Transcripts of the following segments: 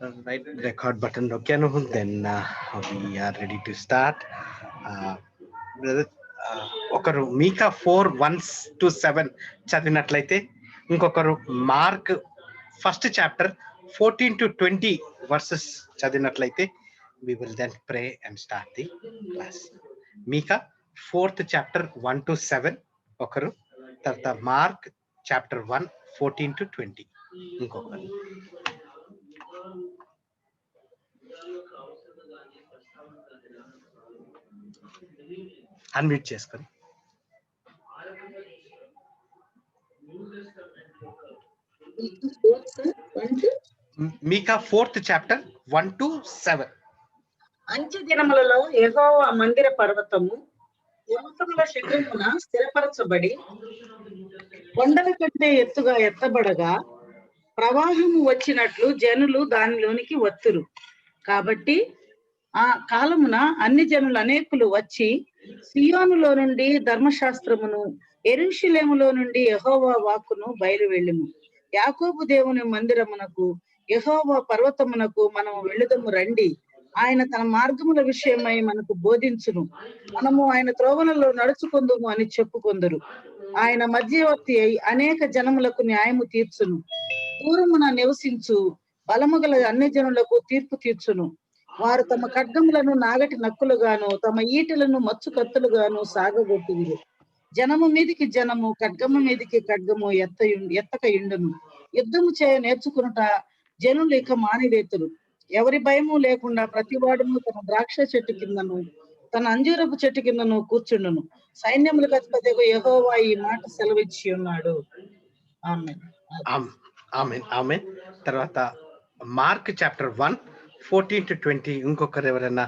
Right, record button నొక్కాను. Then we are ready to start. ఒకరు మీకా 4:1-7 చదివినట్లయితే, ఇంకొకరు మార్క్ ఫస్ట్ చాప్టర్ 14-20 వర్సెస్ చదివినట్లయితే we will then pray and start the class. Micah 4th chapter 1-7 ఒకరు, తర్వాత mark chapter 1 14-20 ఇంకొకరు. Unmute చేసుకొని మీకా 4th chapter 1-7. అంచె దినములలో యెహోవా మందిర పర్వతము పర్వతముల శిఖరమున స్థిరపరచబడి కొండల కంటే ఎత్తుగా ఎత్తబడగా ప్రవాహము వచ్చినట్లు జనులు దానిలోనికి వత్తురు. కాబట్టి ఆ కాలమున అన్ని జనులు అనేకులు వచ్చి సియోనులో నుండి ధర్మశాస్త్రమును, యెరూషలేములో నుండి యెహోవా వాక్కును బయలువెళ్ళుము. యాకోబు దేవుని మందిరమునకు, యెహోవా పర్వతమునకు మనము వెళ్ళుదము రండి. ఆయన తన మార్గముల విషయమై మనకు బోధించును. మనము ఆయన త్రోవలలో నడుచుకుందుము అని చెప్పుకొందురు. ఆయన మధ్యవర్తి అయి అనేక జనములకు న్యాయము తీర్చును. దూరమున నివసించు బలముగల అన్ని జనులకు తీర్పు తీర్చును. వారు తమ ఖడ్గములను నాగటి నక్కులుగాను, తమ ఈటెలను మచ్చు కత్తులుగాను సాగగొట్టుదురు. జనము మీదికి జనము, ఖడ్గము మీదికి ఖడ్గము ఎత్తక ఇండును. యుద్ధము చేయ నేర్చుకునుట జనులు ఇక మానివేతురు. ఎవరి భయము లేకుండా ప్రతివాడును తన ద్రాక్ష చెట్టు కిందను, తన అంజూరపు చెట్టు కిందను కూర్చుండును. సైన్యములకు అధిపతిగా యెహోవా ఈ మాట సెలవిచ్చి ఉన్నాడు. ఆమేన్. తర్వాత మార్క్ చాప్టర్ 1:14-20 ఇంకొకరు ఎవరైనా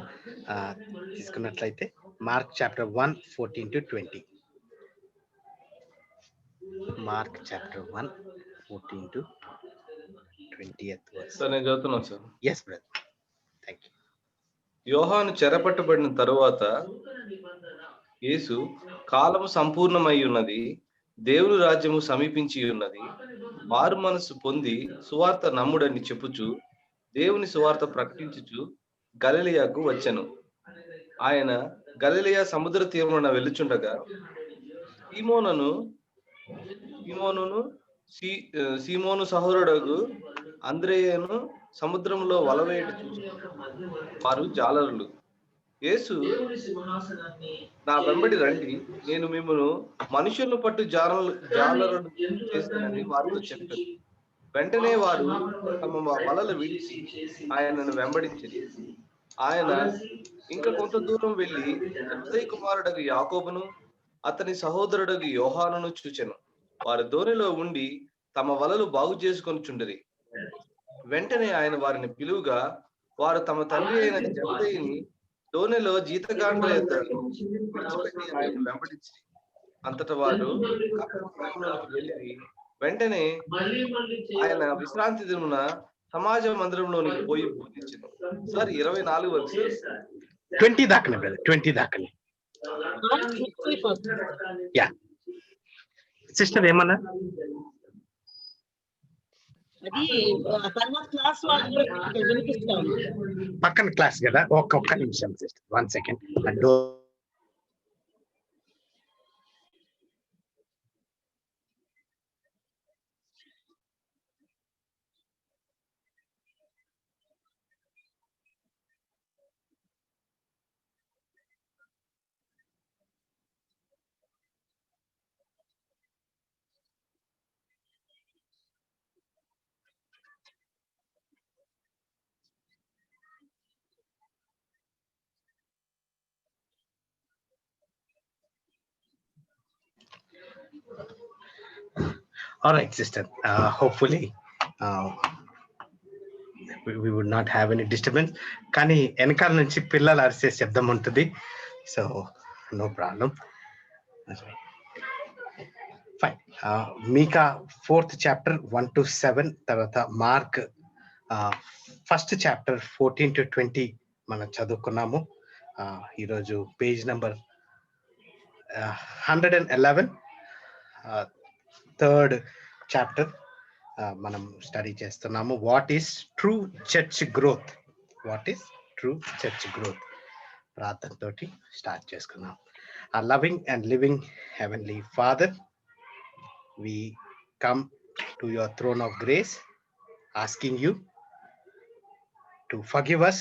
తీసుకున్నట్లయితే, Mark chapter 1:14-20. Mark chapter 1:14-20. Sir నేను చదువుతున్నాను sir. Yes brother, thank you. యోహాను చెరపట్టబడిన తరువాత యేసు, కాలము సంపూర్ణమై ఉన్నది, దేవుని రాజ్యము సమీపించి ఉన్నది, మారు మనసు పొంది సువార్త నమ్ముడని చెప్పుచు దేవుని సువార్త ప్రకటించుచు గలిలయకు వచ్చెను. ఆయన గలిలయ సముద్ర తీరమున వెళ్ళుచుండగా సీమోను సహోదరుడు అంద్రేయను సముద్రంలో వలవేట చూసి వారు జాలరులు. యేసు, నా వెంబడి రండి, నేను మిమ్మల్ని మనుషులను పట్టు జాలరులు చేస్తానని వారితో చెప్పారు. వెంటనే వారు తమ వలలు విడిచి ఆయనను వెంబడించింది. ఆయన ఇంకా కొంత దూరం వెళ్లి జెబెదయి కుమారుడగు యాకోబును, అతని సహోదరుడగు యోహానును చూచెను. వారు దోణిలో ఉండి తమ వలలు బాగు చేసుకొనుచుండిరి. వెంటనే ఆయన వారిని పిలువగా, వారు తమ తండ్రి అయిన జెబెదయిని దోణిలో జీతగాండ్ర విడిచిపెట్టి ఆయన వెంబడించి, అంతటా వారు కపెర్నహూములోనికి వెళ్ళి, వెంటనే ఆయన విశ్రాంతి దినమున సమాజ మందిరంలోనికి పోయి బోధించెను. సార్ 24 వరకు 20 దాకానే బ్రదర్, 20 దాకానే. యా సిస్టర్ ఏమన్నా పక్కన క్లాస్ కదా, ఒక్క నిమిషం sister, 1 second. All right, sister. Hopefully, we would not have any disturbance. కానీ వెనకాల నుంచి పిల్లలు అరిసే శబ్దం ఉంటుంది, సో నో ప్రాబ్లం. ఫైన్. మీకా 4th chapter 1-7, తర్వాత మార్క్ ఫస్ట్ చాప్టర్ 14-20 మనం చదువుకున్నాము. ఈరోజు పేజ్ నెంబర్ 111, 3rd chapter. మనం స్టడీ చేస్తున్నాము. What is true church growth? What is true church growth? ప్రార్థనతోటి స్టార్ట్ చేసుకుందాం. Oh loving and living heavenly father, we come to your throne of grace asking you to forgive us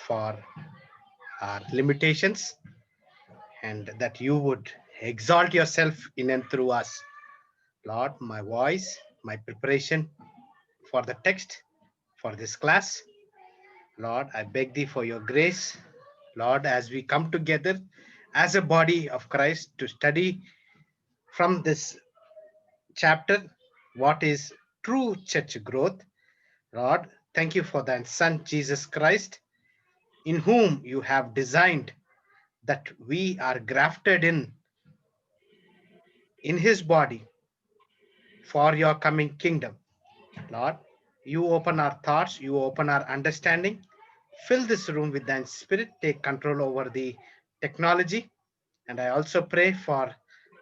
for our limitations, and that you would exalt yourself in and through us. Lord, my voice, my preparation for the text for this class, Lord, I beg thee for your grace. Lord, as we come together as a body of Christ to study from this chapter, what is true church growth? Lord, thank you for thy Son, Jesus Christ, in whom you have designed that we are grafted in his body for your coming kingdom. Lord, you open our thoughts, you open our understanding. Fill this room with thy spirit, take control over the technology. And I also pray for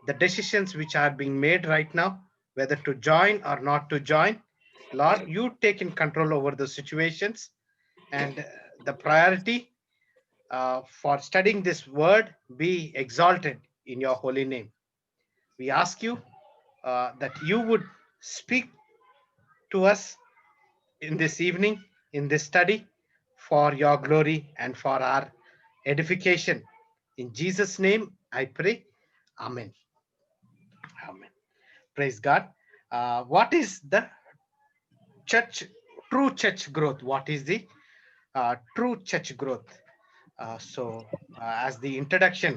the decisions which are being made right now, whether to join or not to join. Lord, you take in control over the situations, and the priority for studying this word be exalted in your holy name. We ask you that you would speak to us in this evening, in this study, for your glory and for our edification. In Jesus' name I pray. Amen. Amen. Praise God. What is the church, true church growth? What is the true church growth? As the introduction,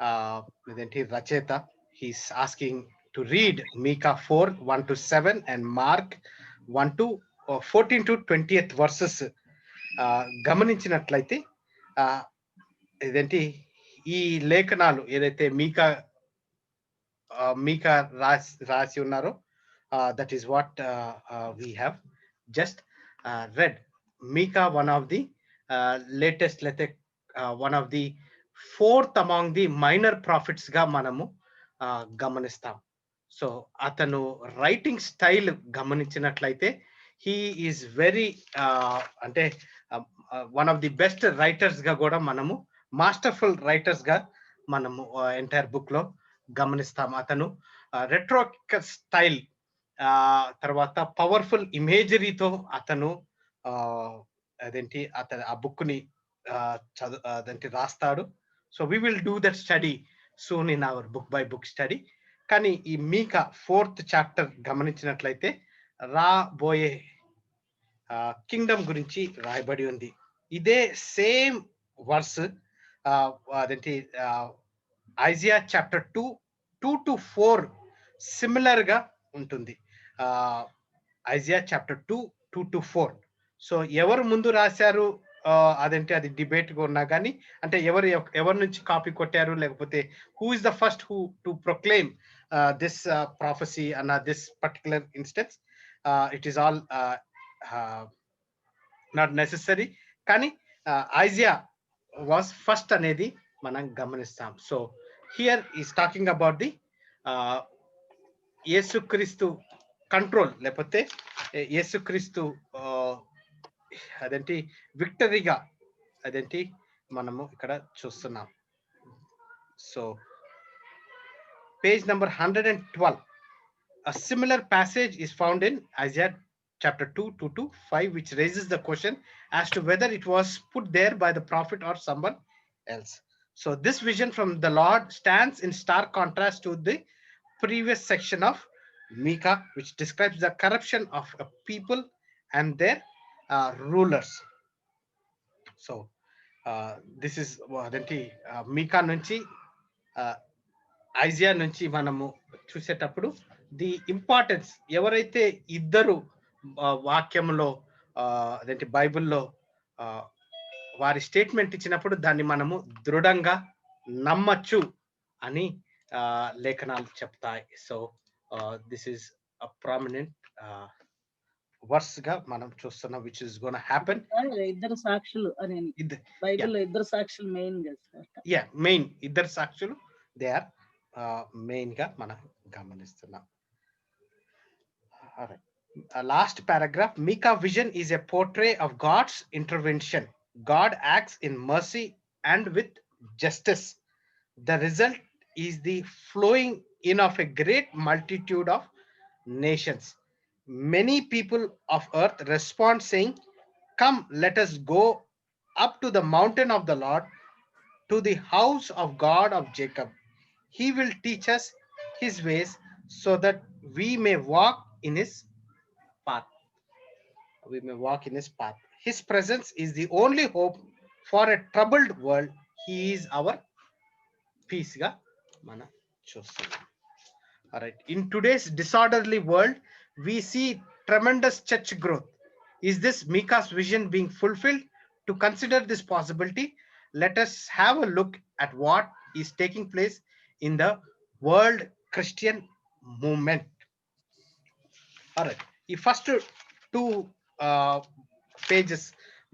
Racheta, he's asking to read Micah 4, 1 to 7 and Mark 1 to 14 to 20th verses. గమనించినట్లయితే ఇదేంటి ఈ లేఖనాలు ఏదైతే మీకా రాసి ఉన్నారో, that is what we have just read. Micah, one of the latest, one of the fourth among the minor prophets గా మనము గమనిస్తాం. సో అతను రైటింగ్ స్టైల్ గమనించినట్లయితే he is very అంటే one of the best writers గా కూడా మనము, masterful writers గా మనము ఎంటైర్ బుక్ లో గమనిస్తాం. అతను రెట్రోకికల్ స్టైల్, తర్వాత పవర్ఫుల్ ఇమేజరీతో అతను అతను ఆ బుక్ ని రాస్తాడు. So we will do that study soon in our book by book study. కానీ ఈ మీకా 4th చాప్టర్ గమనించినట్లయితే రాబోయే కింగ్డమ్ గురించి రాయబడి ఉంది. ఇదే same verse Isaiah chapter 2 to 4 similar గా ఉంటుంది. Isaiah chapter 2 to 4. సో ఎవరు ముందు రాశారు అది డిబేట్ గా ఉన్నా కానీ, అంటే ఎవరి నుంచి కాపీ కొట్టారు, లేకపోతే who is the first who to proclaim this prophecy అన్న this particular instance, it is all not necessary. కానీ ఐజియా వాస్ ఫస్ట్ అనేది మనం గమనిస్తాం. So here is talking about the Yesukristu control, లేకపోతే యేసుక్రీస్తు విక్టరీగా మనము ఇక్కడ చూస్తున్నాం. So page number 112. A similar passage is found in Isaiah chapter 2 to 5, which raises the question as to whether it was put there by the prophet or someone else. So this vision from the Lord stands in stark contrast to the previous section of Micah, which describes the corruption of a people and their rulers. So this is Micah నుంచి Isaiah నుంచి మనము చూసేటప్పుడు the importance, ఎవరైతే ఇద్దరు వాక్యంలో బైబిల్లో వారి statement ఇచ్చినప్పుడు దాన్ని మనము దృఢంగా నమ్మచ్చు అని లేఖనాలు చెప్తాయి. So this is a prominent verse గా మనం చూస్తున్నాం, విచ్ ఇస్ గోనా హ్యాపెన్. ఇద్దరు సాక్షులు అని బైబిల్లో ఇద్దరు సాక్షులు మెయిన్ గా, మెయిన్ ఇద్దరు సాక్షులు దే ఆర్ మెయిన్ గా మనం గమనిస్తున్నాం. All right. Last paragraph. Micah vision is a portrait of God's intervention. God acts in mercy and with justice. The result is the flowing in of a great multitude of nations. Many people of earth respond saying, "Come, let us go up to the mountain of the Lord, to the house of God of Jacob. He will teach us his ways so that we may walk in his path. We may walk in his path. His presence is the only hope for a troubled world. He is our peace. Ga mana చూస్తున్నాం. All right. In today's disorderly world, we see tremendous church growth. Is this Micah's vision being fulfilled? To consider this possibility, let us have a look at what is taking place in the world Christian movement. All right. ఈ first two pages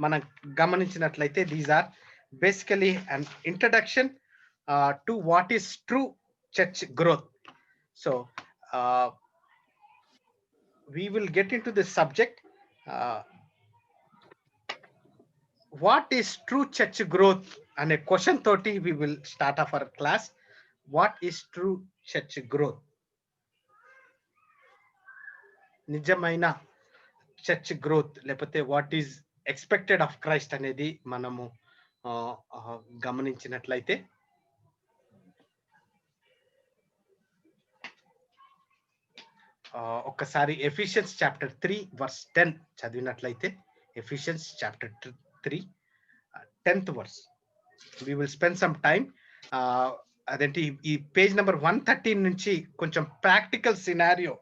మనం గమనించినట్లయితే these are basically an introduction to what is true church growth. So we will get into this subject. What is true church growth? And a question 30 we will start off our class. What is true church growth? నిజమైన church growth లేకపోతే what is expected of Christ అనేది మనము గమనించినట్లయితే ఒక్కసారి Ephesians chapter 3 verse 10 చదివినట్లయితే Ephesians chapter 3 10th verse we will spend some time. అదేంటి ఈ page number 113 నుంచి కొంచెం ప్రాక్టికల్ సినారియో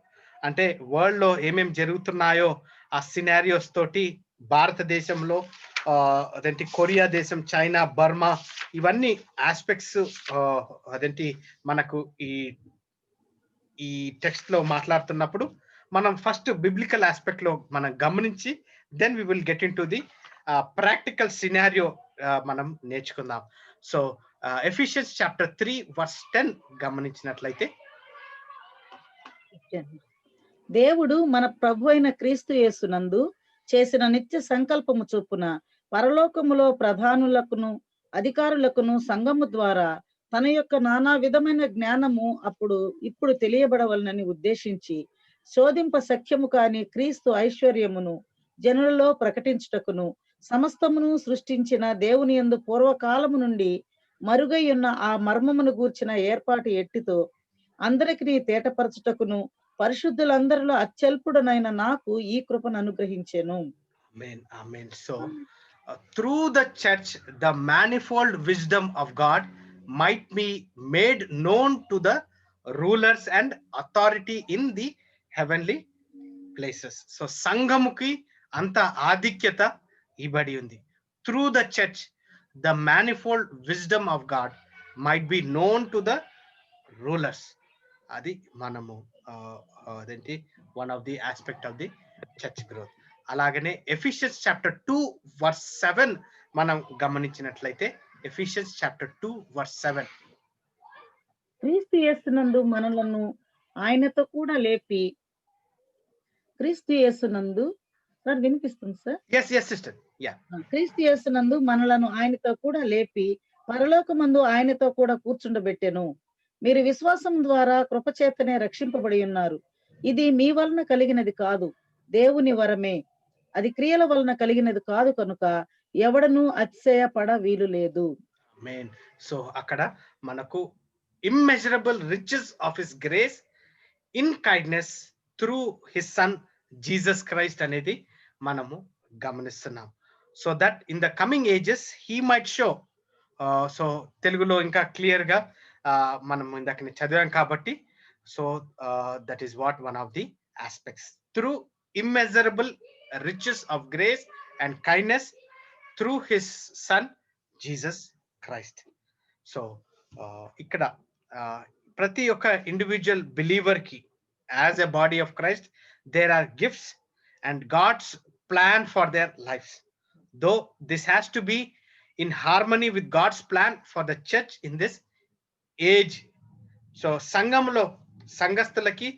అంటే వరల్డ్ లో ఏమేమి జరుగుతున్నాయో ఆ సినారియోస్ తోటి భారతదేశంలో అదేంటి కొరియా దేశం, చైనా, బర్మా ఇవన్నీ ఆస్పెక్ట్స్ అదేంటి మనకు ఈ టెక్స్ట్ లో మాట్లాడుతున్నప్పుడు మనం ఫస్ట్ బిబ్లికల్ ఆస్పెక్ట్ లో మనం గమనించి then we will get in to the practical scenario మనం నేర్చుకుందాం. సో ఎఫిషియన్స్ చాప్టర్ 3 వర్స్ 10 గమనించినట్లయితే, దేవుడు మన ప్రభు అయిన క్రీస్తు యేసునందు చేసిన నిత్య సంకల్పము చొప్పున పరలోకములో ప్రధానులకును అధికారులకును సంఘము ద్వారా తన యొక్క నానా విధమైన జ్ఞానము ఇప్పుడు తెలియబడవలనని ఉద్దేశించి శోధింప సఖ్యము కాని క్రీస్తు ఐశ్వర్యమును జనులలో ప్రకటించుటకును సమస్తమును సృష్టించిన దేవుని యందు పూర్వకాలము నుండి మరుగై ఉన్న ఆ మర్మమును గూర్చిన ఏర్పాటు ఎట్టితో అందరికి తేటపరచుటకును పరిశుద్ధులందరిలో అత్యల్పుడనైన నాకు ఈ కృపను అనుగ్రహించెను. Amen, amen. So through the church the manifold wisdom of God might be made known to the rulers and authority in the heavenly places. So సంఘముకి అంత ఆధిక్యత ఇబడి ఉంది. Through the church the manifold wisdom of God might be known to the rulers. అది మనము అదేంటి one of the aspect of the church growth. అలాగనే Ephesians chapter 2 verse 7 మనం గమనించినట్లయితే Ephesians chapter 2 verse 7, క్రీస్తు యేసునందు మనలను ఆయనతో కూడా లేపి క్రీస్తు యేసునందు సార్ వినిపిస్తుంది సార్? yes sister, yeah. క్రీస్తు యేసునందు మనలను ఆయనతో కూడా లేపి పరలోకమందు ఆయనతో కూడా కూర్చుండబెట్టెను. మీరు విశ్వాసం ద్వారా కృపచేతనే రక్షింపబడి ఉన్నారు. ఇది మీ వలన కలిగినది కాదు, దేవుని వరమే. అది క్రియల వలన కలిగినది కాదు కనుక ఎవడను అతిశయపడ వీలు లేదు. ఆమేన్. సో అక్కడ మనకు immeasurable riches of his grace in kindness through his son Jesus Christ అనేది మనము గమనిస్తున్నాం. So that in the coming ages he might show. So తెలుగులో ఇంకా క్లియర్ గా మనం ఇందాక చదివాం కాబట్టి so that is what one of the aspects through immeasurable riches of grace and kindness through his son Jesus Christ. So ఇక్కడ ప్రతి ఒక్క ఇండివిజువల్ బిలీవర్ కి as a body of Christ there are gifts and God's plan for their lifes. Though this has to be in harmony with God's plan for the church in this age. So సంఘంలో సంఘస్థులకి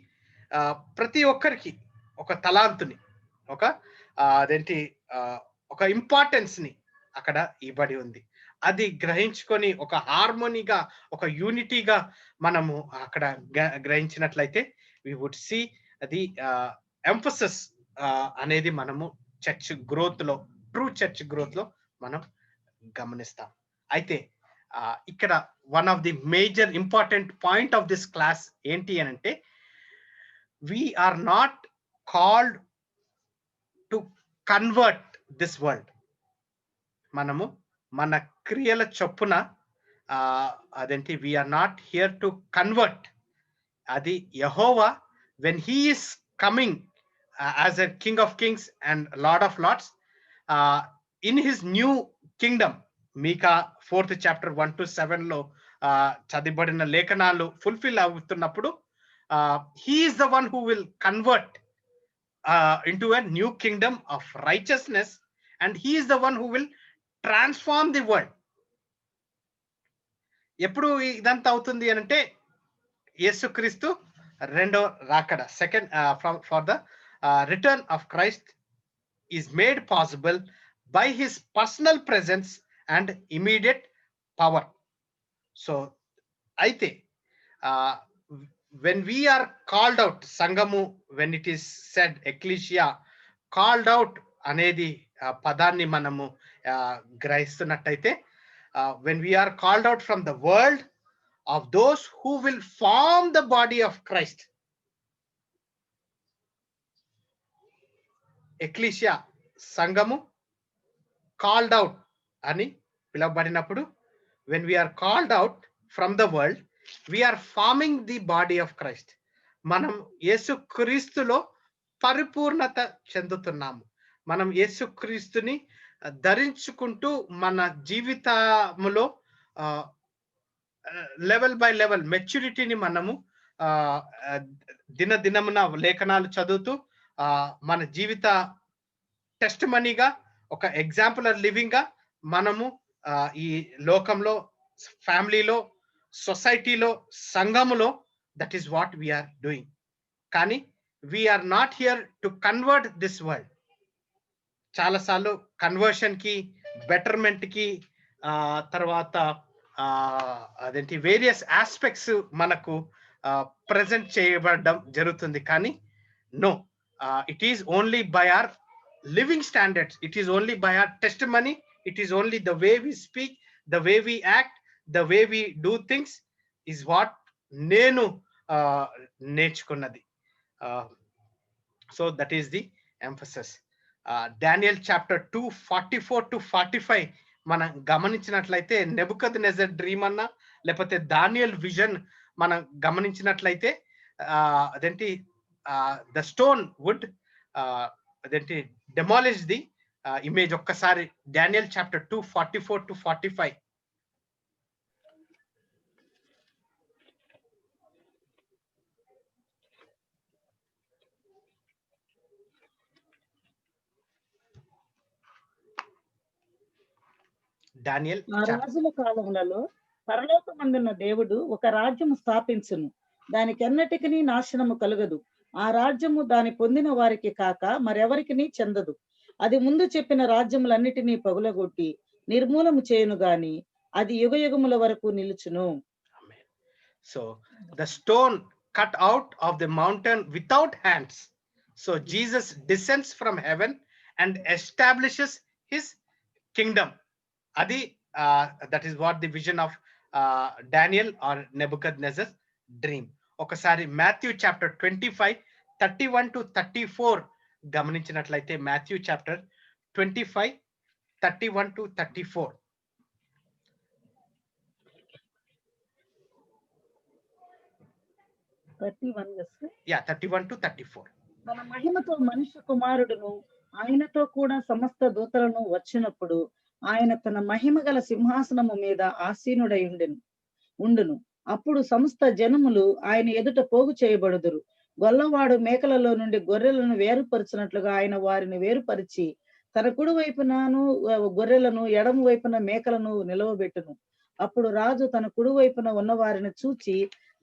ప్రతి ఒక్కరికి ఒక తలాంతుని, ఒక అదేంటి ఒక importance ని అక్కడ ఇవ్వబడి ఉంది. అది గ్రహించుకొని ఒక హార్మోనీగా, ఒక యూనిటీగా మనము అక్కడ గ్రహించినట్లయితే వి వుడ్ సీ అది ఎంఫసిస్ అనేది మనము చర్చ్ గ్రోత్ లో, ట్రూ చర్చ్ గ్రోత్ లో మనం గమనిస్తాం. అయితే ఇక్కడ one of the major important point of this class ఏంటి అని అంటే, we are not called to convert this world. మనము మన క్రియల చొప్పున అదేంటి we are not here to convert. అది యెహోవా when he is coming as a king of kings and lord of lords in his new kingdom, Micah 4th chapter 1 to 7 లో చదివబడిన లేఖనాలు fulfil అవుతున్నప్పుడు he is the one who will convert into a new kingdom of righteousness, and he is the one who will transform the world. ఎప్పుడు ఇదంతా అవుతుంది అంటే యేసుక్రీస్తు రెండో రాకడ, second for the return of Christ is made possible by his personal presence and immediate power. So aithe when we are called out, సంఘము, when it is said ecclesia, called out అనేది పదాన్ని మనము గ్రహిస్తున్నట్టయితే, when we are called out from the world of those who will form the body of Christ. Ecclesia, సంఘము called out అని పిలువబడినప్పుడు, when we are called out from the world, we are forming the body of Christ. మనం యేసుక్రీస్తులో పరిపూర్ణత చెందుతున్నాము. మనం యేసుక్రీస్తుని ధరించుకుంటూ మన జీవితములో level by level మెచ్యూరిటీని మనము దినదినమున లేఖనాలు చదువుతూ మన జీవిత టెస్ట్ మనీగా, ఒక ఎగ్జాంపులర్ లివింగ్ గా మనము ఈ లోకంలో, ఫ్యామిలీలో, సొసైటీలో, సంఘములో, that is what we are doing. కానీ we are not here to convert this world. చాలాసార్లు కన్వర్షన్ కి, బెటర్మెంట్ కి, తర్వాత అదేంటి వేరియస్ ఆస్పెక్ట్స్ మనకు ప్రజెంట్ చేయబడడం జరుగుతుంది. కానీ no, it is only by our living standards, it is only by our testimony, it is only the way we speak, the way we act, the way we do things is what nenu నేర్చుకున్నది. So that is the emphasis. Daniel chapter 2 44 to 45 మనం గమనించినట్లయితే, Nebuchadnezzar dream అన్నా లేకపోతే Daniel vision మనం గమనించినట్లయితే అదేంటి the stone would అదేంటి demolish the image. ఒక్కసారి డానియల్ చాప్టర్ 2 44 to 45. డానియల్, రాజుల కాలములలో పరలోకమందున్న దేవుడు ఒక రాజ్యము స్థాపించును, దానికెన్నటికి నాశనము కలుగదు. ఆ రాజ్యము దాని పొందిన వారికి కాక మరెవరికి చెందదు. అది ముందు చెప్పిన రాజ్యములన్నిటినీ పగులగొట్టి నిర్మూలము చేయును గాని అది యుగయుగముల వరకు నిలుచును. So the stone cut out of the mountain without hands. So Jesus descends from heaven and establishes his kingdom. అది that is what the vision of Daniel or Nebuchadnezzar dream. ఒకసారి మాథ్యూ చాప్టర్ 25 31 to 34 గమనించినట్లయితే, Matthew chapter 25 31 to 34. Yeah, 31 to 34. తన మహిమతో మనుష్య కుమారుడును ఆయనతో కూడా సమస్త దూతలను వచ్చినప్పుడు ఆయన తన మహిమ గల సింహాసనము మీద ఆసీనుడై ఉండును. అప్పుడు సమస్త జనములు ఆయన ఎదుట పోగు చేయబడుదురు. గొల్లవాడు మేకలలో నుండి గొర్రెలను వేరుపరిచినట్లుగా ఆయన వారిని వేరుపరిచి తన కుడి వైపునను గొర్రెలను, ఎడమ వైపున మేకలను నిలవబెట్టును. అప్పుడు రాజు తన కుడి వైపున ఉన్న వారిని చూచి,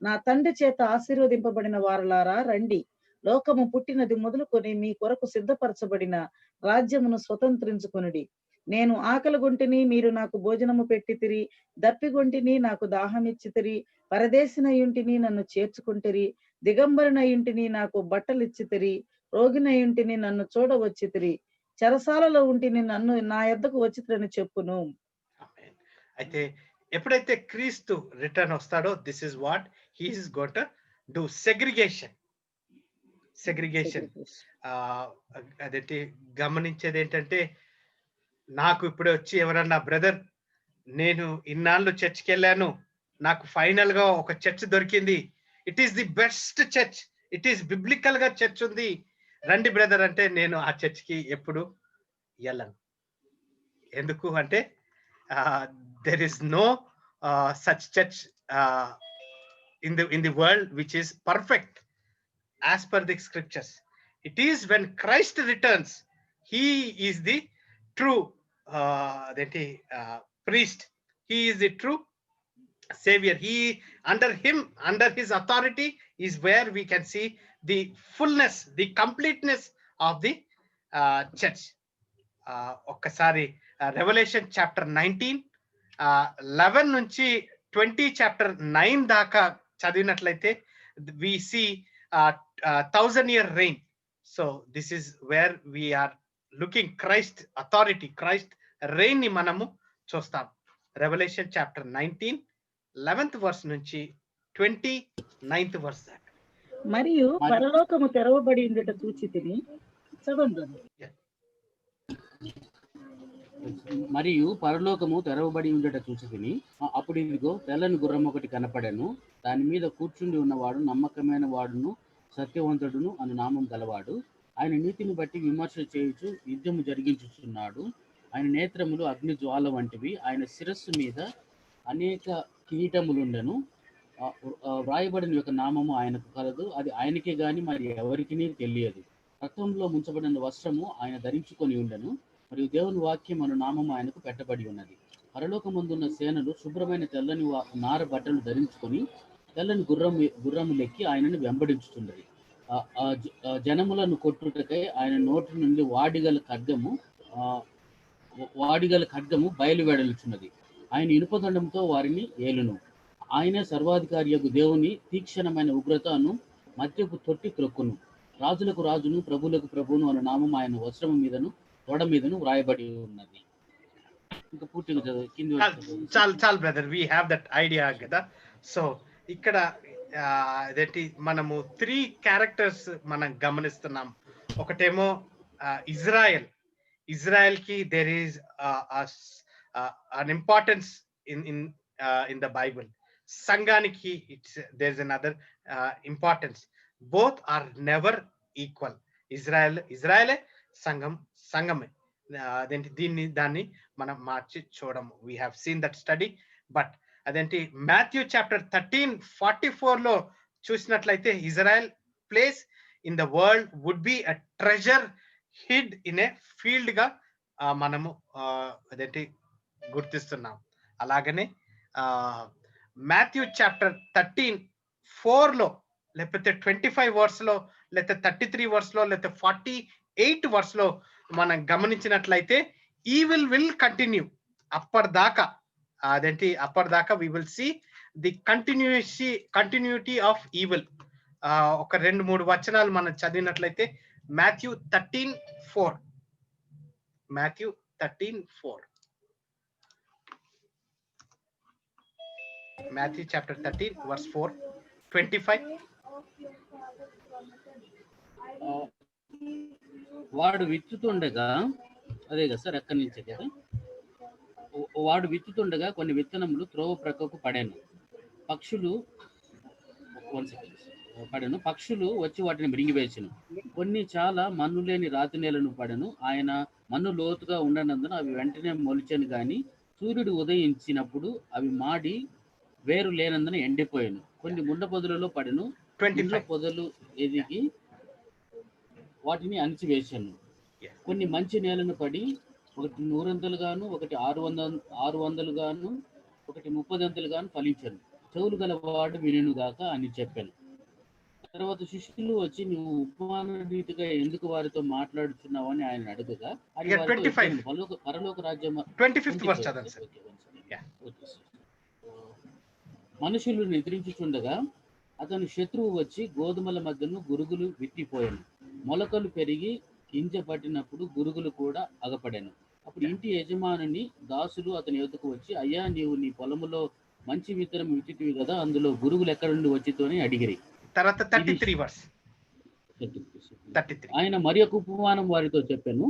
నా తండ్రి చేత ఆశీర్వదింపబడిన వారలారా రండి, లోకము పుట్టినది మొదలుకొని మీ కొరకు సిద్ధపరచబడిన రాజ్యమును స్వతంత్రించుకొనుడి. నేను ఆకలిగొంటిని, మీరు నాకు భోజనము పెట్టితిరి. దప్పిగొంటిని, నాకు దాహమిచ్చితిరి. పరదేశినయుంటిని, నన్ను చేర్చుకుంటిరి. దిగంబరినయుంటిని, నాకు బట్టలిచ్చితిరి. రోగినయుంటిని, నన్ను చూడవచ్చితిరి. చెరసాలలో ఉంటిని, నన్ను నా యొద్దకు వచ్చితిరని చెప్పును. Amen. అయితే ఎప్పుడైతే క్రీస్తు రిటర్న్ వస్తాడో, this is what he is got to do. Segregation అదేంటి గమనించేది ఏంటంటే, నాకు ఇప్పుడే వచ్చి ఎవరన్నా బ్రదర్, నేను ఇన్నాళ్ళు చర్చ్కి వెళ్ళాను, నాకు ఫైనల్ గా ఒక చర్చ్ దొరికింది, it is the best church, it is biblical గా చర్చ్ ఉంది, రండి బ్రదర్ అంటే నేను ఆ చర్చ్కి ఎప్పుడు వెళ్ళను. ఎందుకు అంటే there is no such church in the world which is perfect as per the scriptures. It is when Christ returns, he is the true priest, he is the true savior. He, under his authority is where we can see the fullness, the completeness of the church. ఒక్కసారి Revelation chapter 19 11 నుంచి 20 chapter 9 దాకా చదివినట్లయితే we see 1000-year reign. So this is where we are looking Christ authority, Christ reign ని మనము చూస్తాం. Revelation chapter 19 11th verse నుంచి 29th verse దాకా. మరియు పరలోకము తెరవబడి ఉండట చూచితిని. చదవండి. మరియు పరలోకము తెరవబడి ఉండట చూచితిని. అప్పుడు ఇదిగో తెల్లని గుర్రం ఒకటి కనపడెను. దాని మీద కూర్చుండి ఉన్నవాడు నమ్మకమైన వాడును సత్యవంతుడును అను నామం గలవాడు. ఆయన నీతిని బట్టి విమర్శ చేయుచు యుద్ధము జరిగించుచున్నాడు. ఆయన నేత్రములు అగ్ని జ్వాల వంటివి. ఆయన శిరస్సు మీద అనేక కిరీటములుండెను. వ్రాయబడిన యొక్క నామము ఆయనకు కలదు, అది ఆయనకే గాని మరి ఎవరికి తెలియదు. రక్తంలో ముంచబడిన వస్త్రము ఆయన ధరించుకొని ఉండెను. మరియు దేవుని వాక్యం అను నామము ఆయనకు పెట్టబడి ఉన్నది. పరలోకమందున్న సేనలు శుభ్రమైన తెల్లని నార బట్టలు ధరించుకొని తెల్లని గుర్రములెక్కి ఆయనను వెంబడించుతున్నది. జనములను కొట్టుటకై ఆయన నోటి నుండి వాడిగల ఖడ్గము బయలువెడలుచున్నది. ఆయన ఇనుపదండంతో వారిని ఏలును. ఆయనే సర్వాధికారియగు దేవుని తీక్షణమైన ఉగ్రతను మధ్యకు తొట్టి త్రొక్కును. రాజులకు రాజును ప్రభువులకు ప్రభువును అను నామం ఆయన వస్త్రము మీదను తొడ మీదను వ్రాయబడి ఉన్నది. ఇంకా పూర్తిగా చాలు brother, we have that idea కదా. సో ఇక్కడ అదేంటి మనము 3 క్యారెక్టర్స్ మనం గమనిస్తున్నాం. ఒకటేమో ఇజ్రాయెల్ కి there is an importance in the Bible. సంఘానికి there is another importance. Both are never equal. ఇజ్రాయెలే, సంఘమే. అదేంటి దాన్ని మనం మార్చి చూడము. We have seen that study. But అదేంటి మాథ్యూ చాప్టర్ 13:44 లో చూసినట్లయితే Israel place in the world would be a treasure hid in a field గా మనము అదేంటి గుర్తిస్తున్నాం. అలాగనే మాథ్యూ చాప్టర్ 13:4 లో, లేకపోతే 25 వర్స్ లో, లేకపోతే 33 వర్స్ లో, లేకపోతే 48 వర్స్ లో మనం గమనించినట్లయితే ఈవిల్ విల్ కంటిన్యూ. అప్పటిదాకా we will see the continuity of evil. ఒక 2-3 వచనాలు మనం చదివినట్లయితే మాథ్యూ 13:4 మాథ్యూ చాప్టర్ 13 వర్స్ 4, 25. వాడు విత్తుతుండగా, అదే కదా సార్, ఎక్కడి నుంచే కదా, వాడు విత్తుతుండగా కొన్ని విత్తనములు త్రోవ ప్రక్కకు పడాను. పక్షులు వచ్చి వాటిని మృంగివేసెను. కొన్ని చాలా మన్ను లేని రాతి నేలను పడెను. ఆయన మన్ను లోతుగా ఉండనందున అవి వెంటనే మొలిచెను, గాని సూర్యుడు ఉదయించినప్పుడు అవి మాడి వేరు లేనందున ఎండిపోయాను. కొన్ని ముండ పొదలలో పడెను. పొదలు ఎదిగి వాటిని అణిచివేశాను. కొన్ని మంచి నేలను పడి ఒకటి 100 గాను, ఒకటి 600 గాను, ఒకటి 30 గాను ఫలించాను. చెవులు గలవాడు వినుగాక అని చెప్పాను. తర్వాత శిష్యులు వచ్చి నువ్వు ఉపమాన రీతిగా ఎందుకు వారితో మాట్లాడుతున్నావు అని ఆయన అడుగుగా ఆయన ఇక వారితో 25. ఇట్లనెను, పరలోక రాజ్యం 25th verse చదవండి సార్. Yeah. మనుషులు నిద్రించుచుండగా అతని శత్రువు వచ్చి గోధుమల మధ్యను గురుగులు విత్తిపోయాను, మొలకలు పెరిగి గింజ పట్టినప్పుడు గురుగులు కూడా అగపడాను. అప్పుడు ఇంటి యజమానుని దాసులు అతని యొద్దకు వచ్చి, అయ్యా నీవు నీ పొలములో మంచి విత్తనం విత్తితివి కదా, అందులో గురుగులు ఎక్కడి నుండి వచ్చితో అని అడిగిరి. తర్వాత 33 verse. 33. ఆయన మరి ఒక ఉపమానం వారితో చెప్పాను,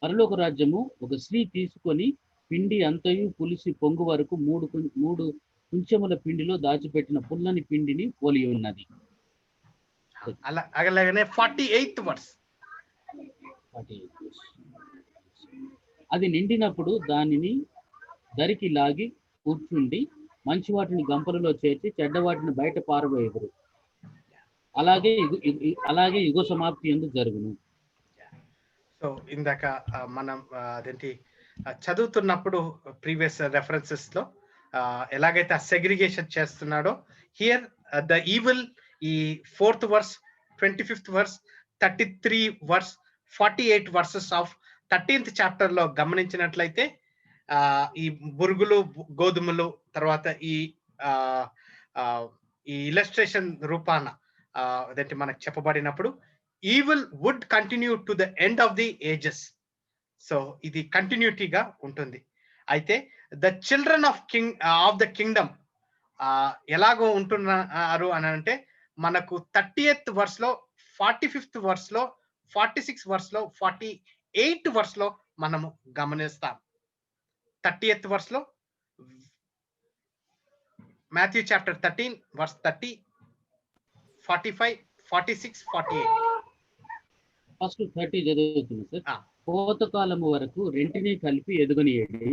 పరలోక రాజ్యము ఒక స్త్రీ తీసుకొని పిండి అంతయు పులిసి పొంగు వరకు మూడు కుంచెముల పిండిలో దాచిపెట్టిన పుల్లని పిండిని పోలి ఉన్నది. అలాగనే 48th verse. అది నిండినప్పుడు దానిని దరికి లాగి కూర్చుండి మంచి వాటిని గంపలలో చేర్చి చెడ్డ వాటిని బయట పారవేయుదురు. అలాగే యుగ సమాప్తి యందు జరుగును. సో ఇందాక మనం అదేంటి చదువుతున్నప్పుడు ప్రీవియస్ రెఫరెన్సెస్ లో ఎలాగైతే ఆ సెగ్రిగేషన్ చేస్తున్నాడో, హియర్ ద ఈవిల్ ఈ 4th verse, 25th verse, 33 verse, 48 verses of 13th chapter లో గమనించినట్లయితే ఈ బురుగులు గోధుమలు తర్వాత ఈ ఇలస్ట్రేషన్ రూపాన అదేంటి మనకు చెప్పబడినప్పుడు evil would continue to the end of the ages. So ఇది కంటిన్యూటీగా ఉంటుంది. అయితే the children of the kingdom ఎలాగో ఉంటున్నారు అని అంటే మనకు 30th verse లో, 45th verse లో, 46th verse లో, 48th verse లో మనము గమనిస్తాం. 30th verse లో మాథ్యూ చాప్టర్ 13 verse 30, 45, 46, 48. ఫస్ట్ 30 చదువుతుంది సార్. కోతకాలము వరకు రెంటిని కలిపి ఎదుగనియండి.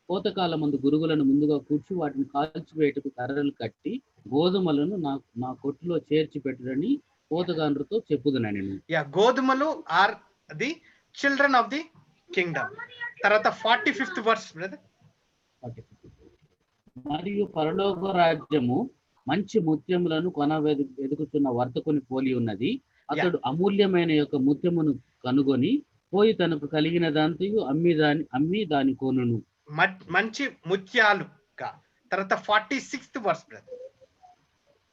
కోతకాలం ముందు గురుగులను ముందుగా కూర్చి వాటిని కాల్చివేటకు కర్రలు కట్టి గోధుమలను నా కొట్టులో చేర్చి పెట్టుడని కోతగాండ్రుతో చెప్పుదునా నేను. గోధుమలు are the children of the kingdom. తర్వాత 45th verse బ్రదర్. మరియు పరలోక రాజ్యము మంచి ముత్యములను వెదుకుతున్న వర్తకుని పోలి ఉన్నది. అతడు అమూల్యమైన యొక్క ముత్యమును కనుగొని పోయి తనకు కలిగిన దాంతో అమ్మి దాని కొనును. మంచి ముత్యాలు. తర్వాత 46th verse బ్రదర్.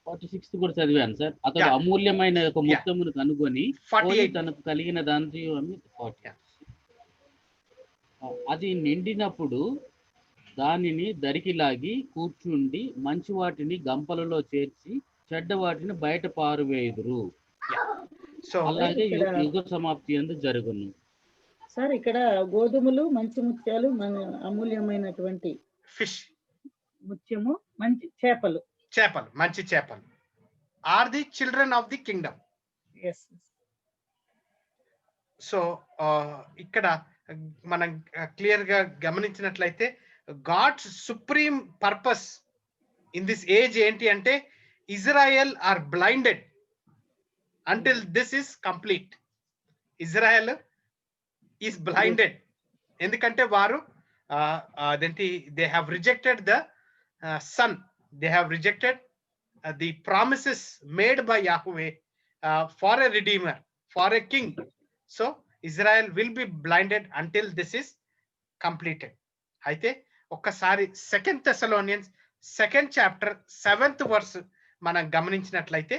46 కూడా చదివాను సార్. అతడు అమూల్యమైన యొక్క ముత్యమును కనుగొని పోయి తనకు కలిగిన దాంతో అమ్మి. అది నిండినప్పుడు దానిని దరికి లాగి కూర్చుండి మంచి వాటిని గంపలలో చేర్చి చెడ్డ వాటిని బయట పారువేయుదురు. అలాగే యుగ సమాప్తి యందు జరుగును. సార్ ఇక్కడ గోధుమలు, మంచి ముత్యాలు, మన అమూల్యమైనటువంటి ఫిష్, ముత్యము, మంచి చేపలు, మంచి చేపలు are the children of the kingdom. So ఇక్కడ మనం క్లియర్ గా గమనించినట్లయితే God's supreme purpose in this age ఏంటి అంటే Israel are blinded until this is complete. Israel is blinded ఎందుకంటే వారు అదేంటి they have rejected the son, they have rejected the promises made by Yahweh for a redeemer, for a king. So Israel will be blinded until this is completed. అయితే ఒక్కసారి 2 Thessalonians 2nd chapter 7th verse మనం గమనించినట్లయితే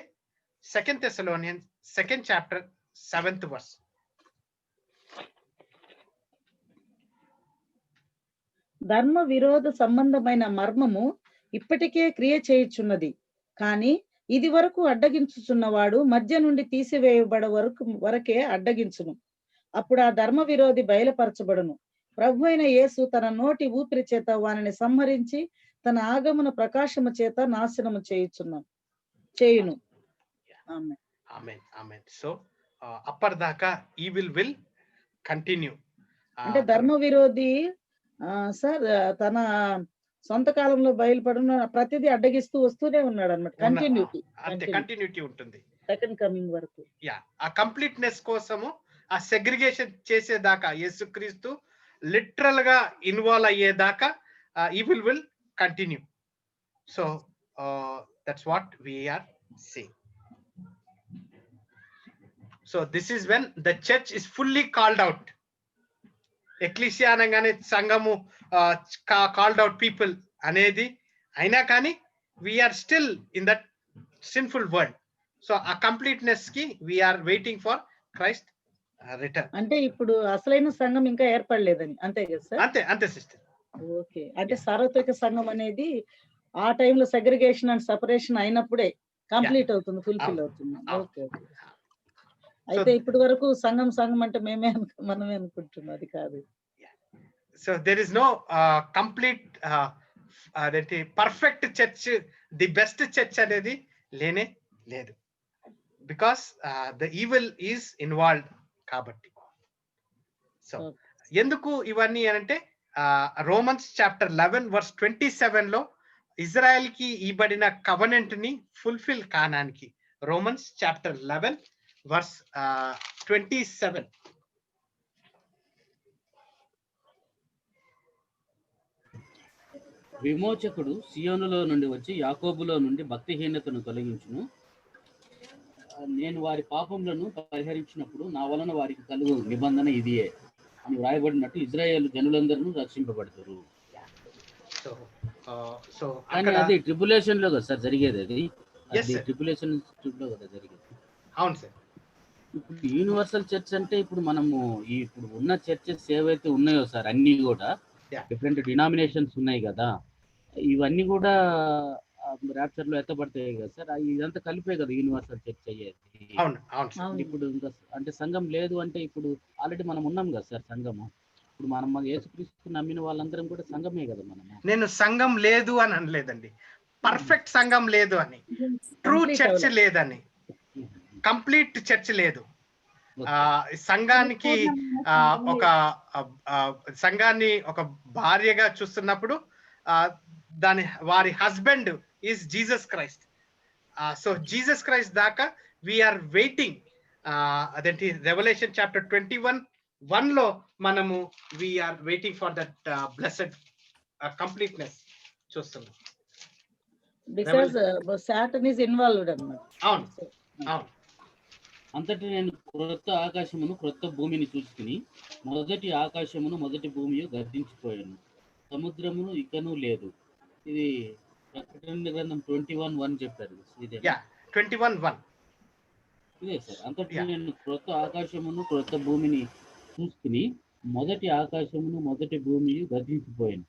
2 Thessalonians 2nd chapter 7th verse. ధర్మ విరోధ సంబంధమైన మర్మము ఇప్పటికే క్రియ చేయుచున్నది, కానీ ఇది వరకు అడ్డగించుచున్నవాడు మధ్య నుండి తీసివేయబడ వరకే అడ్డగించును. అప్పుడు ఆ ధర్మ విరోధి బయలుపరచబడును. ప్రభు అయిన యేసు తన నోటి ఊపిరి చేత వానిని సంహరించి తన ఆగమన ప్రకాశము చేత నాశనము చేయును. సో అప్పటిదాకా ఈవిల్ విల్ కంటిన్యూ. అంటే ధర్మ విరోధి సార్ తన సొంత కాలంలో బయలుపడిన ప్రతిదీ అడ్డగిస్తూ వస్తూనే ఉన్నాడు అన్నమాట. కంటిన్యూటీ ఉంటుంది సెకండ్ కమింగ్ వరకు. ఆ కంప్లీట్నెస్ కోసము ఆ సెగ్రిగేషన్ చేసేదాకా యేసుక్రీస్తు లిటరల్ గా ఇన్వాల్వ్ అయ్యేదాకా evil will continue. So that's what we're seeing. So this is when the church is fully called out. Ecclesia అనగానే సంఘము కాల్డ్ అవుట్ పీపుల్ అనేది అయినా కానీ we're still in that sinful world. So ఆ completeness కి we're waiting for Christ return. అంటే ఇప్పుడు అసలైన సంఘం ఇంకా ఏర్పడలేదని అంతే కదా సార్? అంతే అంతే సిస్టర్. ఓకే, అంటే సార్వత్రిక సంఘం అనేది ఆ టైంలో సెగ్రిగేషన్ అండ్ సెపరేషన్ అయినప్పుడే కంప్లీట్ అవుతుంది, ఫుల్ఫిల్ అవుతుంది. Okay okay. అయితే ఇప్పటి వరకు సంఘం సంఘం అంటే మనమే అనుకుంటున్నాం, అది కాదు. So there is no complete అదేంటి perfect church, the best church అనేది లేనే లేదు. Because the evil is involved కాబట్టి. సో ఎందుకు ఇవన్నీ అంటే రోమన్స్ చాప్టర్ 11 వర్స్ 27 లో ఇజ్రాయెల్ కి ఇవ్వబడిన కవనెంట్ ని ఫుల్ఫిల్ కానానికి. Romans chapter 11 verse 27. విమోచకుడు సియోనులో నుండి వచ్చి యాకోబులో నుండి భక్తిహీనతను తొలగించును. నేను వారి పాపములను పరిహరించినప్పుడు నా వలన వారికి కలుగు నిబంధన ఇదియే అని వ్రాయబడినట్టు ఇజ్రాయేల్ జనులందరూ రక్షింపబడతారు. కానీ అది ట్రిబులేషన్ లో కదా సార్ జరిగేది, అది ట్రిబులేషన్ లో కదా జరిగేది. అవును సార్. ఇప్పుడు యూనివర్సల్ చర్చ్ అంటే ఇప్పుడు మనము ఇప్పుడు ఉన్న చర్చెస్ ఏవైతే ఉన్నాయో సార్ అన్ని కూడా డిఫరెంట్ డినామినేషన్స్ ఉన్నాయి కదా, ఇవన్నీ కూడా ర్యాప్చర్ లో ఎత్తపడతాయి కదా సార్, ఇదంతా కలిపే కదా యూనివర్సల్ చర్చ్ అయ్యేది. ఇప్పుడు ఇంకా అంటే సంఘం లేదు అంటే ఇప్పుడు ఆల్రెడీ మనం ఉన్నాం కదా సార్ సంఘము. ఇప్పుడు మనం యేసుక్రీస్తు నమ్మిన వాళ్ళందరం కూడా సంఘమే కదా మనం. నేను సంఘం లేదు అని అనలేదండి, పర్ఫెక్ట్ సంఘం లేదు అని, ట్రూ చర్చ్ లేదని, కంప్లీట్ చర్చ్ లేదు. సంఘానికి సంఘాన్ని ఒక భార్యగా చూస్తున్నప్పుడు వారి husband is Jesus Christ. So Jesus Christ దాకా వీఆర్ వెయిటింగ్. అదేంటి రెవల్యూషన్ చాప్టర్ 21:1 లో మనము we're waiting for that blessed completeness చూస్తున్నాం. బికాజ్ సాటన్ ఇస్ ఇన్వాల్వ్డ్ అన్నమాట. అవును అవును. అంతటి నేను క్రొత్త ఆకాశమును క్రొత్త భూమిని చూసుకుని మొదటి ఆకాశమును మొదటి భూమి గర్జించిపోయాను, సముద్రమును ఇకను లేదు. ఇది ప్రకటన గ్రంథం 21:1 చెప్పారు. 21:1 ఇదే సార్. అంతటి నేను క్రొత్త ఆకాశమును క్రొత్త భూమిని చూసుకుని మొదటి ఆకాశమును మొదటి భూమి గర్జించిపోయాను,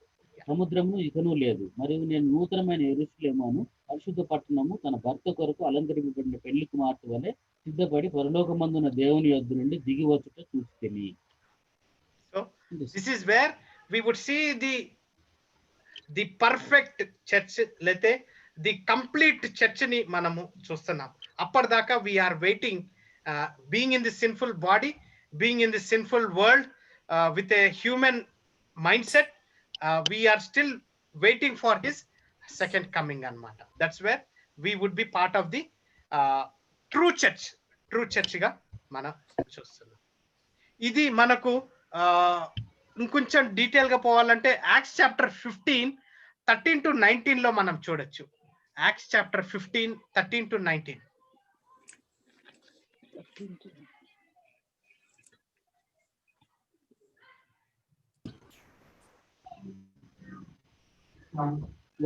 సముద్రమును ఇకను లేదు. మరియు నేను నూతనమైన యెరూషలేమును పరిశుద్ధ పట్టణము తన భర్త కొరకు అలంకరింపబడిన పెళ్లి కుమార్తె వలె సిద్ధపడి పరలోకమందున దేవుని యొద్ద నుండి దిగి వచ్చుట చూస్తేని. So this is where we would see the perfect church, లేతే ది కంప్లీట్ చర్చ్ ని మనము చూస్తున్నాం. అప్పటిదాకా we are waiting, being in the sinful body, being in the sinful world with a human mind set, we are still waiting for his second coming అన్నమాట. That's where we would be part of the true church గా మనం చూస్తున్నాం. ఇది మనకు ఇంకొంచెం detail గా పోవాలంటే acts chapter 15:13-19 లో మనం చూడొచ్చు. Acts chapter 15:13-19.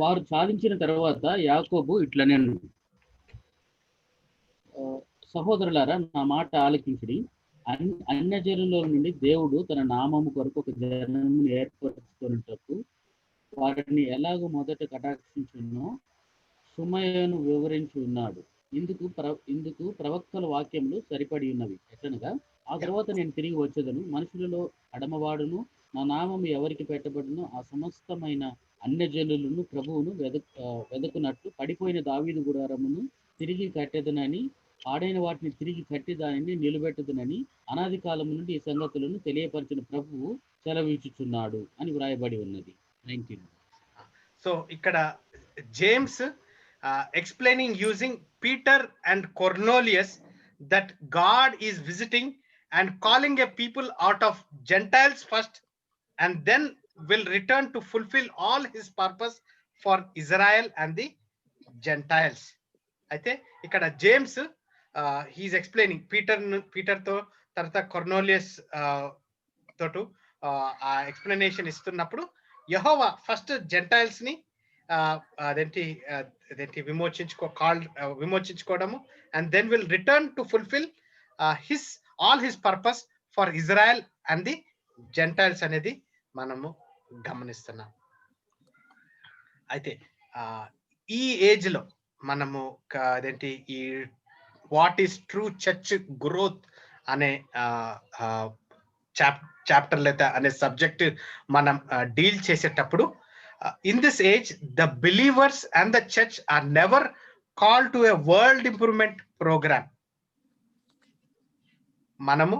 వారు సాధించిన తర్వాత యాకోబు ఇట్లనెను, సహోదరులారా నా మాట ఆలకించుడి. అన్యజనుల నుండి దేవుడు తన నామము కొరకు ఒక జనమును ఏర్పరచుకున్నటకు వారిని ఎలాగో మొదట కటాక్షించునో సుమయను వివరించి ఉన్నాడు. ఇందుకు ప్రవక్తల వాక్యములు సరిపడి ఉన్నవి. ఎట్లనగా ఆ తర్వాత నేను తిరిగి వచ్చేదను, మనుషులలో అడమవాడును నా నామము ఎవరికి పెట్టబడునో ఆ సమస్తమైన అన్యజనులను ప్రభువును వెదకునట్టు పడిపోయిన దావీదు గుడారమును తిరిగి కట్టెదనని, పాడైన వాటిని తిరిగి కట్టి దానిని నిలబెట్టదునని అనాది కాలము నుండి ఈ సంగతులను తెలియపరిచిన ప్రభువు సెలవిచ్చుచున్నాడు అని వ్రాయబడి ఉన్నది. 19. సో ఇక్కడ James explaining using Peter and Cornelius that God is visiting and calling a people out of Gentiles first and then will return to fulfill all his purpose for Israel and the Gentiles. అయితే ఇక్కడ James he's explaining పీటర్తో తర్వాత కొర్నోలియస్ తోటు ఆ explanation ఇస్తున్నప్పుడు యెహోవా first gentiles ని అదేంటి విమోచించుకోవడము and then will return to fulfil all his purpose for Israel and the gentiles అనేది మనము గమనిస్తున్నాం. అయితే ఈ ఏజ్ లో మనము అదేంటి ఈ what is true church growth అనే చాప్టర్ లేదా అనే సబ్జెక్ట్ మనం డీల్ చేసేటప్పుడు in this age the believers and the church are never call to a world improvement programme. మనము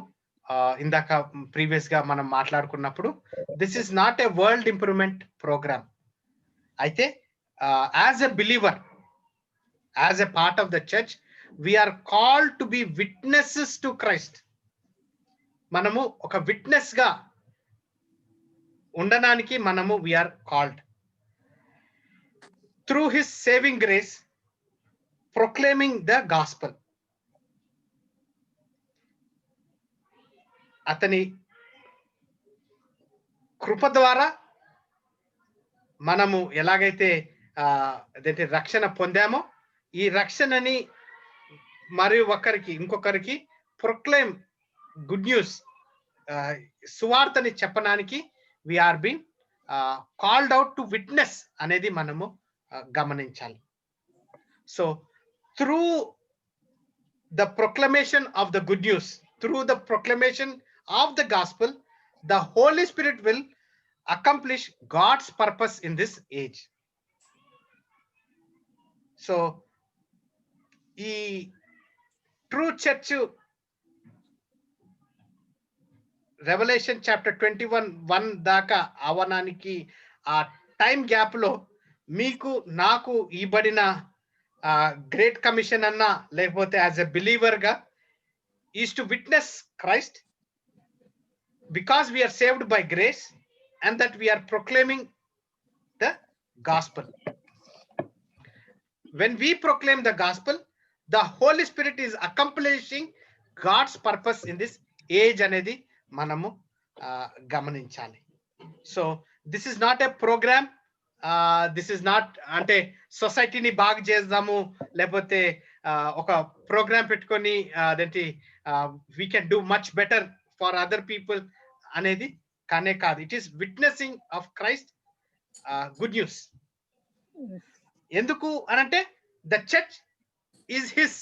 ఇందాక ప్రీవియస్ గా మనం మాట్లాడుకున్నప్పుడు this is not a world improvement programme. అయితే as a believer, as a part of the church, we are called to be witnesses to Christ. మనము ఒక witness గా ఉండడానికి మనము we are called through his saving grace proclaiming the gospel. అతని కృప ద్వారా మనము ఎలాగైతే అదేంటి రక్షణ పొందామో ఈ రక్షణని మరియు ఇంకొకరికి ప్రొక్లెయిమ్ గుడ్ న్యూస్ సువార్తని చెప్పడానికి we're been called out to witness అనేది మనము గమనించాలి. So through the proclamation of the good news, through the proclamation of the gospel, the Holy Spirit will accomplish God's purpose in this age. So ఈ true church Revelation chapter 21:1 దాకా అవనానికి ఆ time gap లో మీకు నాకు ఇవ్వబడిన great commission అన్నా లేకపోతే as a believer గా is to witness Christ because we're saved by grace and that we are proclaiming the gospel. When we proclaim the gospel, the Holy Spirit is accomplishing God's purpose in this age anedi manamu gamaninchali. So this is not a program, this is not ante society ni baag chesdamu lepothe oka program pettukoni adenti we can do much better for other people anedi కానే కాదు. It is witnessing of Christ good news. ఎందుకు అనంటే the church is his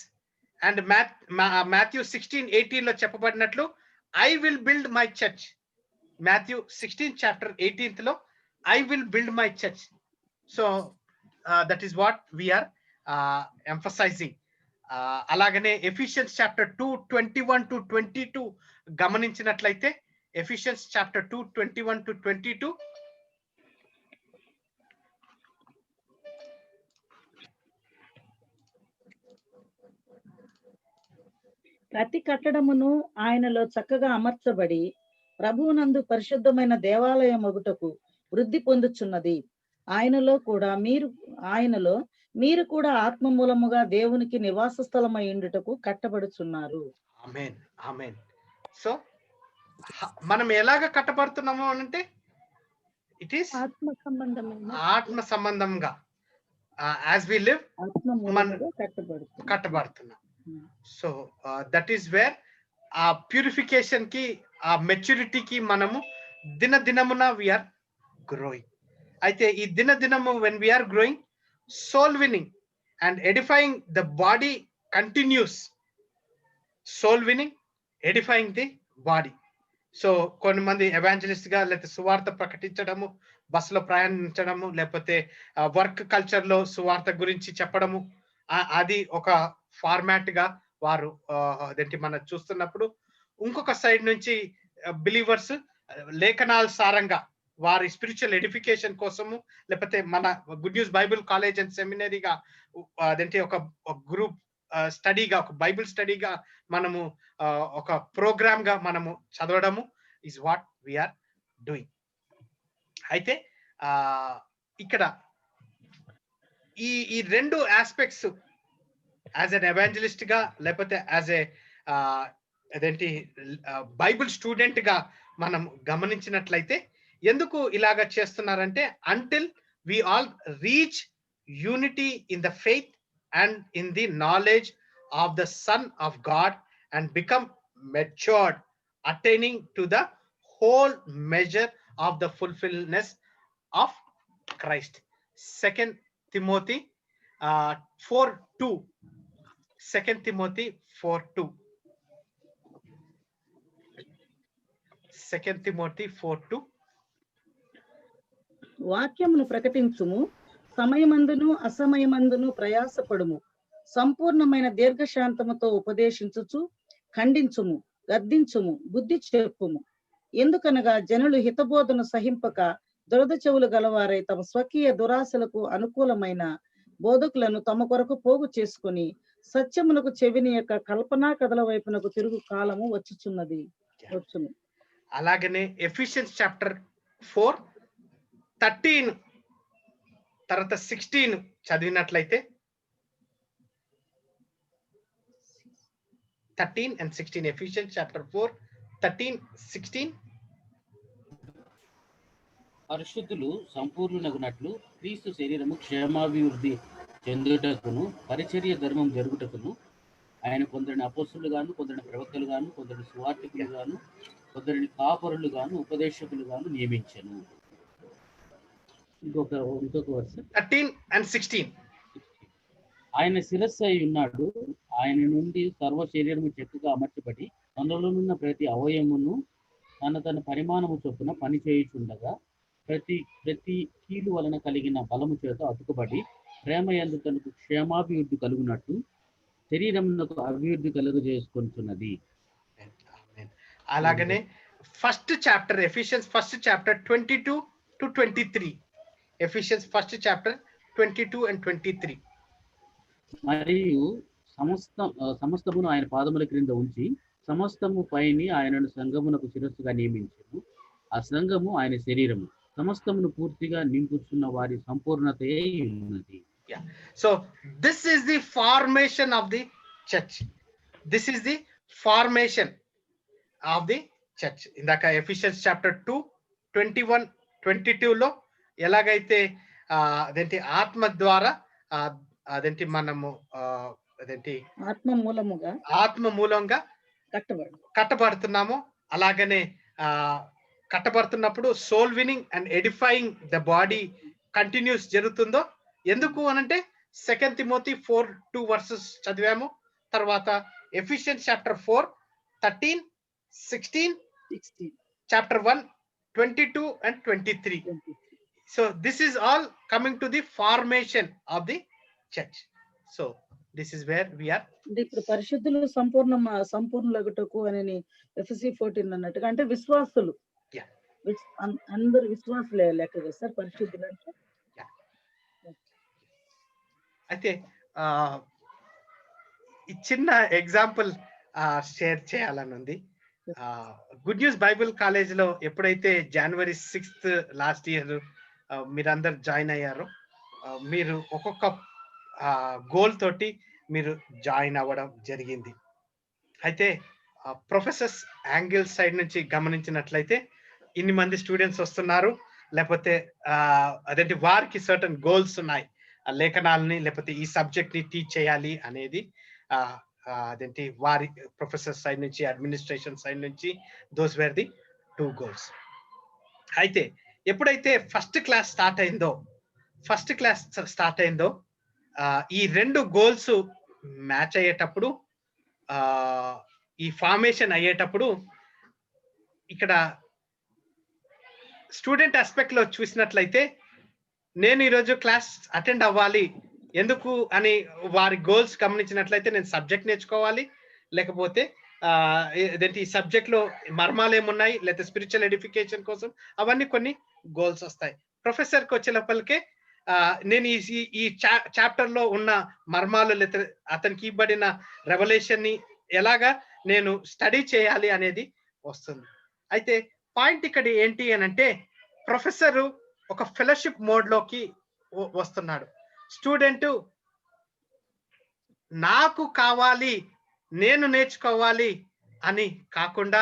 and Matthew 16:18 లో చెప్పబడినట్లు I will build my church. Matthew 16:18 లో I will build my church. So that is what we are emphasising. అలాగనే Ephesians chapter 2:21-22 గమనించినట్లయితే Ephesians chapter 2:21-22. ప్రతి కట్టడమును ఆయనలో చక్కగా అమర్చబడి ప్రభువునందు పరిశుద్ధమైన దేవాలయం మొగుటకు వృద్ధి పొందుచున్నది. ఆయనలో మీరు కూడా ఆత్మ మూలముగా దేవునికి నివాస స్థలమై ఉండుటకు కట్టబడుచున్నారు. ఆమేన్, ఆమేన్. సో మనం ఎలాగ కట్టబడుతున్నాము అంటే ఇట్ ఈస్ ఆత్మ సంబంధంగా యాజ్ వి లివ్ కట్టబడుతున్నాం. సో దట్ ఈస్ వేర్ ఆ ప్యూరిఫికేషన్ కి ఆ మెచ్యూరిటీకి మనము దినదినమున వీఆర్ గ్రోయింగ్. అయితే ఈ దినదినము when we're growing, soul winning and edifying the body continues. Soul winning, edifying the body. So కొంతమంది ఎవాంజలిస్ట్ గా లేకపోతే సువార్త ప్రకటించడము, బస్సులో ప్రయాణించడము, లేకపోతే వర్క్ కల్చర్ లో సువార్త గురించి చెప్పడము, అది ఒక ఫార్మాట్ గా వారు అదేంటి మనం చూస్తున్నప్పుడు, ఇంకొక సైడ్ నుంచి బిలీవర్స్ లేఖనాల సారంగా వారి స్పిరిచువల్ ఎడిఫికేషన్ కోసము, లేకపోతే మన good news Bible college and సెమినరీగా అదేంటి ఒక గ్రూప్ స్టడీగా, ఒక బైబిల్ స్టడీగా మనము ఒక ప్రోగ్రామ్ గా మనము చదవడము ఈజ్ వాట్ వీఆర్ డూయింగ్. అయితే ఇక్కడ ఈ రెండు ఆస్పెక్ట్స్ యాజ్ ఎన్ ఎవాంజలిస్ట్ గా లేకపోతే యాజ్ ఏ అదేంటి బైబిల్ స్టూడెంట్ గా మనం గమనించినట్లయితే ఎందుకు ఇలాగ చేస్తున్నారంటే until we all reach unity in the faith and in the knowledge of the son of God and become matured attaining to the whole measure of the fulfillment of Christ. 2 Timothy 4:2. 2 Timothy 4:2. 2 Timothy 4:2. వాక్యమును ప్రకటించుము, సమయమందును అసమయమందును ప్రయాసపడుము, సంపూర్ణమైన దీర్ఘశాంతముతో ఉపదేశించుచు ఖండించుము, గద్దించుము, బుద్ధి చెప్పుము. ఎందుకనగా జనులు హితబోధను సహింపక దురద చెవులు గలవారై తమ స్వకీయ దురాశలకు అనుకూలమైన బోధకులను తమ కొరకు పోగు చేసుకుని సత్యమునకు చెవిని యొక్క కల్పనా కథల వైపునకు తిరుగు కాలము వచ్చుచున్నది. వచ్చును. అలాగనే ఎఫిషియన్స్ చాప్టర్ 4:13 తర్వాత 16 చదివినట్లయితే 13 and 16. Ephesians chapter 4:13-16. పరిశుద్ధులు సంపూర్ణునగునట్లు క్రీస్తు శరీరము క్షేమాభివృద్ధి చెందుటకును పరిచర్య ధర్మం జరుగుటకును ఆయన కొందరిని అపోస్తులుగాను, కొందరిని ప్రవక్తలుగాను, కొందరిని సువార్తికులుగాను, కొందరిని కాపరులుగాను, ఉపదేశకులుగాను నియమించెను. ఇంకొక వర్షం 13 and 16. ఆయన శిరస్సు అయి ఉన్నాడు, ఆయన నుండి సర్వ శరీరము చెక్కుగా అమర్చబడి తనలోనున్న ప్రతి అవయమును తన పరిమాణము చొప్పున పని చేయుచుండగా ప్రతి కీలు వలన కలిగిన బలము చేత అతుకుబడి ప్రేమ యందు తనకు క్షేమాభివృద్ధి కలుగునట్టు శరీరమునకు అభివృద్ధి కలుగజేసుకుంటున్నది. అలాగనే first chapter Ephesians first chapter 22-23. Ephesians first chapter 22 and 23. మరియు సమస్తమును ఆయన పాదముల క్రింద ఉంచి సమస్తము పైని ఆయనను సంఘమునకు శిరస్సుగా నియమించెను. ఆ సంఘము ఆయన శరీరము, సమస్తమును పూర్తిగా నింపుచున్న వారి సంపూర్ణతే ఉన్నది. So this is the formation of the church. This is the formation of the church. ఇందాక ఎఫిషియన్స్ చాప్టర్ 2:21-22 లో ఎలాగైతే అదేంటి ఆత్మ ద్వారా అదేంటి మనము అదేంటి ఆత్మ మూలంగా కట్టబడుతున్నాము. అలాగనే కట్టబడుతున్నప్పుడు soul winning and edifying the body continues జరుగుతుందో ఎందుకు అనంటే 2 Timothy 4:2 verses చదివాము. తర్వాత Ephesians chapter 4:13-16, chapter 1:22 and 23. So this is all coming to the formation of the church. So this is where we are. ఇప్పుడు పరిశుద్ధులు సంపూర్ణులగుటకు అని ఎఫెసీ 14 అన్నట్టుగా అంటే విశ్వాసులు అందరు విశ్వాసులే లెక్క కదా సార్ పరిశుద్ధులు అంటే. అయితే ఈ చిన్న ఎగ్జాంపుల్ షేర్ చేయాలని ఉంది. గుడ్ న్యూస్ బైబిల్ కాలేజ్ లో ఎప్పుడైతే January 6th లాస్ట్ ఇయర్ మీరందరు జాయిన్ అయ్యారో మీరు ఒక్కొక్క గోల్ తోటి మీరు జాయిన్ అవ్వడం జరిగింది. అయితే ప్రొఫెసర్స్ యాంగిల్ సైడ్ నుంచి గమనించినట్లయితే ఇన్ని మంది స్టూడెంట్స్ వస్తున్నారు, లేకపోతే అదేంటి వారికి సర్టన్ గోల్స్ ఉన్నాయి, లేఖనాలని లేకపోతే ఈ సబ్జెక్ట్ ని టీచ్ చేయాలి అనేది అదేంటి వారి ప్రొఫెసర్ సైడ్ నుంచి అడ్మినిస్ట్రేషన్ సైడ్ నుంచి దోస్ వేర్ ది 2 goals. అయితే ఎప్పుడైతే ఫస్ట్ క్లాస్ స్టార్ట్ అయిందో ఈ 2 goals మ్యాచ్ అయ్యేటప్పుడు ఈ ఫార్మేషన్ అయ్యేటప్పుడు ఇక్కడ స్టూడెంట్ ఆస్పెక్ట్ లో చూసినట్లయితే నేను ఈరోజు క్లాస్ అటెండ్ అవ్వాలి ఎందుకు అని వారి గోల్స్ గమనించినట్లయితే నేను సబ్జెక్ట్ నేర్చుకోవాలి, లేకపోతే ఈ సబ్జెక్ట్ లో మర్మాలు ఏమున్నాయి, లేకపోతే స్పిరిచువల్ ఎడిఫికేషన్ కోసం అవన్నీ కొన్ని గోల్స్ వస్తాయి. ప్రొఫెసర్కి వచ్చే లోపలికే నేను ఈ చాప్టర్ లో ఉన్న మర్మాలు లేదా అతనికి ఇవ్వబడిన రెవల్యూషన్ ని ఎలాగా నేను స్టడీ చేయాలి అనేది వస్తుంది. అయితే పాయింట్ ఇక్కడ ఏంటి అని అంటే ప్రొఫెసర్ ఒక ఫెలోషిప్ మోడ్ లోకి వస్తున్నాడు, స్టూడెంట్ నాకు కావాలి, నేను నేర్చుకోవాలి అని కాకుండా,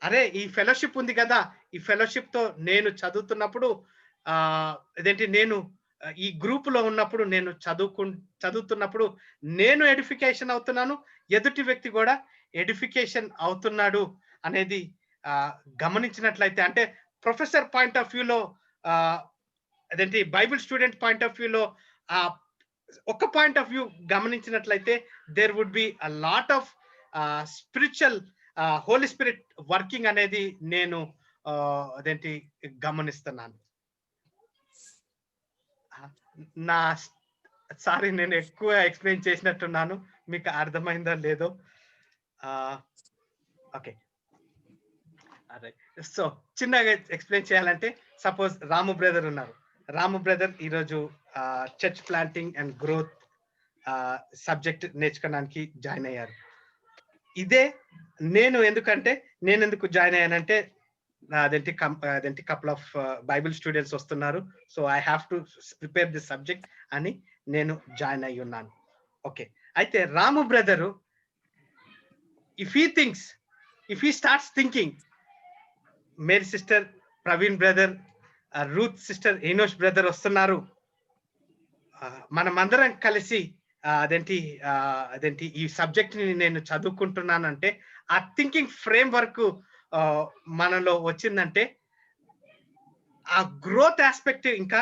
అరే ఈ ఫెలోషిప్ ఉంది కదా, ఈ ఫెలోషిప్ తో నేను చదువుతున్నప్పుడు ఇదేంటి నేను ఈ గ్రూప్ లో ఉన్నప్పుడు నేను చదువుతున్నప్పుడు నేను ఎడిఫికేషన్ అవుతున్నాను, ఎదుటి వ్యక్తి కూడా ఎడిఫికేషన్ అవుతున్నాడు అనేది గమనించినట్లయితే, అంటే ప్రొఫెసర్ పాయింట్ ఆఫ్ వ్యూలో అదేంటి బైబిల్ స్టూడెంట్ పాయింట్ ఆఫ్ వ్యూలో ఒక పాయింట్ ఆఫ్ వ్యూ గమనించినట్లయితే there would be a lot of spiritual Holy Spirit working అనేది నేను అదేంటి గమనిస్తున్నాను. నా సారీ, నేను ఎక్కువ ఎక్స్ప్లెయిన్ చేసినట్టున్నాను, మీకు అర్థమైందో లేదో. ఓకే, సో చిన్నగా ఎక్స్ప్లెయిన్ చేయాలంటే, సపోజ్ రాము బ్రదర్ ఉన్నారు. రాము బ్రదర్ ఈరోజు church planting and growth subject నేర్చుకోవడానికి జాయిన్ అయ్యారు. ఇదే నేను ఎందుకు జాయిన్ అయ్యానంటే, అదేంటి కపుల్ ఆఫ్ బైబిల్ స్టూడెంట్స్ వస్తున్నారు, so I have to prepare this subject అని నేను జాయిన్ అయ్యి ఉన్నాను. ఓకే, అయితే Ramu brother if he starts thinking, Mary sister, Praveen brother, Ruth sister, Enosh brother వస్తున్నారు, మనమందరం కలిసి అదేంటి ఈ సబ్జెక్ట్ ని నేను చదువుకుంటున్నానంటే, ఆ థింకింగ్ ఫ్రేమ్ వర్క్ మనలో వచ్చిందంటే, ఆ గ్రోత్ ఆస్పెక్ట్ ఇంకా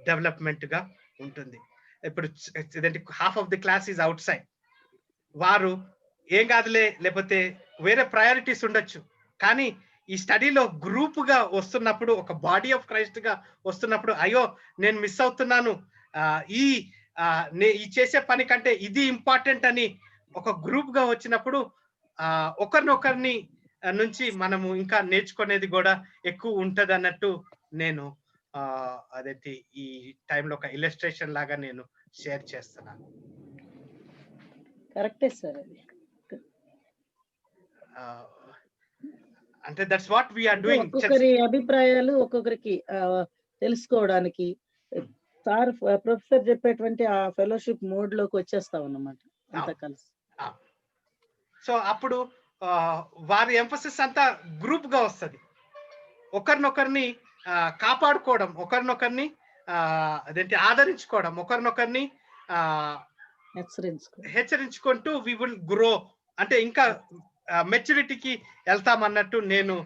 డెవలప్మెంట్ గా ఉంటుంది. ఇప్పుడు half of the class is out side, వారు ఏం కాదులే, లేకపోతే వేరే ప్రయారిటీస్ ఉండొచ్చు, కానీ ఈ స్టడీలో గ్రూప్ గా వస్తున్నప్పుడు, ఒక బాడీ ఆఫ్ క్రైస్ట్ గా వస్తున్నప్పుడు, అయ్యో నేను మిస్ అవుతున్నాను, ఈ చేసే పని కంటే ఇది ఇంపార్టెంట్ అని ఒక గ్రూప్ గా వచ్చినప్పుడు ఒకరినొకరిని నుంచి మనము ఇంకా నేర్చుకునేది కూడా ఎక్కువ ఉంటది అన్నట్టు నేను అదేంటి ఈ టైంలో ఒక ఇలస్ట్రేషన్ లాగా నేను షేర్ చేస్తున్నాను. కరెక్టే సార్, అది అంటే that's what we are doing. ఒక్కొక్కరి అభిప్రాయాలు ఒక్కొక్కరికి తెలుసుకోవడానికి సార్ ప్రొఫెసర్ చెప్పేటువంటి ఆ ఫెలోషిప్ మోడ్ లోకి వచ్చేస్తాం అన్నమాట అంతా కలిసి. సో అప్పుడు వారి ఎంఫసిస్ అంతా గ్రూప్ గా వస్తుంది, ఒకరినొకరిని కాపాడుకోవడం, ఒకరినొకరిని అదేంటి ఆదరించుకోవడం, ఒకరినొకరిని హెచ్చరించుకుంటూ వి విల్ గ్రో, అంటే ఇంకా మెచ్యూరిటీకి వెళ్తామన్నట్టు నేను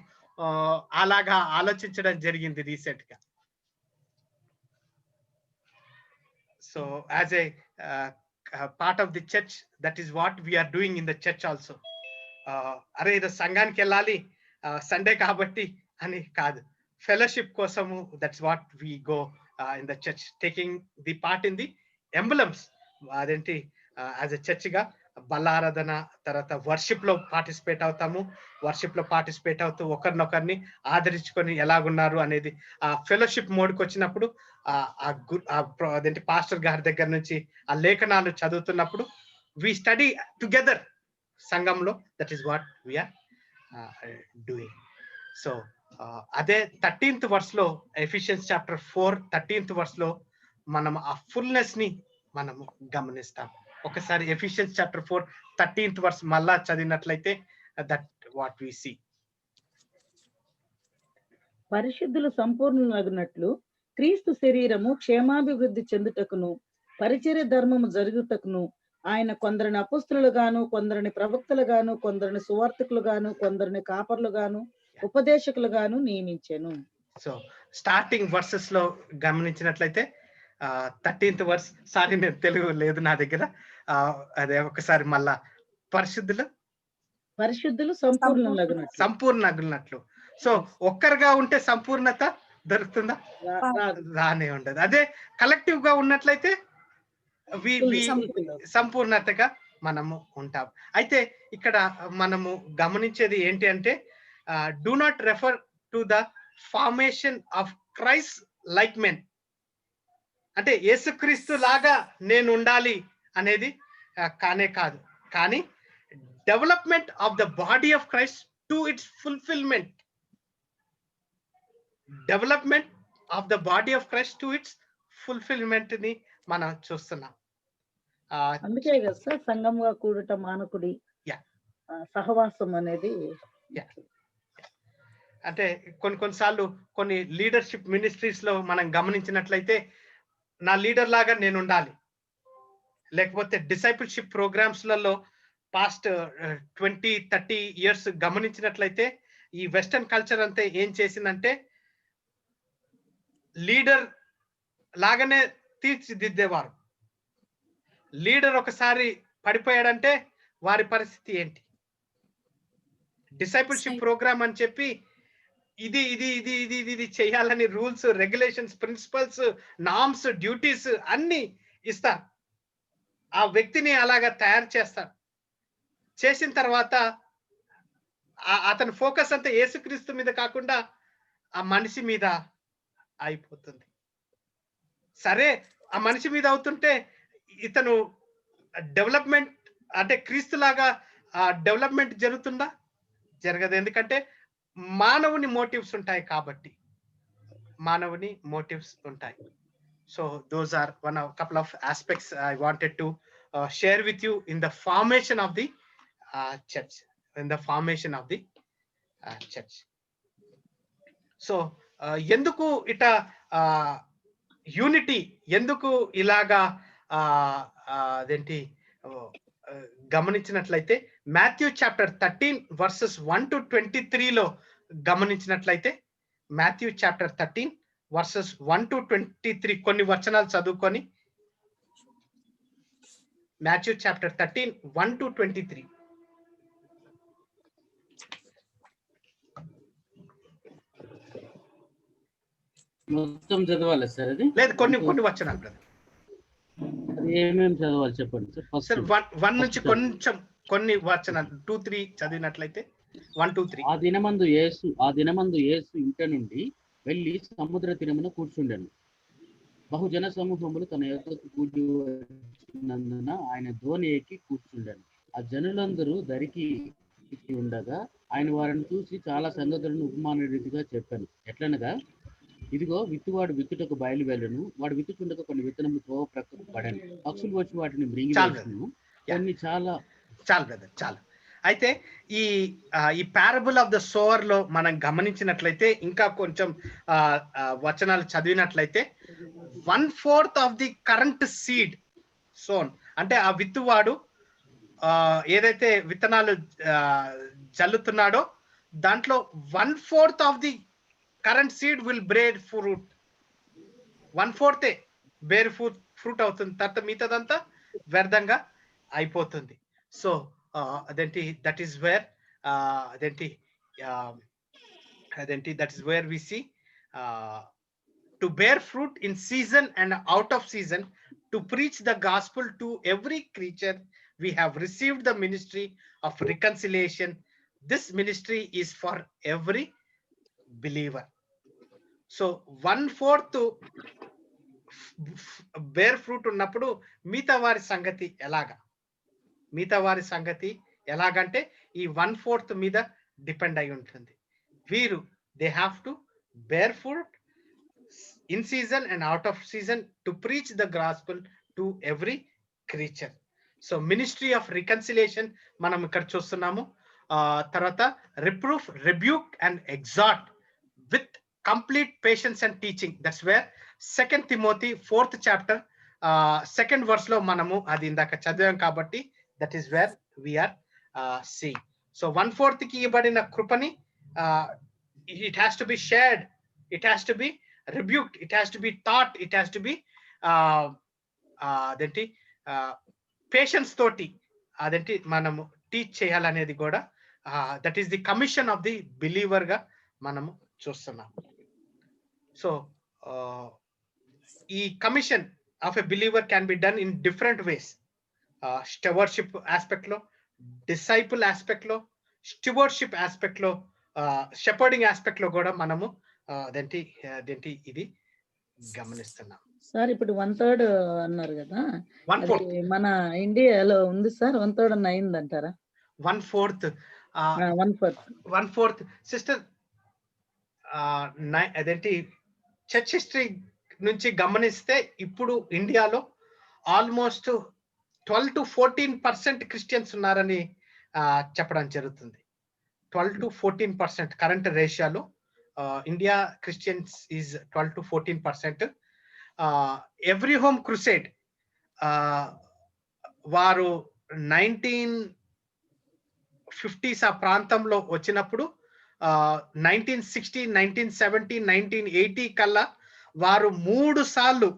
అలాగా ఆలోచించడం జరిగింది రీసెంట్ గా. So as a part of the church, that is what we are doing in the church also. అరే ఇది సంఘానికి వెళ్ళాలి సండే కాబట్టి అని కాదు, ఫెలోషిప్ కోసము, that's what we go in the church, taking the part in the emblems. అదేంటి as a church గా బల్లారాధన, తర్వాత వర్షిప్ లో పార్టిసిపేట్ అవుతాము, వర్షిప్ లో పార్టిసిపేట్ అవుతూ ఒకరినొకరిని ఆదరించుకొని ఎలాగున్నారు అనేది ఆ ఫెలోషిప్ మోడ్కి వచ్చినప్పుడు, అదేంటి పాస్టర్ గారి దగ్గర నుంచి ఆ లేఖనాలు చదువుతున్నప్పుడు వి స్టడీ టుగెదర్ సంఘంలో, that is what we are doing. So అదే 13th verse లో, ఎఫిషియన్స్ చాప్టర్ 4 13th verse లో మనం ఆ ఫుల్నెస్ ని మనము గమనిస్తాం. ఒకసారి ఎఫిషియన్స్ చాప్టర్ 4 13th verse మళ్ళా చదివినట్లయితే, దట్ వాట్ వి సీ. పరిశుద్ధులు సంపూర్ణులగునట్లు క్రీస్తు శరీరము క్షేమాభివృద్ధి చెందుటకును పరిచర్య ధర్మము జరుగుటకును ఆయన కొందరిని అపోస్తులుగాను, కొందరిని ప్రవక్తలుగాను, కొందరిని సువార్తికులుగాను, కొందరిని కాపర్లుగాను, ఉపదేశకులుగాను నియమించెను. సో స్టార్టింగ్ వర్సెస్ లో గమనించినట్లయితే 13th verse, సారీ నేను తెలుగు లేదు నా దగ్గర, అదే ఒకసారి మళ్ళా, పరిశుద్ధులు సంపూర్ణగునట్లు. సో ఒక్కరుగా ఉంటే సంపూర్ణత దొరుకుతుందా? రానే ఉండదు. అదే కలెక్టివ్ గా ఉన్నట్లయితే సంపూర్ణతగా మనము ఉంటాం. అయితే ఇక్కడ మనము గమనించేది ఏంటి అంటే, do not refer to the formation of Christ like men, అంటే యేసుక్రీస్తు లాగా నేను ఉండాలి అనేది కానే కాదు, కానీ development of the body of Christ to it's fulfilment, development of the body of Christ to it's fulfilment ని మనం చూస్తున్నాం. అందుకే కదా సార్ సంఘంగా కూడుట మానకుడి Yeah. సహవాసం అనేది. అంటే కొన్నిసార్లు కొన్ని లీడర్షిప్ మినిస్ట్రీస్ లో మనం గమనించినట్లయితే నా లీడర్ లాగా నేను ఉండాలి, లేకపోతే డిసైపుల్షిప్ ప్రోగ్రామ్స్ లలో పాస్ట్ 20-30 ఇయర్స్ గమనించినట్లయితే ఈ వెస్టర్న్ కల్చర్ అంతా ఏం చేసిందంటే లీడర్ లాగానే తీర్చిదిద్దేవారు. లీడర్ ఒకసారి పడిపోయాడంటే వారి పరిస్థితి ఏంటి? డిసైపుల్షిప్ ప్రోగ్రామ్ అని చెప్పి ఇది ఇది ఇది ఇది ఇది ఇది చేయాలని rules, regulations, principles, norms, duties అన్ని ఇస్తారు. ఆ వ్యక్తిని అలాగా తయారు చేస్తారు. చేసిన తర్వాత అతని ఫోకస్ అంతా యేసుక్రీస్తు మీద కాకుండా ఆ మనిషి మీద అయిపోతుంది. సరే, ఆ మనిషి మీద అవుతుంటే ఇతను డెవలప్మెంట్ అంటే క్రీస్తులాగా డెవలప్మెంట్ జరుగుతుందా? జరగదు. ఎందుకంటే మానవుని మోటివ్స్ ఉంటాయి కాబట్టి, మానవుని మోటివ్స్ ఉంటాయి. So those are couple of aspects I wanted to share with you in the formation of the church, in the formation of the church. So ఎందుకు ఇట యూనిటీ ఎందుకు ఇలాగా అదేంటి గమనించినట్లయితే మాథ్యూ చాప్టర్ 13 verses 1 to 23 లో గమనించినట్లయితే Matthew chapter 13 verses 1 to 23 కొన్ని వచనాలు చదువుకొని మాథ్యూ చాప్టర్ 13 1 to 23. మొత్తం చదవాలి సార్? అది లేదు, కొన్ని వచనాలు బ్రదర్. ఏమేమి చదవాలి చెప్పండి సార్? సార్ 1 నుంచి కొంచెం కొన్ని వచనాలు 2-3 చదివినట్లయితే 1-3. ఆ దినమందు యేసు ఇంట నుండి వెళ్ళి సముద్ర తీరమున కూర్చుండెను. బహుజన సమూహములు తన యొద్దకు కూడి వచ్చినందున ఆయన ధోని ఎక్కి కూర్చుండెను. ఆ జనులందరూ దరికి ఉండగా ఆయన వారిని చూసి చాలా సంగతులను ఉపమాన రీతిగా చెప్పాను. ఎట్లనగా, ఇదిగో విత్తువాడు విత్తుటకు బయలు వెళ్ళను. వాడు విత్తుచుండగా కొన్ని విత్తనములు త్రోవ ప్రక్కకు పడాను. పక్షులు వచ్చి వాటిని మృంగి వేసును. కొన్ని చాలు బ్రదర్, చాలు. అయితే ఈ పారబుల్ ఆఫ్ ద సోవర్ లో మనం గమనించినట్లయితే ఇంకా కొంచెం వచనాలు చదివినట్లయితే 1/4 of the current seed sown, అంటే ఆ విత్తువాడు ఏదైతే విత్తనాలు చల్లుతున్నాడో దాంట్లో 1/4 of the current seed will bear fruit. 1/4 bear fruit అవుతుంది, తర్వాత మిగతాదంతా వ్యర్థంగా అయిపోతుంది. సో అదేంటి that is where that is where we see to bear fruit in season and out of season, to preach the gospel to every creature. We have received the ministry of reconciliation. This ministry is for every believer. So 1/4 bear fruit ఉన్నప్పుడు మిగతా వారి సంగతి ఎలాగంటే ఈ 1/4 మీద depend అయి ఉంటుంది. వీరు they have to bear fruit in season and out of season to preach the gospel to every creature. So ministry of reconciliation మనం ఇక్కడ చూస్తున్నాము. తర్వాత reproof, rebuke and exhort with complete patience and teaching. That's where 2 Timothy 4th chapter 2nd verse లో మనము అది ఇందాక చదివాం కాబట్టి that is where we are seeing. So 1/4 కి ఇవ్వబడిన కృపని it has to be shared, it has to be rebuked, it has to be taught, it has to be అదేంటి పేషెన్స్ తోటి అదేంటి మనము టీచ్ చేయాలనేది కూడా that is the commission of the believer గా మనము చూస్తున్నాం. సో ఈ commission of a believer can be done in different ways. Stewardship aspect లో, డిసైపుల్ ఆస్పెక్ట్ లో, స్టివర్షిప్ ఆస్పెక్ట్ లో, షెపర్డింగ్ ఆస్పెక్ట్ లో కూడా మనము అదేంటి ఇది గమనిస్తున్నాం. సార్ ఇప్పుడు 1/3 అన్నారు కదా, అది మన ఇండియాలో ఉంది సార్? 1/3 అన్న అయిందంటారా? 1/4 సిస్టర్ అదేంటి చర్చ్ హిస్టరీ నుంచి గమనిస్తే ఇప్పుడు ఇండియాలో ఆల్మోస్ట్ 12 to 14% క్రిస్టియన్స్ ఉన్నారని చెప్పడం జరుగుతుంది. 12 to 14% కరెంట్ రేషియోలో India Christians is 12 to 14%. Every home crusade వారు 1950s ఆ ప్రాంతంలో వచ్చినప్పుడు 1960, 1970, 1980 కల్లా వారు 3 సార్లు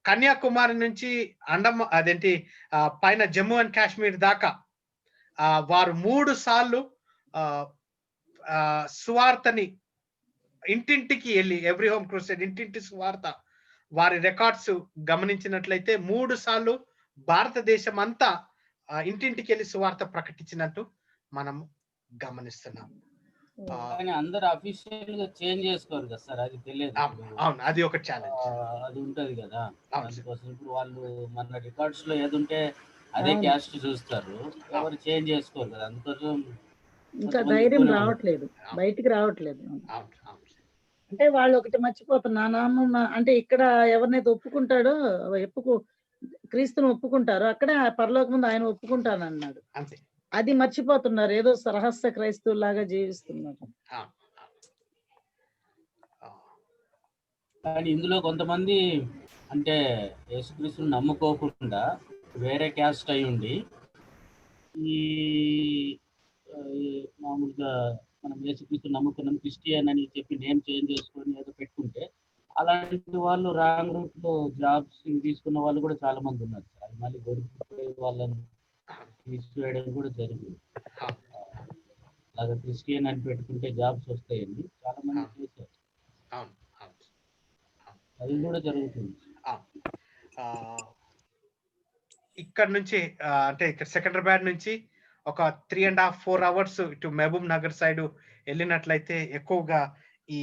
కన్యాకుమారి నుంచి పైన జమ్మూ అండ్ కాశ్మీర్ దాకా వారు 3 సార్లు సువార్తని ఇంటింటికి వెళ్ళి, ఎవ్రీ హోమ్ క్రూసేడ్ ఇంటింటి సువార్త వారి రికార్డ్స్ గమనించినట్లయితే 3 సార్లు భారతదేశం అంతా ఇంటింటికి వెళ్ళి సువార్త ప్రకటించినట్టు మనం గమనిస్తున్నాం. కానీ అందరు అఫీషియల్ గా చేంజ్ చేసుకోరు కదా సార్, అది తెలియదు. అవును, అది ఒక ఛాలెంజ్, అది ఉంటది కదా. అందుకోసం ఇప్పుడు వాళ్ళు మన రికార్డ్స్ లో ఏది ఉంటే అదే క్యాస్ట్ చూస్తారు, ఎవరు చేంజ్ చేసుకోరు కదా. అందుకోసం ఇంకా ధైర్యం రావట్లేదు, బయటికి రావట్లేదు. అంటే వాళ్ళు ఒకటి మర్చిపోతారు, నా నామం అంటే ఇక్కడ ఎవరినైతే ఒప్పుకుంటాడో క్రీస్తుని ఒప్పుకుంటారో అక్కడే పరలోకం ముందు ఆయన ఒప్పుకుంటాను అన్నాడు. అది మర్చిపోతున్నారు, ఏదో రహస్య క్రైస్తవులాగా జీవిస్తున్నారు. కానీ ఇందులో కొంతమంది అంటే యేసుక్రీస్తుని నమ్ముకోకుండా వేరే క్యాస్ట్ అయి ఉండి ఈ మామూలుగా మనం యేసుక్రీస్తుని నమ్ముకున్నాం క్రిస్టియన్ అని చెప్పి నేమ్ చేంజ్ చేసుకొని ఏదో పెట్టుకుంటే అలాంటి వాళ్ళు రాంగ్ రూట్ లో జాబ్స్ తీసుకున్న వాళ్ళు కూడా చాలా మంది ఉన్నారు. అది మళ్ళీ దొరికిపోయే వాళ్ళని తీసివేయడం కూడా జరిగింది. అలాగే క్రిస్టియన్ అని పెట్టుకుంటే జాబ్స్ వస్తాయండి, చాలా మంది చేశారు. అది కూడా జరుగుతుంది. ఇక్కడ నుంచి అంటే ఇక్కడ సికింద్రాబాద్ నుంచి ఒక 3.5-4 hours ఇటు మహబూబ్ నగర్ సైడ్ వెళ్ళినట్లయితే ఎక్కువగా ఈ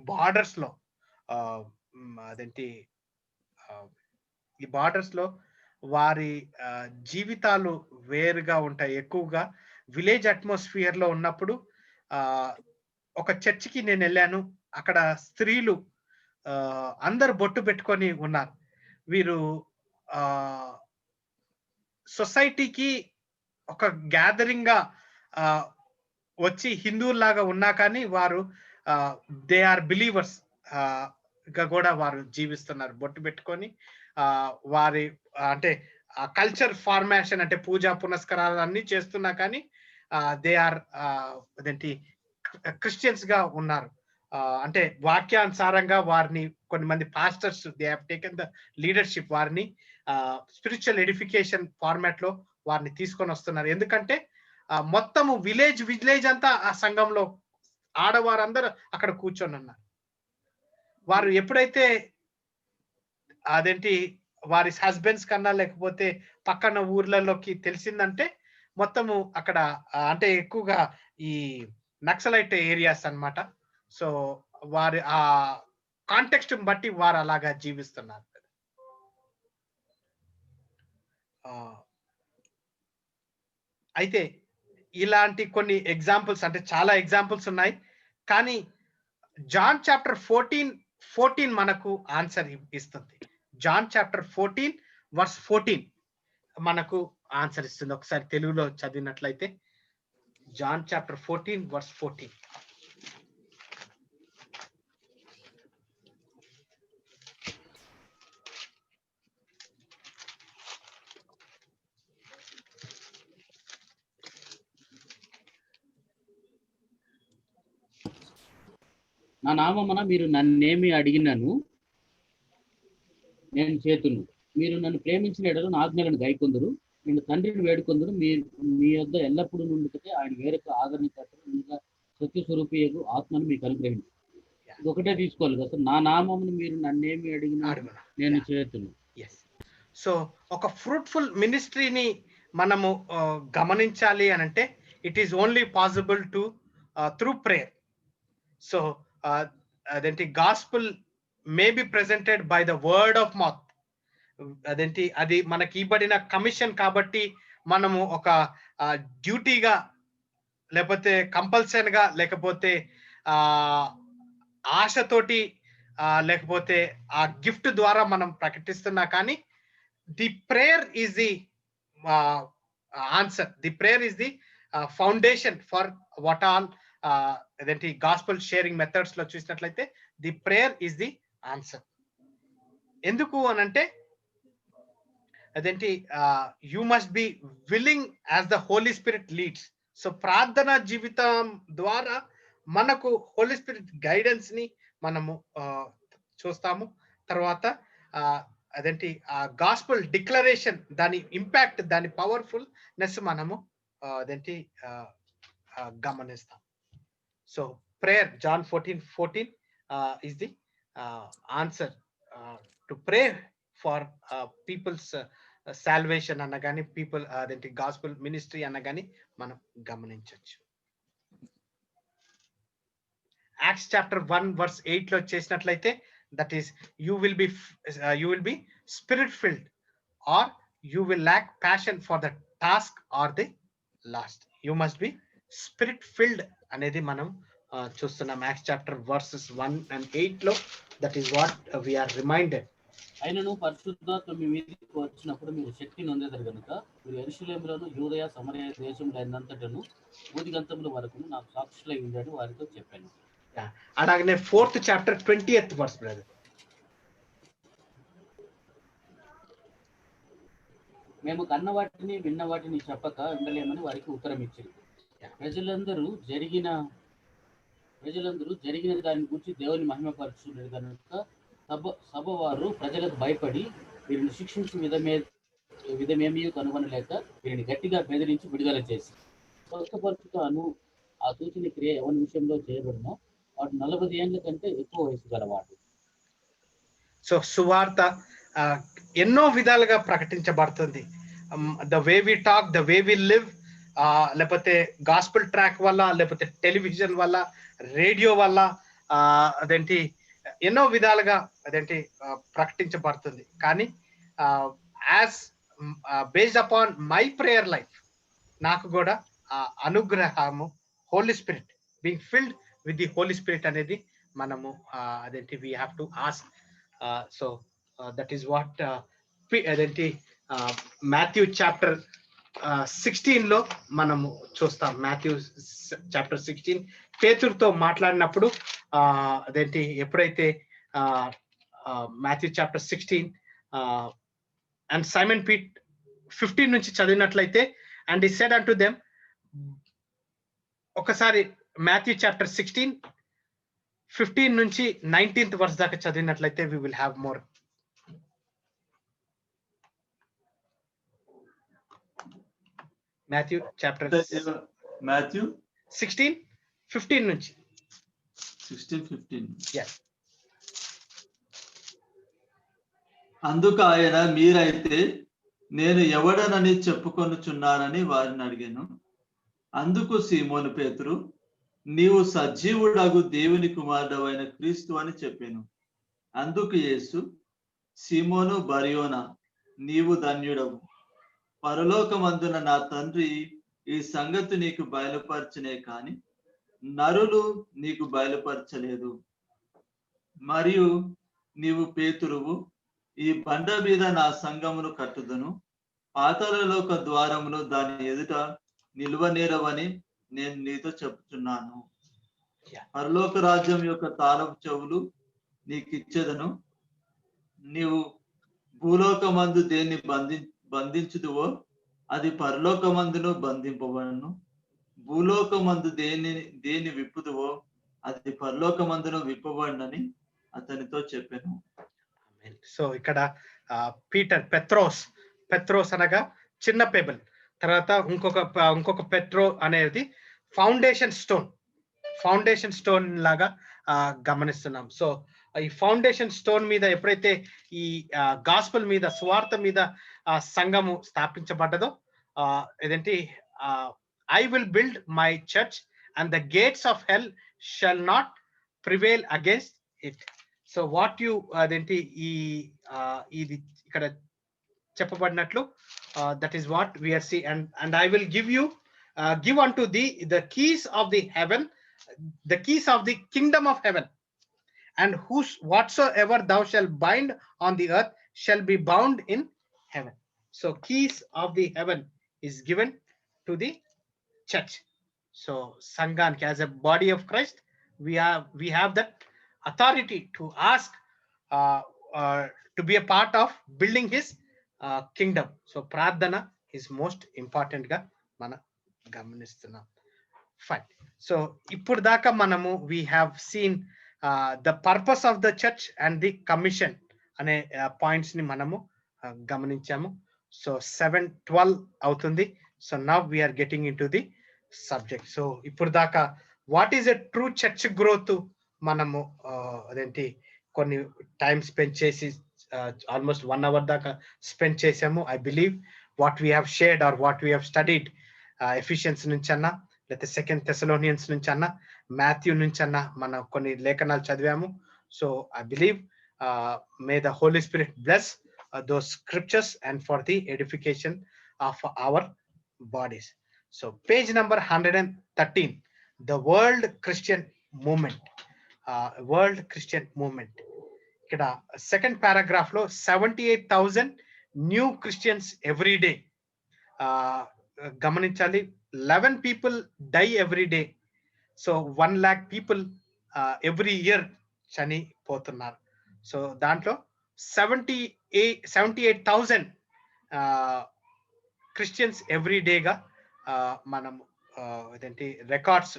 బార్డర్స్ లో ఈ బార్డర్స్ లో వారి జీవితాలు వేరుగా ఉంటాయి. ఎక్కువగా విలేజ్ అట్మాస్ఫియర్ లో ఉన్నప్పుడు ఒక చర్చికి నేను వెళ్ళాను, అక్కడ స్త్రీలు అందరు బొట్టు పెట్టుకొని ఉన్నారు. వీరు సొసైటీకి ఒక గ్యాదరింగ్ గా వచ్చి హిందువులాగా ఉన్నా కానీ వారు దే ఆర్ బిలీవర్స్ గా కూడా వారు జీవిస్తున్నారు. బొట్టు పెట్టుకొని వారి అంటే కల్చర్ ఫార్మేషన్ అంటే పూజా పునస్కారాలు అన్ని చేస్తున్నా కానీ దే ఆర్ అదేంటి క్రిస్టియన్స్ గా ఉన్నారు. అంటే వాక్యానుసారంగా వారిని కొన్ని pastors they have taken the leadership, వారిని స్పిరిచువల్ ఎడిఫికేషన్ ఫార్మాట్ లో వారిని తీసుకొని వస్తున్నారు. ఎందుకంటే మొత్తము విలేజ్ అంతా ఆ సంఘంలో ఆడవారందరూ అక్కడ కూర్చొని ఉన్నారు. వారు ఎప్పుడైతే వారి హస్బెండ్స్ కన్నా లేకపోతే పక్కన ఊర్లలోకి తెలిసిందంటే మొత్తము అక్కడ అంటే ఎక్కువగా ఈ నక్సలైట్ ఏరియాస్ అన్నమాట. సో వారి ఆ కాంటెక్స్ట్ బట్టి వారు అలాగా జీవిస్తున్నారు. అయితే ఇలాంటి కొన్ని ఎగ్జాంపుల్స్ అంటే చాలా ఎగ్జాంపుల్స్ ఉన్నాయి, కానీ జాన్ చాప్టర్ 14 మనకు ఆన్సర్ ఇస్తుంది. జాన్ చాప్టర్ 14 మనకు ఆన్సర్ ఇస్తుంది. ఒకసారి తెలుగులో చదివినట్లయితే జాన్ చాప్టర్ 14 నా నామమున మీరు నన్నేమి అడిగినను నేను చేతును. మీరు నన్ను ప్రేమించిన ఎడల నా ఆజ్ఞలను గైకొందురు. నేను తండ్రిని వేడుకొందురు. మీ యొద్ద ఎల్లప్పుడూ నుండితే ఆయన వేరొక ఆదరణకర్తను ఇంకా సత్య స్వరూపియకు ఆత్మను మీకు అనుగ్రహించు. ఇది ఒకటే తీసుకోవాలి కదా, నా నామమును మీరు నన్నేమి అడిగినా నేను చేతును. సో ఒక ఫ్రూట్ఫుల్ మినిస్ట్రీని మనము గమనించాలి అని అంటే it is only possible to through prayer. So gospel may be presented by the word of mouth. అది మనకి ఇవ్వబడిన కమిషన్ కాబట్టి మనము ఒక డ్యూటీగా లేకపోతే కంపల్సరీ గా లేకపోతే ఆశతోటి లేకపోతే ఆ గిఫ్ట్ ద్వారా మనం ప్రకటిస్తున్నా కానీ the prayer is the answer. The prayer is the foundation for what all అదేంటి గాస్పల్ షేరింగ్ మెథడ్స్ లో చూసినట్లయితే the prayer is the answer. ఎందుకు అనంటే అదేంటి you must be willing as the Holy Spirit leads. So ప్రార్థన జీవితం ద్వారా మనకు హోలీ స్పిరిట్ గైడెన్స్ ని మనము చూస్తాము. తర్వాత అదేంటి గాస్పల్ డిక్లరేషన్ దాని ఇంపాక్ట్, దాని పవర్ఫుల్నెస్ మనము అదేంటి గమనిస్తాం. So prayer, John 14:14 is the answer to pray for people's salvation అన్న కానీ పీపుల్ అదేంటి గాస్పల్ మినిస్ట్రీ అన్న కానీ మనం గమనించవచ్చు. యాక్ట్స్ చాప్టర్ 1:8 లో చేసినట్లయితే that is you will be spirit filled or you will lack passion for the task or the last. You must be spirit filled అనేది మనం చూస్తున్నాం యాక్ట్స్ చాప్టర్ వర్సెస్ 1 and 8 లో. That is what we are reminded. అయినను పరిశుద్ధాత్మ మీ మీదకి వచ్చినప్పుడు మీరు శక్తి నొందేదారు కనుక మీరు యెరూషలేములోను యూదయ సమరయ దేశములైనంతటను భూదిగంతముల వరకు నాకు సాక్షులై ఉందని వారితో చెప్పాను. అలాగనే 4th chapter 20th verse brother. మేము కన్న వాటిని విన్న వాటిని చెప్పక ఉండలేమని వారికి ఉత్తరం ఇచ్చింది. ప్రజలందరూ జరిగిన దాని గురించి దేవుని మహిమపరచులేదు కనుక సభ వారు ప్రజలకు భయపడి వీరిని శిక్షించి విధమేమీ కనుగొనలేక వీరిని గట్టిగా బెదిరించి విడుదల చేసి స్వస్థపరచుతో ఆ సూచన క్రియ ఎవరి విషయంలో చేయబడినా వాడు 40 ఏళ్ల కంటే ఎక్కువ వయసు గలవాడు. సో సువార్త ఎన్నో విధాలుగా ప్రకటించబడుతుంది. The way we talk, the way we live, లేకపోతే గాస్పుల్ ట్రాక్ వల్ల, లేకపోతే టెలివిజన్ వల్ల, రేడియో వల్ల అదేంటి ఎన్నో విధాలుగా అదేంటి ప్రకటించబడుతుంది. కానీ as based upon my prayer life నాకు కూడా అనుగ్రహము, Holy Spirit, being filled with the Holy Spirit అనేది మనము అదేంటి we have to ask. So that is what అదేంటి మాథ్యూ చాప్టర్ 16 లో మనము చూస్తాం. మాథ్యూ చాప్టర్ 16 పేతురుతో మాట్లాడినప్పుడు అదేంటి ఎప్పుడైతే Matthew chapter 16 and Simon Peter 15 నుంచి చదివినట్లయితే, and he said unto them, ఒకసారి మాథ్యూ చాప్టర్ 16 15 నుంచి 19th verse దాకా చదివినట్లయితే we will have more. Matthew chapter 16 15 నుంచి 16:15. yes. అందుకు ఆయన, మీరైతే నేను ఎవడనని చెప్పుకొనుచున్నానని వారిని అడిగాను. అందుకు సీమోను పేతురు, నీవు సజీవుడగు దేవుని కుమారుడవైన క్రీస్తు అని చెప్పాను. అందుకు యేసు, సీమోను బర్యోనా, నీవు ధన్యుడవు. పరలోకమందున నా తండ్రి ఈ సంగతి నీకు బయలుపరచనే కాని నరులు నీకు బయలుపరచలేదు. మరియు నీవు పేతురువు, ఈ బండ మీద నా సంఘమును కట్టుదును, పాతాళలోక ద్వారమును దాని ఎదుట నిలువనేరవని నేను నీతో చెప్తున్నాను. పరలోక రాజ్యం యొక్క తాళపు చెవులు నీకు ఇచ్చేదను. నీవు భూలోకమందు దేన్ని బంధించుదువో అది పరలోకమందును బంధింపబడును, భూలోకమందు దేన్ని విప్పుదువో అది పరలోకమందును విప్పబడునని అతనితో చెప్పాను. సో ఇక్కడ పెత్రోస్ అనగా చిన్న పెబుల్, తర్వాత ఇంకొక పెట్రో అనేది ఫౌండేషన్ స్టోన్ లాగా గమనిస్తున్నాం. సో ఈ ఫౌండేషన్ స్టోన్ మీద ఎప్పుడైతే ఈ గాస్పల్ మీద, సువార్త మీద సంఘము స్థాపించబడ్డదో, ఏదేంటి I will build my church and the gates of hell shall not prevail against it. So what you అదేంటి ఇది ఇక్కడ చెప్పబడినట్లు that is what we are see. And I will give unto thee the keys of the heaven, the keys of the kingdom of heaven, and whatsoever thou shalt bind on the earth shall be bound in heaven. So keys of the heaven is given to the church. So Sanghan, as a body of Christ, we have that authority to ask uh, to be a part of building his kingdom. So pradhana is most important ga mana గమనిస్తున్నాం. Fine. So ఇప్పుడు దాకా మనము we have seen the purpose of the church and the commission అనే points ని మనము గమనించాము. So 7:12 అవుతుంది. So now we're getting in to the subject. So ఇప్పుడు దాకా what is a true church growth మనము అదేంటి కొన్ని టైం స్పెండ్ చేసి ఆల్మోస్ట్ 1 hour దాకా స్పెండ్ చేసాము. I believe what we have shared or what we have studied Ephesians నుంచి అన్నా, లేకపోతే 2 Thessalonians నుంచి అన్నా, మాథ్యూ నుంచి అన్నా మనం కొన్ని లేఖనాలు చదివాము. So I believe may the Holy Spirit bless those scriptures and for the edification of our bodies. So page number 113, the world Christian movement. World Christian movement. ఇక్కడ సెకండ్ పారాగ్రాఫ్ లో 78,000 న్యూ క్రిస్టియన్స్ ఎవ్రీ డే. గమనించాలి, 11 people die every day. So 1 lakh people every year చనిపోతున్నారు. So దాంట్లో 78,000 Christians every డేగా మనం అదేంటి records,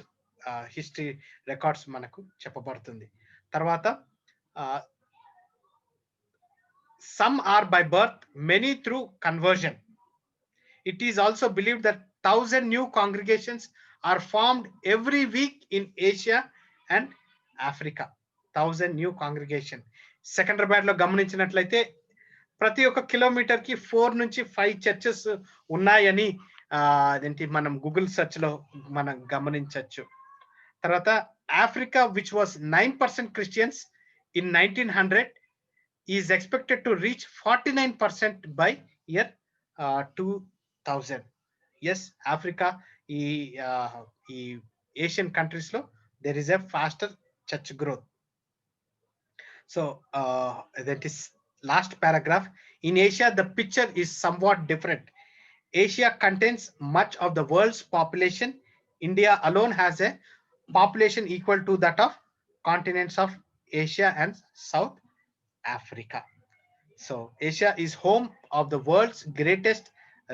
history records మనకు చెప్పబడుతుంది. తర్వాత some are by birth, many through conversion. It is also believed that 1,000 new congregations are formed every week in Asia and Africa. 1,000 new congregation. Secunderabad లో గమనించినట్లయితే ప్రతి ఒక్క కిలోమీటర్ కి 4 నుంచి 5 చర్చెస్ ఉన్నాయని అదేంటి మనం గూగుల్ సెర్చ్ లో మనం గమనించవచ్చు. తర్వాత Africa which was 9% Christians in 1900 is expected to reach 49% by year 2000. Yes, Africa, ఈ Asian countries లో there is a faster church growth. So that is last paragraph. In Asia, the picture is somewhat different. Asia contains much of the world's population. India alone has a population equal to that of continents of Asia and South Africa. So Asia is home of the world's greatest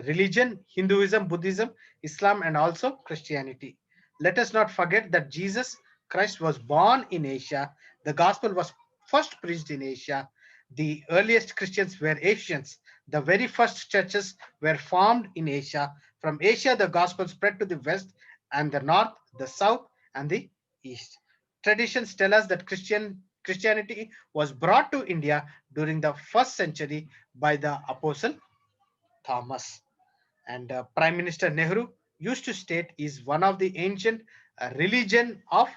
religion, Hinduism, Buddhism, Islam, and also Christianity. Let us not forget that Jesus Christ was born in Asia. The gospel was first preached in Asia. The earliest Christians were Asians. The very first churches were formed in Asia. From Asia, the gospel spread to the west and the north, the south, and the east. Traditions tell us that Christianity was brought to India during the 1st century by the Apostle Thomas. And Prime Minister Nehru used to state is one of the ancient religion of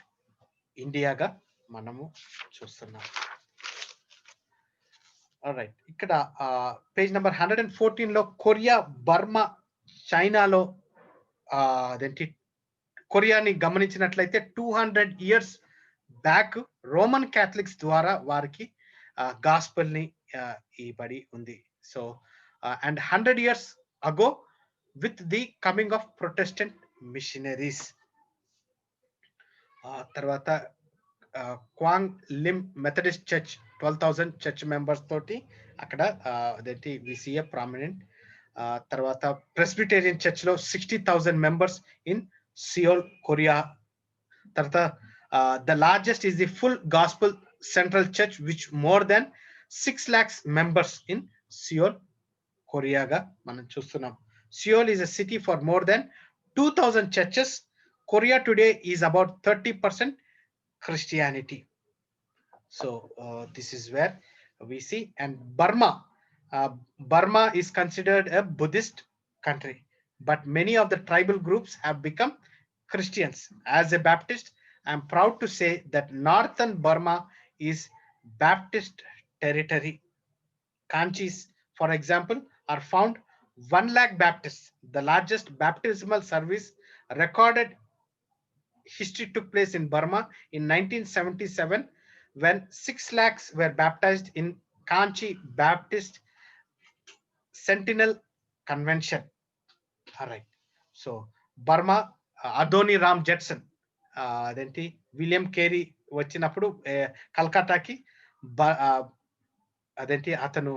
India ga manamu chustunnam. All right, ikkada page number 114 lo Korea, Burma, China lo adenti కొరియాని గమనించినట్లయితే 200 years back Roman Catholics ద్వారా వారికి gospel ని ఇవ్వబడి ఉంది. So and 100 years ago with the coming of Protestant missionaries. తర్వాత Kwanglim Methodist church 12,000 church members తోటి అక్కడ అదేంటి we see a prominent. తర్వాత ప్రెస్బిటేరియన్ చర్చ్ లో 60,000 members ఇన్ సియోల్, కొరియా. తర్వాత the largest is the Full Gospel Central Church, which more than 6 lakhs members in Seoul, Korea ga మనం చూస్తున్నాం. Seoul is a city for more than 2,000 churches. Korea today is about 30% Christianity. So this is where we see. And Burma is considered a Buddhist country, but many of the tribal groups have become Christians. As a Baptist, I am proud to say that northern Burma is Baptist territory. Kanchis, for example, are found 1 lakh Baptists. The largest baptismal service recorded history took place in Burma in 1977 when 6 lakhs were baptized in Kanchi Baptist Sentinel Convention. All right. So Burma, Adoni Ram జెట్సన్, అదేంటి William Carey వచ్చినప్పుడు కల్కత్తాకి అదేంటి అతను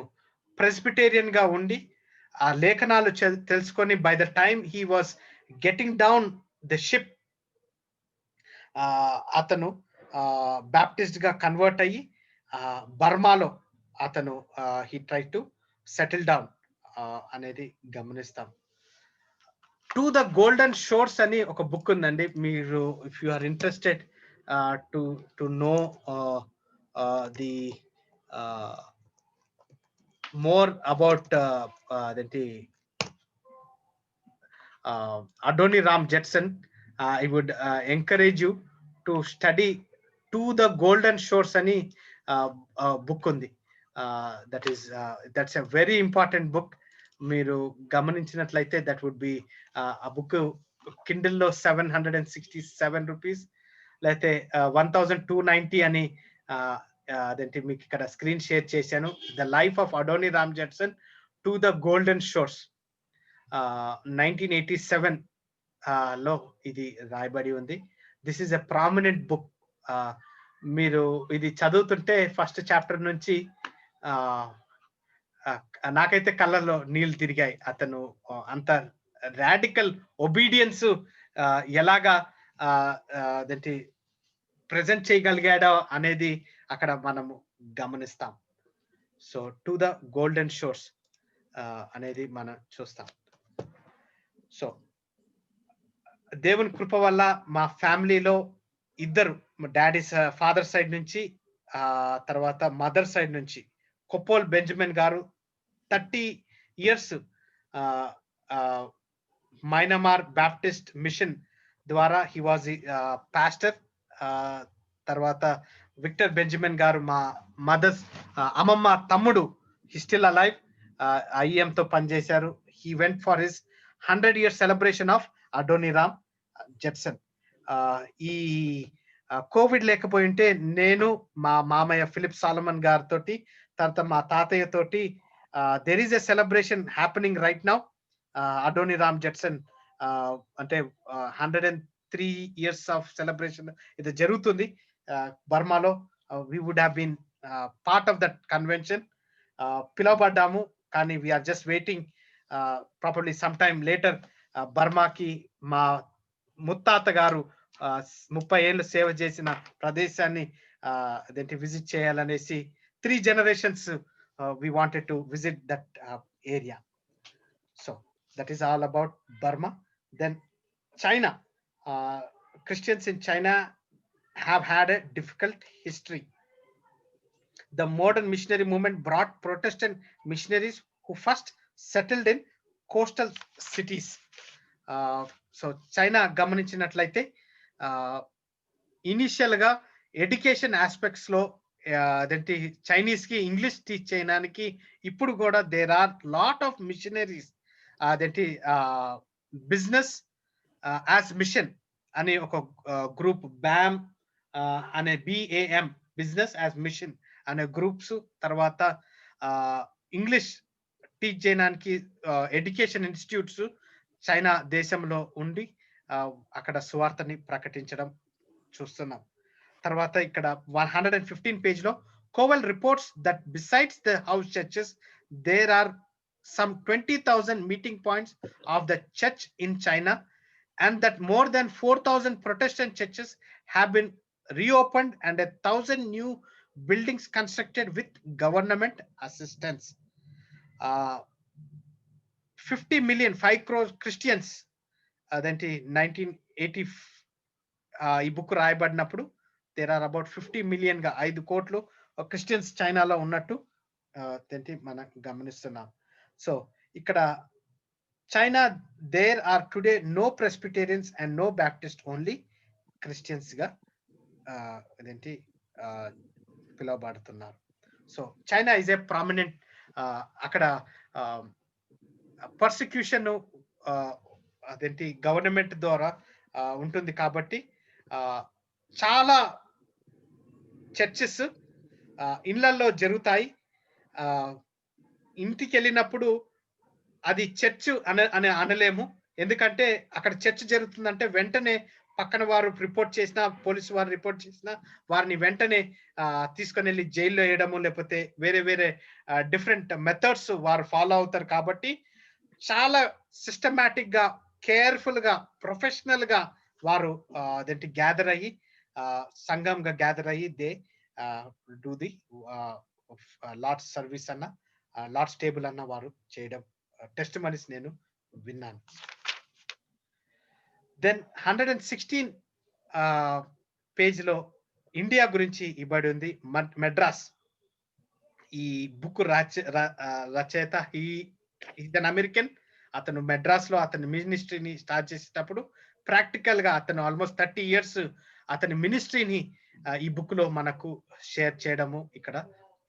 Presbyterian గా ఉండి ఆ లేఖనాలు తెలుసుకొని by the time he was getting down the ship అతను బ్యాప్టిస్ట్ గా కన్వర్ట్ అయ్యి బర్మాలో అతను he try to settle down అనేది గమనిస్తాం. టు ద గోల్డెన్ షోర్స్ అని ఒక బుక్ ఉందండి. మీరు if you are interested to know the more about అదేంటి Adoniram Judson, I would encourage you to study To the Golden Shores అని book ఉంది. that's a very important book. మీరు గమనించినట్లయితే that would be ఆ book కిండిల్లో 767 rupees, లేకపోతే 1290 అని అదేంటి మీకు ఇక్కడ స్క్రీన్ షేర్ చేశాను. The life of Adoniram Judson to the golden shores 1987 లో ఇది రాయబడి ఉంది. This is a prominent book. మీరు ఇది చదువుతుంటే ఫస్ట్ చాప్టర్ నుంచి నాకైతే కళ్ళల్లో నీళ్ళు తిరిగాయి. అతను అంత రాడికల్ ఒబీడియన్స్ ఎలాగా అదేంటి ప్రెజెంట్ చేయగలిగాడో అనేది అక్కడ మనము గమనిస్తాం. సో టు ద గోల్డెన్ షోర్స్ అనేది మనం చూస్తాం. సో దేవుని కృప వల్ల మా ఫ్యామిలీలో ఇద్దరు, డాడీ ఫాదర్ సైడ్ నుంచి తర్వాత మదర్ సైడ్ నుంచి కొప్పోల్ బెంజమిన్ గారు 30 years మైనమార్ బ్యాప్టిస్ట్ మిషన్ ద్వారా హీ వాజ్ పాస్టర్. తర్వాత విక్టర్ బెంజమిన్ గారు మా మదర్స్ అమ్మమ్మ తమ్ముడు, హీ స్టిల్ అలైవ్, IEM తో పనిచేశారు. He went for his 100-year celebration of Adoniram Judson. ఈ కోవిడ్ లేకపోయి ఉంటే నేను మా మామయ్య ఫిలిప్ సాలమన్ గారితో, తర్వాత మా తాతయ్య తోటి there is a celebration happening right now. Adoniram Judson అంటే 103 years ఆఫ్ సెలబ్రేషన్ ఇది జరుగుతుంది బర్మాలో. We would have been part of that convention. పిలువబడ్డాము, కానీ we are just waiting properly some time later. బర్మాకి మా ముత్తాత గారు 30 ఏళ్ళు సేవ చేసిన ప్రదేశాన్ని అదేంటి విజిట్ చేయాలనేసి 3 generations we wanted to visit that area. So that is all about Burma. Then China, Christians in China have had a difficult history. The modern missionary movement brought Protestant missionaries who first settled in coastal cities. So China గమనించినట్లయితే initial గా education aspects లో అదేంటి Chinese కి English teach చేయడానికి ఇప్పుడు కూడా there are lot of missionaries. అదేంటి business as mission అనే ఒక గ్రూప్, BAM అనే BAM బిజినెస్ యాజ్ మిషన్ అనే గ్రూప్స్, తర్వాత ఇంగ్లీష్ టీచ్ చేయడానికి ఎడ్యుకేషన్ ఇన్స్టిట్యూట్స్ చైనా దేశంలో ఉండి అక్కడ సువార్తని ప్రకటించడం చూస్తున్నాం. తర్వాత ఇక్కడ 115 page లో Cowell reports that besides the house churches, there are some 20,000 meeting points of the church in China, and that more than 4,000 Protestant churches have been reopened and 1,000 new buildings constructed with government assistance. 50 million, 5 crore Christians అదేంటి 1980 ఈ book రాయబడినప్పుడు there are about 50 million గా 5 కోట్లు Christians చైనాలో ఉన్నట్టు మనం గమనిస్తున్నాం. So ఇక్కడ China there are today no Presbyterians and no Baptist, only Christians గా అదేంటి పిలువబడుతున్నారు. So China is a prominent. అక్కడ పర్సిక్యూషన్ అదేంటి గవర్నమెంట్ ద్వారా ఉంటుంది కాబట్టి చాలా చర్చెస్ ఇళ్లలో జరుగుతాయి. ఇంటికి వెళ్ళినప్పుడు అది చర్చ్ అని అనలేము. ఎందుకంటే అక్కడ చర్చ్ జరుగుతుందంటే వెంటనే పక్కన వారు రిపోర్ట్ చేసినా, పోలీసు వారు రిపోర్ట్ చేసినా వారిని వెంటనే తీసుకొని వెళ్ళి జైల్లో వేయడము, లేకపోతే వేరే వేరే డిఫరెంట్ మెథడ్స్ వారు ఫాలో అవుతారు. కాబట్టి చాలా సిస్టమాటిక్ గా, కేర్ఫుల్ గా, ప్రొఫెషనల్ గా వారు అదేంటి గ్యాదర్ అయ్యి సంఘంగా గ్యాదర్ అయ్యి they do the Lord's service అన్న, లార్డ్స్ టేబుల్ అన్న వారు చేయడం టెస్ట్ మనీస్ నేను విన్నాను. దెన్ 116 పేజ్ లో ఇండియా గురించి ఇవ్వబడి ఉంది. మెడ్రాస్ ఈ బుక్ రచయిత ఈజ్ అన్ అమెరికన్. అతను మెడ్రాస్ లో అతని మినిస్ట్రీని స్టార్ట్ చేసేటప్పుడు ప్రాక్టికల్ గా అతను ఆల్మోస్ట్ 30 years అతని మినిస్ట్రీని ఈ బుక్ లో మనకు షేర్ చేయడము ఇక్కడ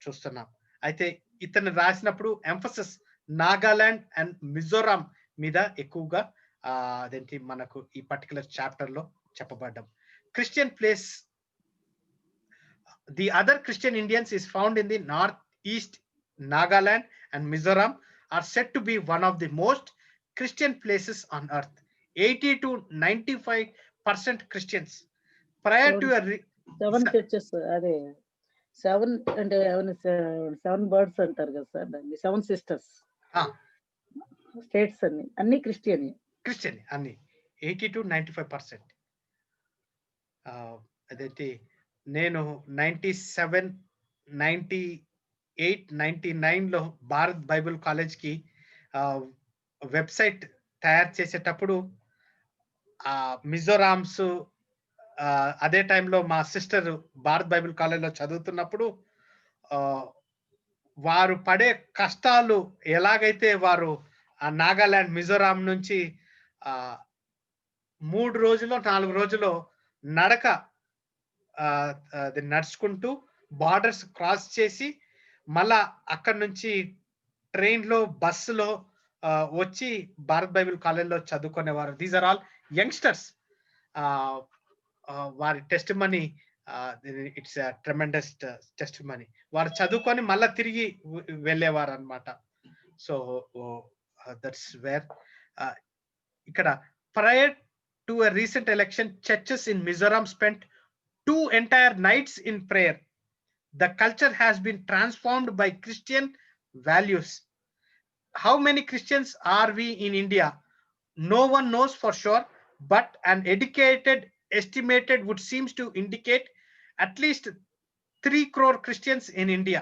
చూస్తున్నాం. అయితే ఇతను రాసినప్పుడు ఎంఫసిస్ నాగాలాండ్ అండ్ మిజోరాం మీద ఎక్కువగా అదేంటి మనకు ఈ పర్టికులర్ చాప్టర్ లో చెప్పబడ్డం. Christian place the other Christian Indians is found in the northeast Nagaland and Mizoram are said to be one of the most Christian places on earth. 80 to 95% Christians. Prior to a 7 churches, అదే 7 అంటే 7 birds అంటారు కదా sir, 7 sisters states అన్ని Christian అన్ని 80 to 95%. అదేంటి నేను 97, 98, 99 లో Bharat Bible college కి వెబ్సైట్ తయారు చేసేటప్పుడు మిజోరామ్స్ అదే టైంలో మా సిస్టర్ భారత్ బైబిల్ కాలేజ్ లో చదువుతున్నప్పుడు వారు పడే కష్టాలు ఎలాగైతే వారు నాగాలాండ్ మిజోరాం నుంచి 3 రోజులు 4 రోజులు నడక నడుచుకుంటూ బార్డర్స్ క్రాస్ చేసి మళ్ళా అక్కడ నుంచి ట్రైన్ లో బస్సులో వచ్చి భారత్ బైబిల్ కాలేజ్లో చదువుకునేవారు. These are all youngsters. వారి testimony it's tremendous testimony. వారు చదువుకొని మళ్ళా తిరిగి వెళ్ళేవారు అనమాట. సో దట్స్ వేర్ ఇక్కడ prior to a recent election, churches in Mizoram spent 2 entire nights in prayer. The culture has been transformed by Christian values. How many Christians are we in India? No one knows for sure, but an educated estimated would seems to indicate at least 3 crore Christians in India.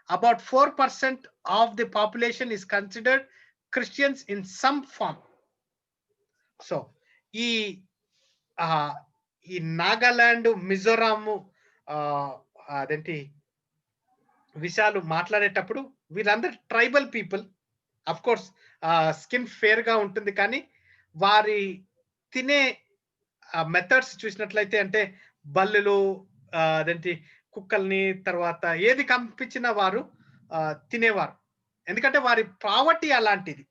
About 4% of the population is considered Christians in some form. So ఈ నాగాలాండ్, మిజోరాము అదేంటి విషయాలు మాట్లాడేటప్పుడు వీళ్ళందరూ tribal people. Of course skin fair గా ఉంటుంది, కానీ వారి తినే మెథడ్స్ చూసినట్లయితే అంటే బల్లులు అదేంటి కుక్కల్ని తర్వాత ఏది కనిపించినా వారు తినేవారు. ఎందుకంటే వారి పావర్టీ అలాంటిది.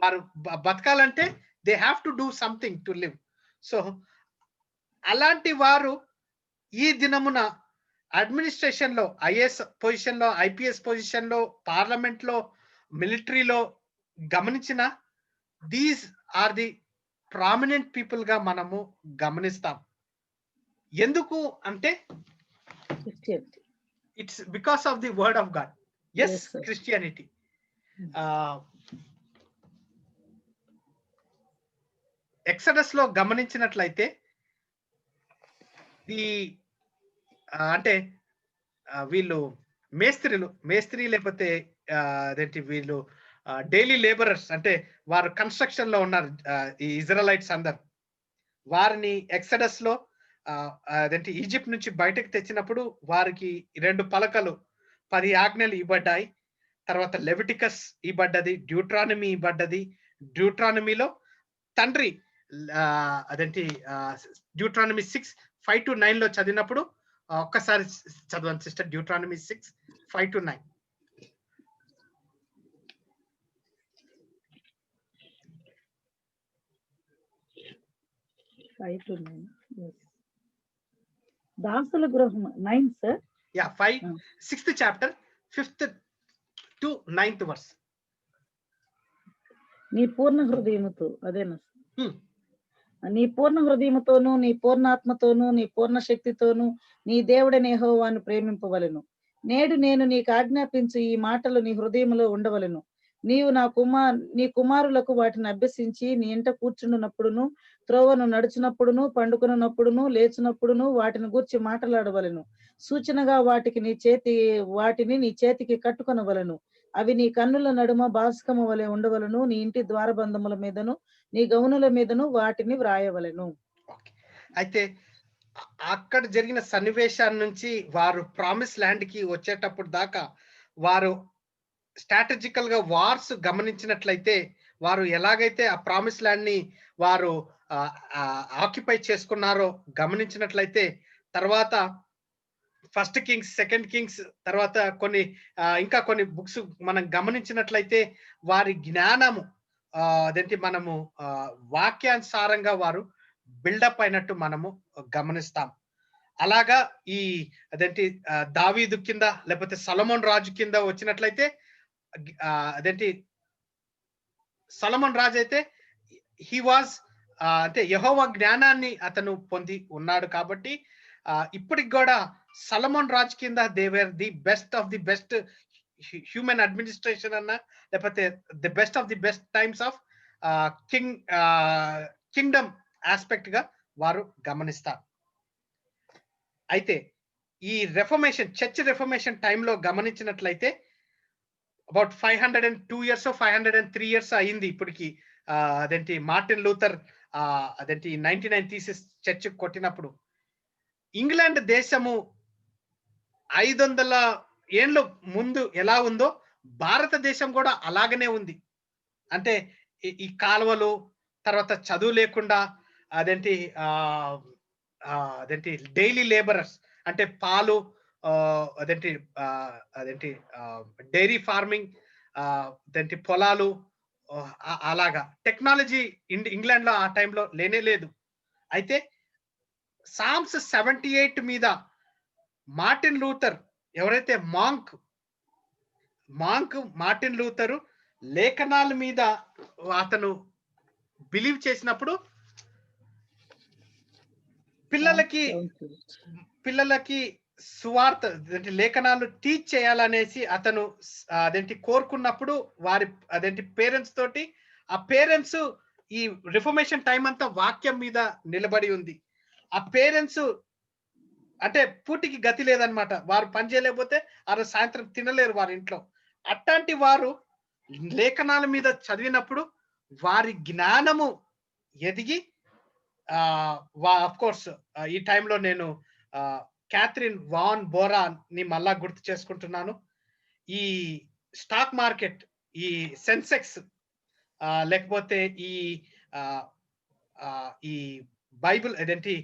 వారు బతకాలంటే they have to do something to live. So అలాంటి వారు ఈ దినమున అడ్మినిస్ట్రేషన్ లో, ఐఏఎస్ పొజిషన్ లో, ఐపీఎస్ పొజిషన్ లో, పార్లమెంట్ లో, మిలిటరీలో గమనించిన these are the prominent people గా మనము గమనిస్తాం. ఎందుకు అంటే it's because of the word of God. Yes, Christianity. Exodus లో గమనించినట్లయితే ఈ అంటే వీళ్ళు మేస్త్రి లేకపోతే అదేంటి వీళ్ళు డైలీ లేబరర్స్, అంటే వారు కన్స్ట్రక్షన్ లో ఉన్నారు ఈ ఇజ్రాయలైట్స్ అందరు. వారిని ఎక్సడస్ లో అదేంటి ఈజిప్ట్ నుంచి బయటకు తెచ్చినప్పుడు వారికి 2 పలకలు 10 ఆజ్ఞలు ఇవ్వబడ్డాయి. తర్వాత లెవిటికస్ ఇవ్వబడ్డది, డ్యూట్రానమీ ఇవ్వబడ్డది. డ్యూట్రానమీలో తండ్రి అదేంటి డ్యూట్రానమీ 6:5 to 9 లో చదివినప్పుడు ఒక్కసారి చదవండి సిస్టర్. Deuteronomy 6:5 to 9. దాసుల గృహం 9 sir. Yeah, 6th chapter 5th to 9th verse. నీ పూర్ణ హృదయముతో అదేనా Hmm. నీ పూర్ణ హృదయముతోను నీ పూర్ణ ఆత్మతోను నీ పూర్ణ శక్తితోను నీ దేవుడైన యెహోవాను ప్రేమింపవలెను. నేడు నేను నీకు ఆజ్ఞాపించు ఈ మాటలు నీ హృదయములో ఉండవలెను. నీవు నీ కుమారులకు వాటిని అభ్యసించి నీ ఇంట కూర్చుండునప్పుడును త్రోవను నడుచునప్పుడును పండుకొనున్నప్పుడును లేచునప్పుడును వాటిని గూర్చి మాట్లాడవలెను. సూచనగా వాటిని నీ చేతికి కట్టుకొనవలెను. అవి నీ కన్నుల నడుమ బాస్కము వలె ఉండవలను. నీ ఇంటి ద్వారబంధముల మీదను నీ గౌనుల మీదను వాటిని వ్రాయవలెను. Okay. అయితే అక్కడ జరిగిన సన్నివేశాల నుంచి వారు ప్రామిస్ ల్యాండ్ కి వచ్చేటప్పుడు దాకా వారు స్ట్రాటజికల్ గా వార్స్ గమనించినట్లయితే వారు ఎలాగైతే ఆ ప్రామిస్ ల్యాండ్ ని వారు ఆక్యుపై చేసుకున్నారో గమనించినట్లయితే తర్వాత ఫస్ట్ కింగ్స్, సెకండ్ కింగ్స్, తర్వాత ఇంకా కొన్ని బుక్స్ మనం గమనించినట్లయితే వారి జ్ఞానము అదేంటి మనము వాక్యానుసారంగా వారు బిల్డప్ అయినట్టు మనము గమనిస్తాం. అలాగా అదేంటి దావీదు కింద లేకపోతే సొలొమోన్ రాజు కింద వచ్చినట్లయితే అదేంటి సొలొమోన్ రాజు అయితే హీ వాజ్ అంటే యెహోవా జ్ఞానాన్ని అతను పొంది ఉన్నాడు కాబట్టి ఇప్పటికి కూడా సొలొమోన్ రాజు కింద they were the best of the best human administration అన్న లేకపోతే the best of the best times of Kingdom aspect గా వారు గమనిస్తారు. అయితే ఈ రెఫర్మేషన్ చర్చ్ రెఫర్మేషన్ టైంలో గమనించినట్లయితే అబౌట్ 502 years 503 years అయింది ఇప్పటికి. అదేంటి మార్టిన్ లూథర్ అదేంటి 99 థీసిస్ చర్చ్ కొట్టినప్పుడు ఇంగ్లాండ్ దేశము 500 ఏళ్ళ ముందు ఎలా ఉందో భారతదేశం కూడా అలాగనే ఉంది. అంటే ఈ కాలువలు, తర్వాత చదువు లేకుండా అదేంటి డైలీ లేబరర్స్ అంటే పాలు అదేంటి డైరీ ఫార్మింగ్, అదేంటి పొలాలు, అలాగా టెక్నాలజీ ఇంగ్లాండ్ లో ఆ టైంలో లేనే లేదు. అయితే సామ్స్ 78 మీద మార్టిన్ లూథర్ ఎవరైతే మాంక్ మార్టిన్ లూథరు లేఖనాల మీద అతను బిలీవ్ చేసినప్పుడు పిల్లలకి సువార్త లేఖనాలు టీచ్ చేయాలనేసి అతను కోరుకున్నప్పుడు వారి పేరెంట్స్ తోటి ఆ పేరెంట్స్ ఈ రిఫర్మేషన్ టైం అంతా వాక్యం మీద నిలబడి ఉంది. ఆ పేరెంట్స్ అంటే పూటికి గతి లేదనమాట. వారు పని చేయలేకపోతే ఆ రోజు సాయంత్రం తినలేరు వారి ఇంట్లో. అట్లాంటి వారు లేఖనాల మీద చదివినప్పుడు వారి జ్ఞానము ఎదిగి ఆఫ్ కోర్స్ ఈ టైంలో నేను క్యాథరిన్ వాన్ బోరా ని మళ్ళా గుర్తు చేసుకుంటున్నాను. ఈ స్టాక్ మార్కెట్, ఈ సెన్సెక్స్, లేకపోతే ఈ బైబిల్ అదేంటి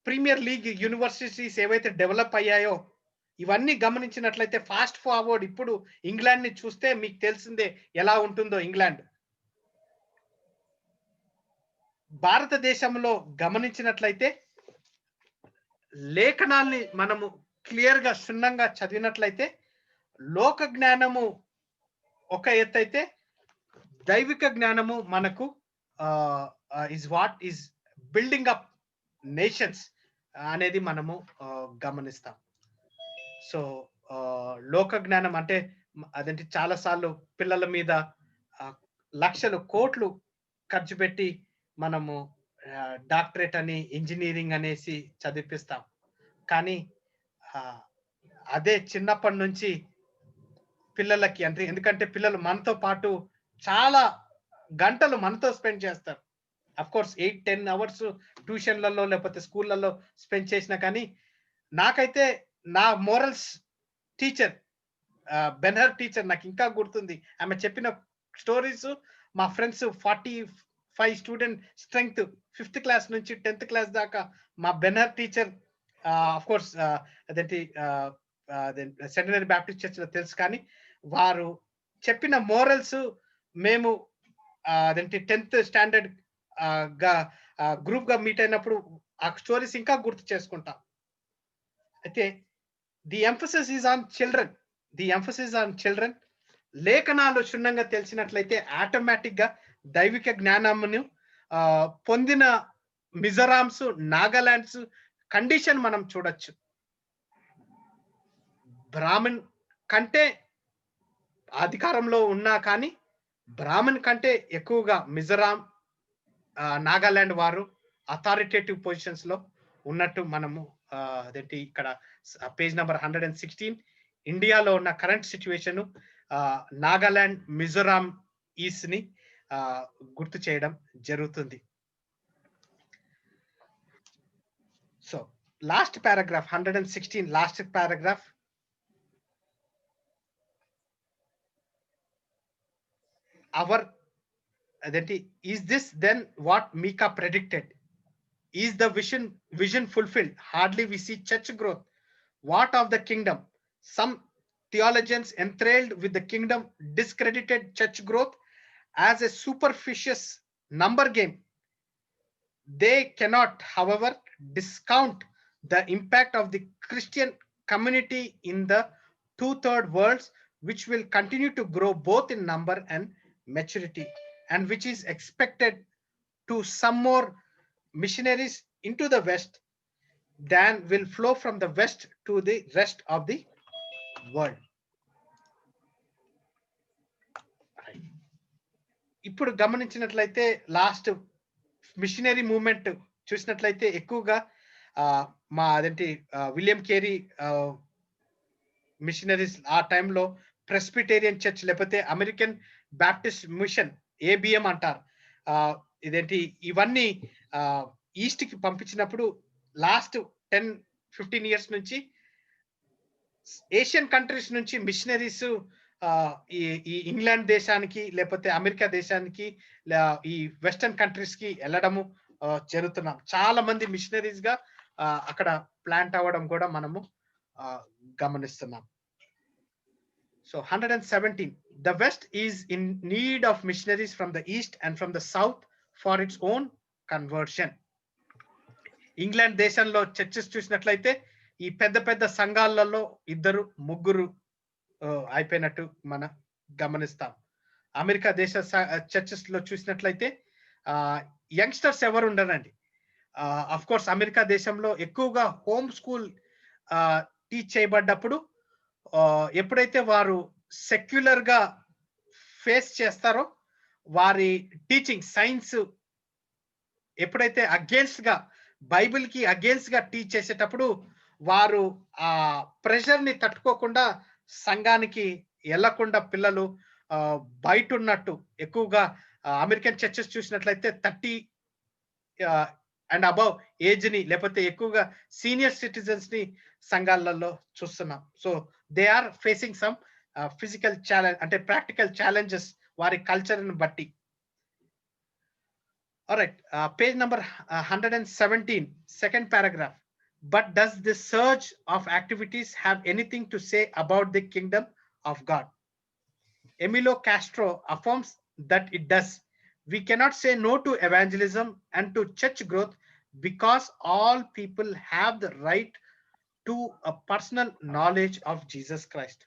ప్రీమియర్ లీగ్ యూనివర్సిటీస్ ఏవైతే డెవలప్ అయ్యాయో ఇవన్నీ గమనించినట్లయితే ఫాస్ట్ ఫార్వర్డ్ ఇప్పుడు ఇంగ్లాండ్ ని చూస్తే మీకు తెలిసిందే ఎలా ఉంటుందో ఇంగ్లాండ్. భారతదేశంలో గమనించినట్లయితే లేఖనాల్ని మనము క్లియర్ గా క్షుణ్ణంగా చదివినట్లయితే లోక జ్ఞానము ఒక ఎత్తైతే దైవిక జ్ఞానము మనకు is what is building up nations అనేది మనము గమనిస్తాం. సో లోక జ్ఞానం అంటే అదేంటి చాలా సార్లు పిల్లల మీద లక్షలు కోట్లు ఖర్చు పెట్టి మనము డాక్టరేట్ అని ఇంజనీరింగ్ అనేసి చదివిపిస్తాం. కానీ అదే చిన్నప్పటి నుంచి పిల్లలకి అంటే ఎందుకంటే పిల్లలు మనతో పాటు చాలా గంటలు మనతో స్పెండ్ చేస్తారు. అఫ్ కోర్స్ 8-10 hours ట్యూషన్లలో లేకపోతే స్కూళ్ళలో స్పెండ్ చేసినా కానీ నాకైతే నా మోరల్స్ టీచర్ బెనర్ టీచర్ నాకు ఇంకా గుర్తుంది. ఆమె చెప్పిన స్టోరీస్ మా friends 45 student strength 5th class నుంచి 10th క్లాస్ దాకా మా బెనర్ టీచర్ ఆఫ్ కోర్స్ అదేంటి సెంటనరీ బ్యాప్టిస్ట్ చర్చ్ లో తెలుసు. కానీ వారు చెప్పిన మోరల్స్ మేము అదేంటి 10th స్టాండర్డ్ గా గ్రూప్ గా మీట్ అయినప్పుడు ఆ స్టోరీస్ ఇంకా గుర్తు చేసుకుంటాం. అయితే the emphasis is on children. లేఖనాలు క్షుణ్ణంగా తెలిసినట్లయితే ఆటోమేటిక్ గా దైవిక జ్ఞానమును పొందిన మిజోరామ్స్, నాగాలాండ్స్ కండిషన్ మనం చూడొచ్చు. బ్రాహ్మణ్ కంటే అధికారంలో ఉన్నా కానీ బ్రాహ్మణ్ కంటే ఎక్కువగా మిజోరాం, నాగాలాండ్ వారు అథారిటేటివ్ పొజిషన్స్ లో ఉన్నట్టు మనము అదేంటి ఇక్కడ పేజ్ నెంబర్ 116 ఇండియాలో ఉన్న current situation Nagaland, Mizoram east ని గుర్తు చేయడం జరుగుతుంది. So last paragraph 116 last paragraph. Is this then what Micah predicted? Is the vision fulfilled? Hardly we see church growth. What of the kingdom? Some theologians enthralled with the kingdom discredited church growth as a superficial number game. They cannot, however, discount the impact of the Christian community in the 2/3 worlds, which will continue to grow both in number and maturity, and which is expected to some more missionaries into the west than will flow from the west to the rest of the world. ఇప్పుడు గమనించినట్లయితే last machinery movement చూసినట్లయితే ఎక్కువగా మా అదేంటి William Carey machineries ఆ టైంలో Presbyterian church లేకపోతే American Baptist machine ABM అంటారు. ఇదేంటి ఇవన్నీ ఈస్ట్ కి పంపించినప్పుడు లాస్ట్ 10-15 ఇయర్స్ నుంచి ఏషియన్ కంట్రీస్ నుంచి మిషనరీస్ ఈ ఇంగ్లాండ్ దేశానికి లేకపోతే అమెరికా దేశానికి ఈ వెస్టర్న్ కంట్రీస్ కి వెళ్ళడము జరుగుతున్నాం. చాలా మంది మిషనరీస్ గా అక్కడ ప్లాంట్ అవ్వడం కూడా మనము గమనిస్తున్నాం. So 117, the West is in need of missionaries from the East and from the South for its own conversion. England దేశంలో చర్చెస్ చూసినట్లయితే ఈ పెద్ద పెద్ద సంఘాలలో 2-3 అయిపోయినట్టు మనం గమనిస్తాం. అమెరికా దేశ చర్చెస్ లో చూసినట్లయితే యంగ్స్టర్స్ ఎవరు ఉండరండి. అఫ్ కోర్స్ అమెరికా దేశంలో ఎక్కువగా హోమ్ స్కూల్ టీచ్ చేయబడ్డప్పుడు ఎప్పుడైతే వారు సెక్యులర్ గా ఫేస్ చేస్తారో వారి టీచింగ్ సైన్స్ ఎప్పుడైతే అగేన్స్ట్ గా బైబిల్ కి అగేన్స్ట్ గా టీచ్ చేసేటప్పుడు వారు ఆ ప్రెషర్ ని తట్టుకోకుండా సంఘానికి వెళ్లకుండా పిల్లలు బయట ఉన్నట్టు ఎక్కువగా అమెరికన్ చర్చెస్ చూసినట్లయితే 30 అండ్ అబౌవ్ ఏజ్ ని లేకపోతే ఎక్కువగా సీనియర్ సిటిజన్స్ ని సంఘాలలో చూస్తున్నాం. So they are facing some physical challenge అంటే ప్రాక్టికల్ ఛాలెంజెస్ వారి కల్చర్ ని బట్టి. Alright, page number 117 second paragraph. But does this surge of activities have anything to say about the kingdom of God? Emilio Castro affirms that it does. We cannot say no to evangelism and to church growth because all people have the right to a personal knowledge of Jesus Christ.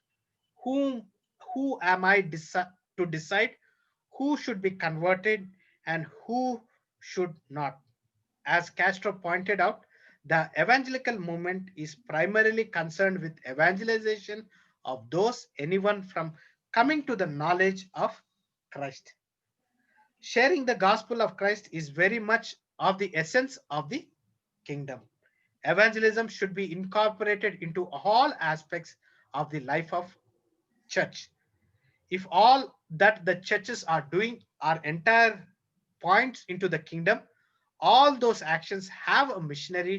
Who am I to decide who should be converted and who should not? As Castro pointed out, the evangelical movement is primarily concerned with evangelization of anyone from coming to the knowledge of Christ. Sharing the gospel of Christ is very much of the essence of the kingdom. Evangelism should be incorporated into all aspects of the life of church. If all that the churches are doing are entire points into the kingdom, all those actions have a missionary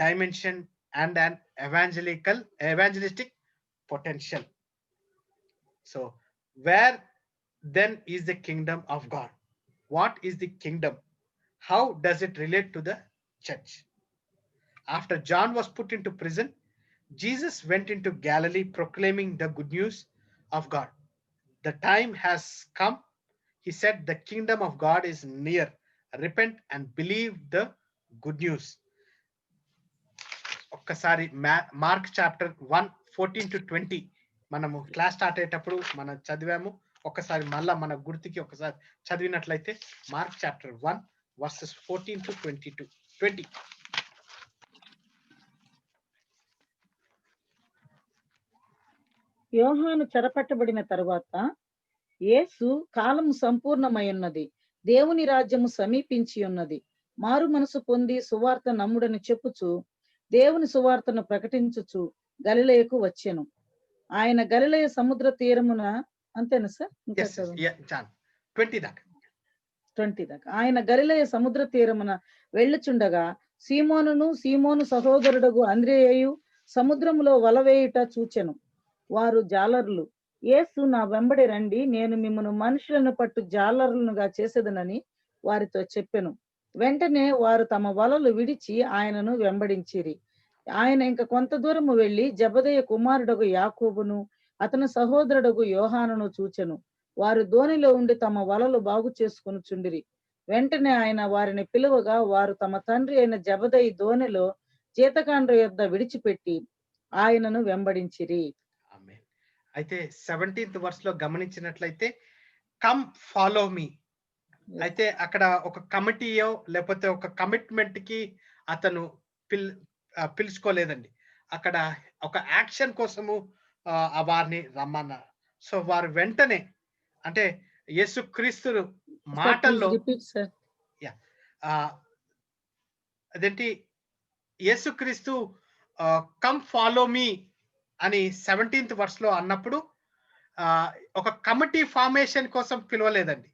dimension and an evangelistic potential. So where then is the kingdom of God? What is the kingdom? How does it relate to the church? After John was put into prison, Jesus went into Galilee proclaiming the good news of God. The time has come, he said, the kingdom of God is near. Repent and believe the good news. ఒక్కసారి mark chapter 1:14-20 మనము class start అయ్యేటప్పుడు మనం చదివాము. ఒకసారి మళ్ళా మన గుర్తుకి ఒకసారి చదివినట్లయితే మార్క్ చాప్టర్ 1 వర్సెస్ 14 to 20. యోహాను చెరపట్టబడిన తరువాత యేసు కాలము సంపూర్ణమై ఉన్నది, దేవుని రాజ్యము సమీపించి ఉన్నది, మారు మనసు పొంది సువార్త నమ్ముడని చెప్పుచు దేవుని సువార్తను ప్రకటించుచు గలిలయకు వచ్చెను. ఆయన గలిలయ సముద్ర తీరమున, అంతేనా సార్? ఇంకా Yes, చదవండి. yeah, John 20 దాకా. 20 దాకా. ఆయన గలిలయ సముద్ర తీరమున వెళ్ళుచుండగా సీమోను సహోదరుడగు అంద్రేయు సముద్రములో వల వేయుట చూచెను. వారు జాలరులు. యేసు, నా వెంబడి రండి, నేను మిమ్మను మనుషులను పట్టు జాలరులుగా చేసేదనని వారితో చెప్పెను. వెంటనే వారు తమ వలలు విడిచి ఆయనను వెంబడించిరి. ఆయన ఇంక కొంత దూరము వెళ్లి జబదయ కుమారుడగు యాకోబును అతని సహోదరుడగు యోహానును చూచెను. వారు దోణిలో ఉండి తమ వలలు బాగు చేసుకుని చుండిరి. వెంటనే ఆయన వారిని పిలువగా వారు తమ తండ్రి అయిన జబదయి దోణిలో జీతకాండ్ర యొద్ద విడిచిపెట్టి ఆయనను వెంబడించిరి. ఆమేన్. అయితే 17th వర్స్ లో గమనించినట్లయితే కమ్ ఫాలో మీ. అయితే అక్కడ ఒక కమిటీయో లేకపోతే ఒక కమిట్మెంట్ కి అతను పిలుచుకోలేదండి. అక్కడ ఒక యాక్షన్ కోసము వారిని రమ్మన్నారు. సో వారు వెంటనే, అంటే యేసుక్రీస్తు మాటల్లో అదేంటి, యేసుక్రీస్తు కమ్ ఫాలో మీ అని 17th వర్స్ లో అన్నప్పుడు ఒక కమిటీ ఫార్మేషన్ కోసం పిలవలేదండి,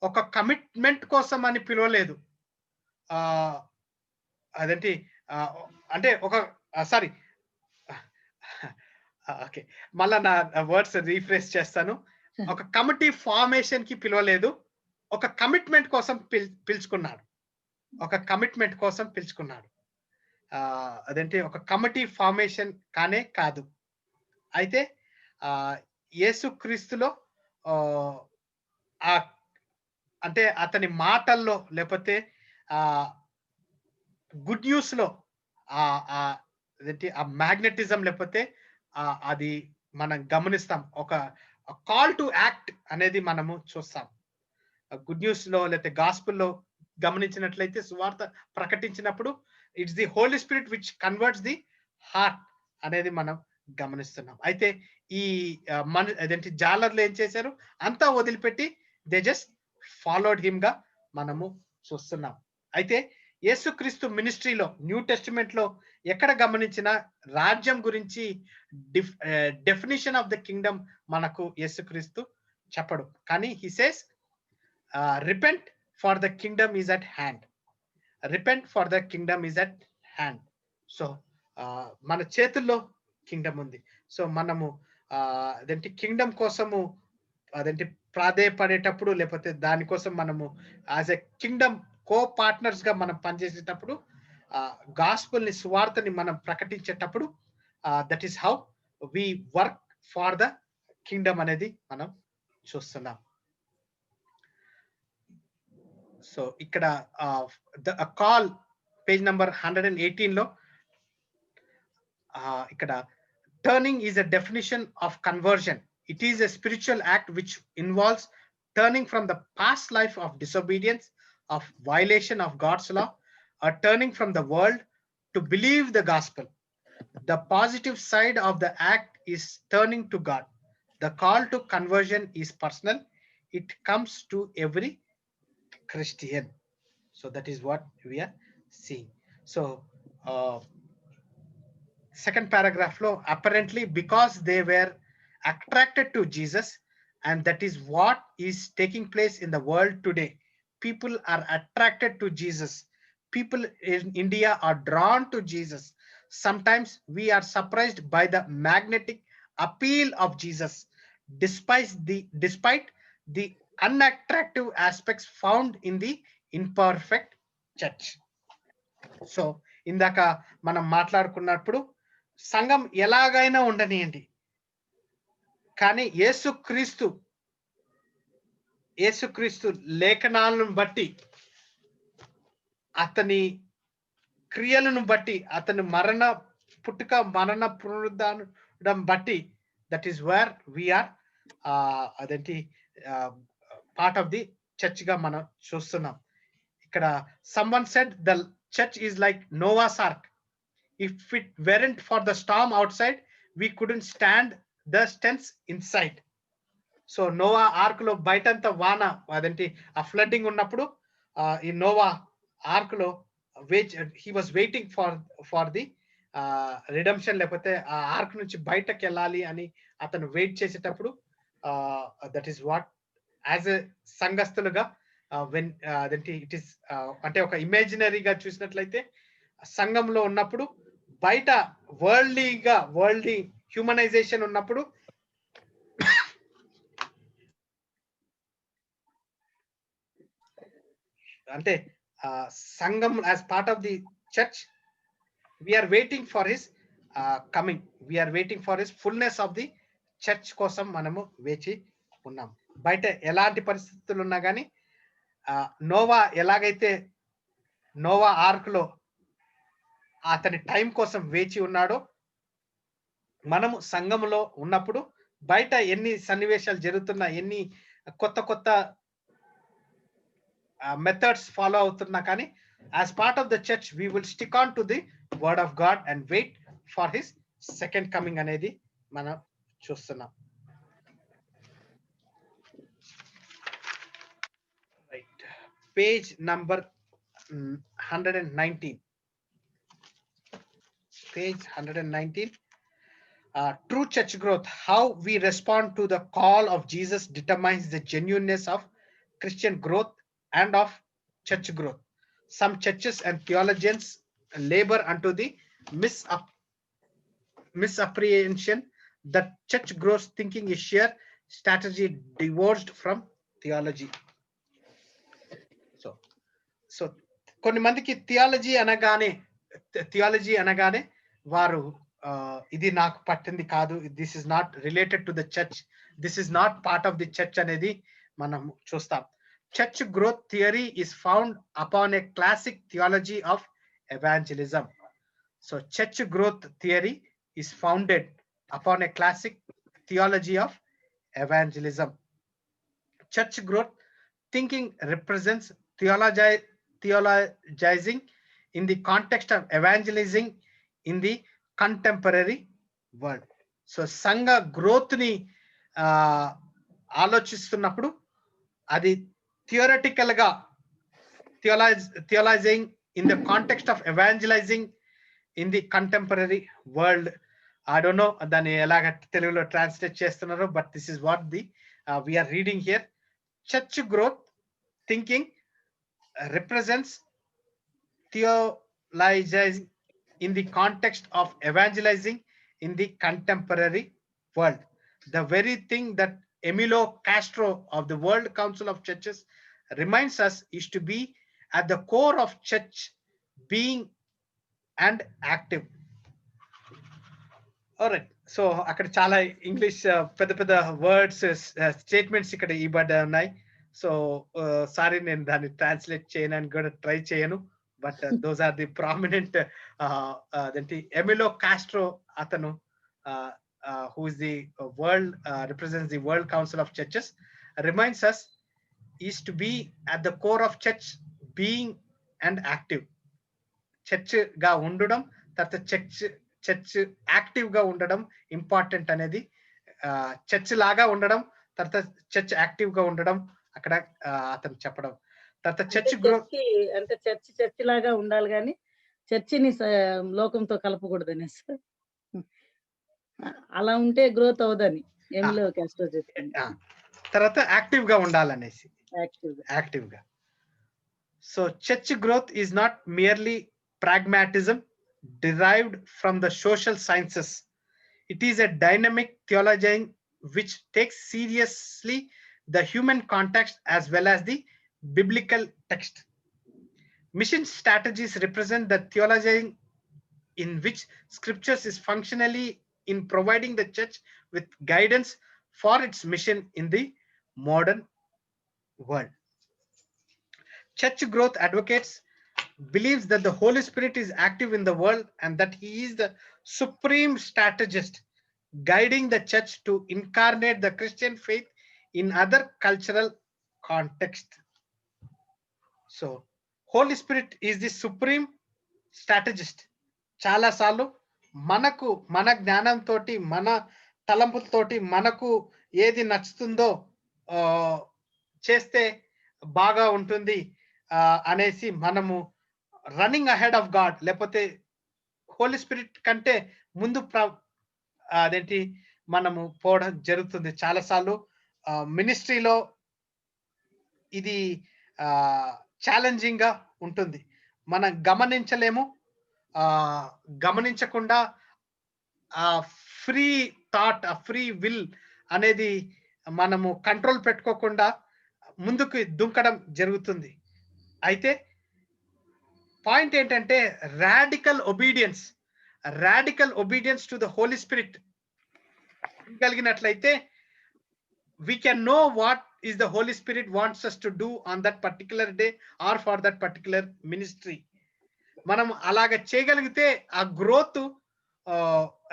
ఒక కమిట్మెంట్ కోసం అని పిలవలేదు. అదేంటి అంటే ఒక సారీ ఓకే, మళ్ళా నా వర్డ్స్ రీఫ్రెష్ చేస్తాను. ఒక కమిటీ ఫార్మేషన్ కి పిలవలేదు, ఒక కమిట్మెంట్ కోసం పిలుచుకున్నాడు. ఒక కమిట్మెంట్ కోసం పిలుచుకున్నాడు. అదేంటి, ఒక కమిటీ ఫార్మేషన్ కానే కాదు. అయితే యేసుక్రీస్తులో అంటే అతని మాటల్లో లేకపోతే గుడ్ న్యూస్ లో అదేంటి ఆ మ్యాగ్నెటిజం లేకపోతే అది మనం గమనిస్తాం. ఒక కాల్ టు యాక్ట్ అనేది మనము చూస్తాం. గుడ్ న్యూస్ లో లేకపోతే గాస్పుల్లో గమనించినట్లయితే సువార్త ప్రకటించినప్పుడు it's the Holy Spirit which converts the heart అనేది మనం గమనిస్తున్నాం. అయితే ఈ అదేంటి జాలర్లు ఏం చేశారు, అంతా వదిలిపెట్టి దే జస్ట్ ఫాలోడ్ హిమ్ గా మనము చూస్తున్నాం. అయితే యేసుక్రీస్తు మినిస్ట్రీలో న్యూ టెస్టిమెంట్ లో ఎక్కడ గమనించిన రాజ్యం గురించి డెఫినిషన్ ఆఫ్ ద కింగ్డమ్ మనకు యేసుక్రీస్తు చెప్పడు. కానీ he says repent for the Kingdom is at hand. Repent for the Kingdom is at hand. So మన చేతుల్లో కింగ్డమ్ ఉంది. సో మనము అదేంటి కింగ్డమ్ కోసము అదేంటి ప్రాధేయపడేటప్పుడు లేకపోతే దానికోసం మనము as a kingdom co partners గా మనం పనిచేసేటప్పుడు గాస్పుల్ ని, సువార్తని మనం ప్రకటించేటప్పుడు that is how we work for the kingdom అనేది మనం చూస్తున్నాం. సో ఇక్కడ కాల్ పేజ్ నంబర్ 118 లో ఇక్కడ turning is a definition of conversion. It is a spiritual act which involves turning from the past life of disobedience, of violation of God's law, or turning from the world to believe the gospel. The positive side of the act is turning to God. The call to conversion is personal. It comes to every Christian. So that is what we are seeing. So second paragraph lo, apparently because they were attracted to Jesus, and that is what is taking place in the world today. People are attracted to Jesus. People in India are drawn to Jesus. Sometimes we are surprised by the magnetic appeal of Jesus, despite the unattractive aspects found in the imperfect church. So ఇందాక మనం మాట్లాడుకున్నప్పుడు సంఘం ఎలాగైనా ఉండనియండి, కానీ యేసుక్రీస్తు లేఖనాలను బట్టి, అతని క్రియలను బట్టి, అతని పుట్టుక మరణ పునరుద్ధానం బట్టి That is where we are అదేంటి part of the church గా మనం చూస్తున్నాం. ఇక్కడ someone said the church is like Noah's ark. If it weren't for the storm outside, we couldn't stand the stench inside. So Noah ark లో బయటంతా వాన అదేంటి ఆ ఫ్లడ్డింగ్ ఉన్నప్పుడు ఈ నోవా ఆర్క్ లో he was waiting for the redemption, లేకపోతే ఆ ఆర్క్ నుంచి బయటకు వెళ్ళాలి అని అతను వెయిట్ చేసేటప్పుడు that is what as a సంఘస్థులుగా వెన్ అదేంటి ఇట్ ఈస్ అంటే ఒక ఇమాజినరీగా చూసినట్లయితే సంఘంలో ఉన్నప్పుడు బయట వరల్డ్లీ హ్యూమనైజేషన్ ఉన్నప్పుడు అంటే సంఘం as part of the church we're waiting for his coming, we're waiting for his fullness of the church కోసం మనము వేచి ఉన్నాం. బయట ఎలాంటి పరిస్థితులు ఉన్నా కానీ నోవా ఎలాగైతే నోవా ఆర్క్ లో అతని టైం కోసం వేచి ఉన్నాడో, మనము సంఘములో ఉన్నప్పుడు బయట ఎన్ని సన్నివేశాలు జరుగుతున్నా, ఎన్ని కొత్త methods follow అవుతున్నా కానీ as part of the church we will stick on to the word of God and wait for his second coming అనేది మనం చూస్తున్నాం. Right, page number 119, page 119. True church growth, how we respond to the call of Jesus determines the genuineness of Christian growth and of church growth. Some churches and theologians labor unto the misapprehension that church growth thinking is sheer strategy divorced from theology. So కొన్ని మందికి theology అనగానే వారు ఇది నాకు పట్టింది కాదు, this is not related to the church, this is not part of the church అనేది మనం చూస్తాం. Church growth theory is found upon a classic theology of evangelism. So church growth theory is founded upon a classic theology of evangelism. Church growth thinking represents theologizing in the context of evangelizing in the contemporary world. So సంఘ growth ని ఆలోచిస్తున్నప్పుడు అది theoretical గా theologizing in the context of evangelizing in the contemporary world. I don't know దాన్ని ఎలాగ తెలుగులో translate చేస్తున్నారు, but this is what we are reading here. Church growth thinking represents theologizing in the context of evangelizing in the contemporary world. The very thing that Emilio Castro of the World Council of Churches reminds us is to be at the core of church being and active. All right, so అక్కడ చాలా English పెద్ద words statements ఇక్కడ ఇవ్వబడి ఉన్నాయి. So sorry, నేను దాన్ని translate చేయడానికి కూడా try చేయను, but those are the prominent అదేంటి ఎమిలో కాస్ట్రో, అతను who is the represents the World Council of Churches, reminds us is to be at the core of church being and active. Church గా ఉండడం, తర్వాత church active గా ఉండడం important అనేది, church లాగా ఉండడం, తర్వాత చర్చ్ యాక్టివ్ గా ఉండడం అక్కడ అతను చెప్పడం. తర్వాత చర్చ్ గ్రోత్ అంటే చర్చ్ లాగా ఉండాలి కానీ చర్చిని లోకంతో కలపకూడదని, అలా ఉంటే గ్రోత్ అవదని ఏమిలో కాస్ట్రో చెప్పింది. తర్వాత యాక్టివ్ గా ఉండాలనేసి, యాక్టివ్ గా. So church growth is not merely pragmatism derived from the social sciences. It is a dynamic theology which takes seriously the human context as well as the biblical text. Mission strategies represent the theology in which scriptures is functionally in providing the church with guidance for its mission in the modern world. Church growth advocates believes that the Holy Spirit is active in the world and that he is the supreme strategist guiding the church to incarnate the Christian faith in other cultural context. So Holy Spirit is the supreme strategist. చాలా సార్లు మనకు మన జ్ఞానంతో మన తలంపులతోటి మనకు ఏది నచ్చుతుందో చేస్తే బాగా ఉంటుంది అనేసి మనము రన్నింగ్ అహెడ్ ఆఫ్ గాడ్, లేకపోతే హోలీ స్పిరిట్ కంటే ముందు అదేంటి మనము పోవడం జరుగుతుంది. చాలాసార్లు మినిస్ట్రీలో ఇది ఛాలెంజింగ్ గా ఉంటుంది. మనం గమనించలేము, గమనించకుండా ఆ ఫ్రీ థాట్, ఆ ఫ్రీ విల్ అనేది మనము కంట్రోల్ పెట్టుకోకుండా ముందుకు దుంకడం జరుగుతుంది. అయితే పాయింట్ ఏంటంటే radical obedience to the Holy Spirit కలిగినట్లయితే we can know what is the Holy Spirit wants us to do on that particular day or for that particular ministry. మనం అలాగ చేయగలిగితే ఆ గ్రోత్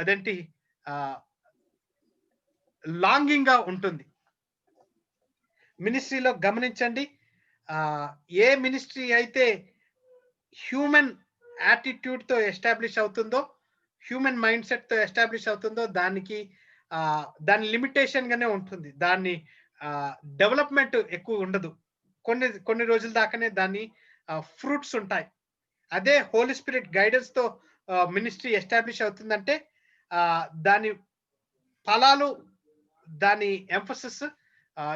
అదేంటి లాంగింగ్ గా ఉంటుంది. మినిస్ట్రీలో గమనించండి, ఏ మినిస్ట్రీ అయితే హ్యూమన్ యాటిట్యూడ్ తో ఎస్టాబ్లిష్ అవుతుందో, హ్యూమన్ మైండ్ సెట్ తో ఎస్టాబ్లిష్ అవుతుందో దాని లిమిటేషన్ గానే ఉంటుంది. దాన్ని డెవలప్మెంట్ ఎక్కువ ఉండదు. కొన్ని రోజుల దాకానే దాని ఫ్రూట్స్ ఉంటాయి. అదే హోలీ స్పిరిట్ గైడెన్స్ తో మినిస్ట్రీ ఎస్టాబ్లిష్ అవుతుందంటే దాని ఫలాలు, దాని ఎంఫసిస్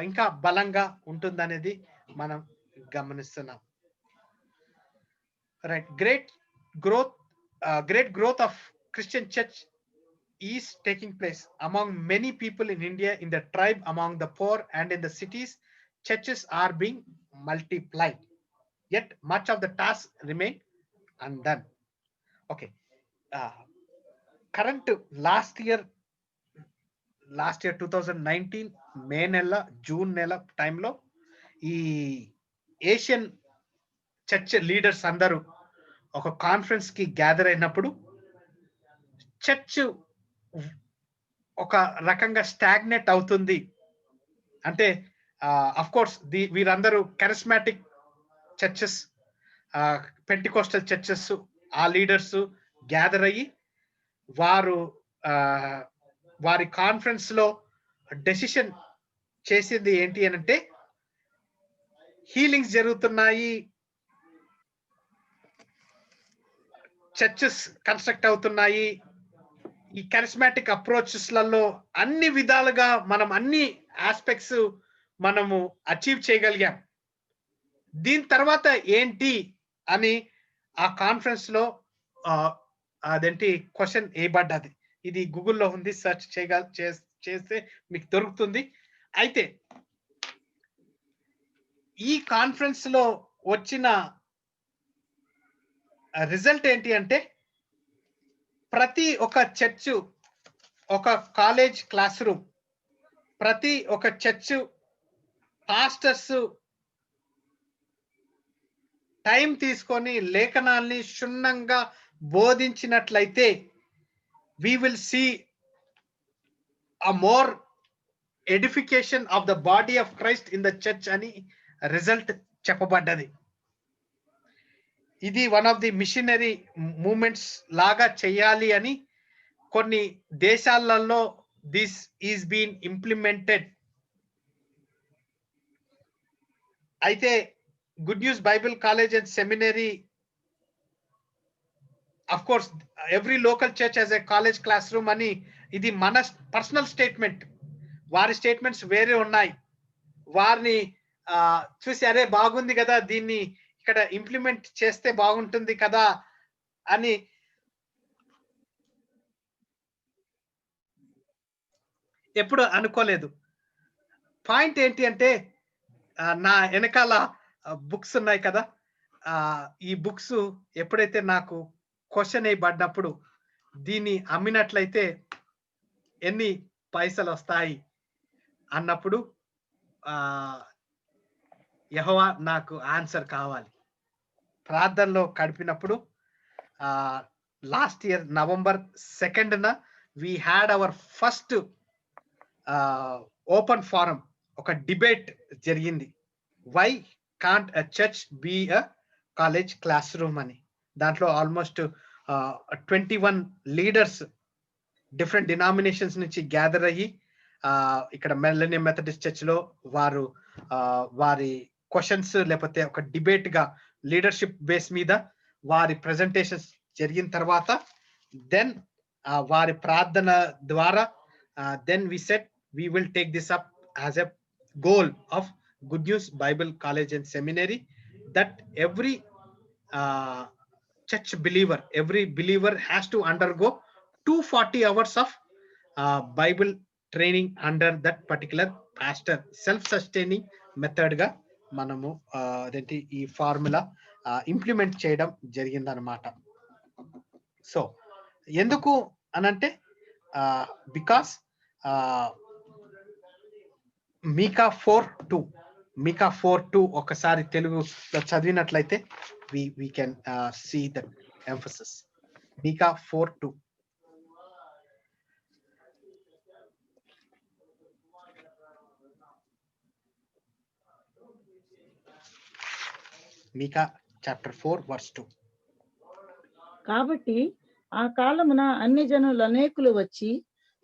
ఇంకా బలంగా ఉంటుందనేది మనం గమనిస్తున్నాం. Right. Great growth of Christian church is taking place among many people in India, in the tribe, among the poor, and in the cities. Churches are being multiplied, yet much of the tasks remain undone. Okay. Current last year 2019 May nella June nella time lo ee Asian church leaders andaru oka conference ki gather అయినప్పుడు church ఒక రకంగా stagnate అవుతుంది. అంటే of course వీరందరూ charismatic churches, Pentecostal churches, ఆ leaders gather అయ్యి వారి conference లో డెసిషన్ చేసింది ఏంటి అనంటే, హీలింగ్స్ జరుగుతున్నాయి, చర్చెస్ కన్స్ట్రక్ట్ అవుతున్నాయి, ఈ కరిస్మాటిక్ అప్రోచెస్లలో అన్ని విధాలుగా మనం అన్ని ఆస్పెక్ట్స్ మనము అచీవ్ చేయగలిగాం. దీని తర్వాత ఏంటి అని ఆ కాన్ఫరెన్స్ లో అదేంటి క్వశ్చన్ వేయబడ్డది. ఇది గూగుల్లో ఉంది, సెర్చ్ చేస్తే మీకు దొరుకుతుంది. అయితే ఈ కాన్ఫరెన్స్ లో వచ్చిన రిజల్ట్ ఏంటి అంటే, ప్రతి ఒక చర్చ్ ఒక కాలేజ్ క్లాస్ రూమ్, ప్రతి ఒక చర్చ్ పాస్టర్స్ టైం తీసుకొని లేఖనాల్ని క్షుణ్ణంగా బోధించినట్లయితే we will see a more edification of the body of Christ in the church అని రిజల్ట్ చెప్పబడ్డది. ఇది one of the missionary movements లాగా చేయాలి అని కొన్ని దేశాలలో దిస్ ఈస్ బీన్ ఇంప్లిమెంటెడ్. అయితే good news Bible college and seminary, of course every local church as a college class room అని ఇది మన పర్సనల్ స్టేట్మెంట్. వారి స్టేట్మెంట్స్ వేరే ఉన్నాయి. వారిని చూసి అరే బాగుంది కదా, దీన్ని ఇక్కడ ఇంప్లిమెంట్ చేస్తే బాగుంటుంది కదా అని ఎప్పుడు అనుకోలేదు. పాయింట్ ఏంటి అంటే, నా వెనకాల బుక్స్ ఉన్నాయి కదా, ఈ బుక్స్ ఎప్పుడైతే నాకు క్వశ్చన్ వేయబడినప్పుడు దీన్ని అమ్మినట్లయితే ఎన్ని పైసలు వస్తాయి అన్నప్పుడు యెహోవా నాకు ఆన్సర్ కావాలి. ప్రార్థనలో గడిపినప్పుడు last year November 2nd we had our first open forum, ఒక డిబేట్ జరిగింది. Why can't a church be a college class room అని. దాంట్లో ఆల్మోస్ట్ 21 లీడర్స్ డిఫరెంట్ డినామినేషన్స్ నుంచి గ్యాదర్ అయ్యి ఇక్కడ మిలేనియం మెథడిస్ట్ చర్చ్ లో వారు వారి క్వశ్చన్స్ లేకపోతే ఒక డిబేట్ గా లీడర్షిప్ బేస్ మీద వారి ప్రెజెంటేషన్స్ జరిగిన తర్వాత దెన్ వారి ప్రార్థన ద్వారా then we set we will take this up as a goal of Good News Bible College and Seminary, that every church believer, every believer has to undergo 240 hours of Bible training under that particular pastor. Self-sustaining method ga manamu adenti ee formula implement cheyadam jarigindannamata. So enduku anante because మీకా 4:2 ఒకసారి తెలుగులో చదివినట్లయితే we can see the emphasis. Micah 4:2. Micah chapter 4:2. కాబట్టి ఆ కాలమున అన్ని జనులు అనేకులు వచ్చి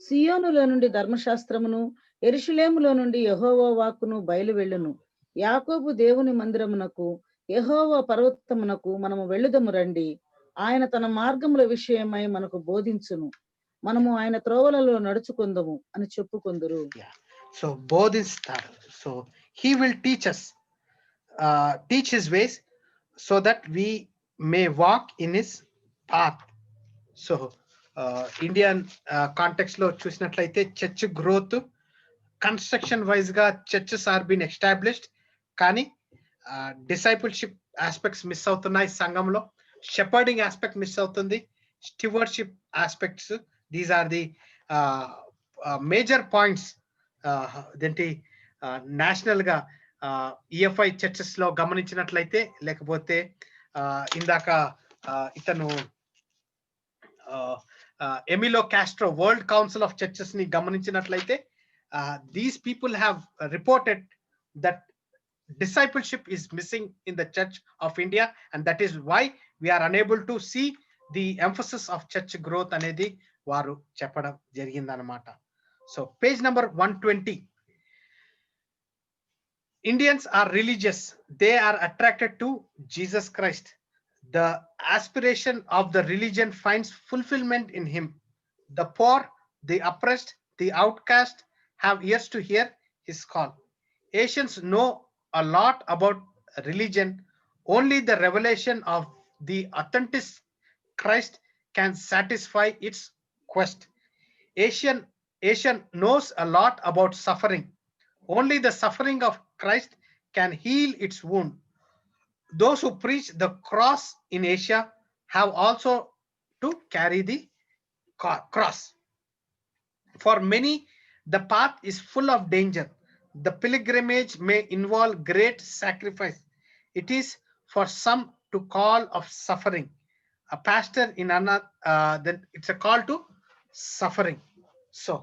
సియోనులో నుండి ధర్మశాస్త్రమును, యెరూషలేములో నుండి యెహోవా వాక్కును బయలు వెళ్ళును. యాకోబు దేవుని మందిరమునకు, యెహోవా పర్వతమునకు మనము వెళ్ళుదము రండి. ఆయన తన మార్గముల విషయమై మనకు బోధించును. మనము ఆయన త్రోవలలో నడుచుకుందము అని చెప్పుకొందురు. సో బోధిస్తారు. So he will teach us, teach his ways so that we may walk in his path. So Indian context లో చూసినట్లయితే చర్చ్ గ్రోత్ కన్స్ట్రక్షన్ వైజ్ గా చర్చెస్ ఆర్ బీన్ ఎస్టాబ్లిష్డ్, కానీ డిసైపుల్షిప్ ఆస్పెక్ట్స్ మిస్ అవుతున్నాయి సంఘంలో. Shepherding aspect miss అవుతుంది, stewardship aspects. These are the major points దేంటి national గా EFI churches లో గమనించినట్లయితే, లేకపోతే ఇందాక ఇతను Emilio Castro World Council of Churches ని గమనించినట్లయితే, these people have reported that discipleship is missing in the Church of India, and that is why we are unable to see the emphasis of church growth అనేది వారు చెప్పడం జరిగిందన్నమాట. So page number 120. Indians are religious. They are attracted to Jesus Christ. The aspiration of the religion finds fulfillment in him. The poor, the oppressed, the outcast have ears to hear his call. Asians know a lot about religion. Only the revelation of the authentic Christ can satisfy its quest. Asian knows a lot about suffering. Only the suffering of Christ can heal its wound. Those who preach the cross in Asia have also to carry the cross. For many, the path is full of danger. The pilgrimage may involve great sacrifice. It is for some to call of suffering. A pastor in another, then it's a call to suffering. So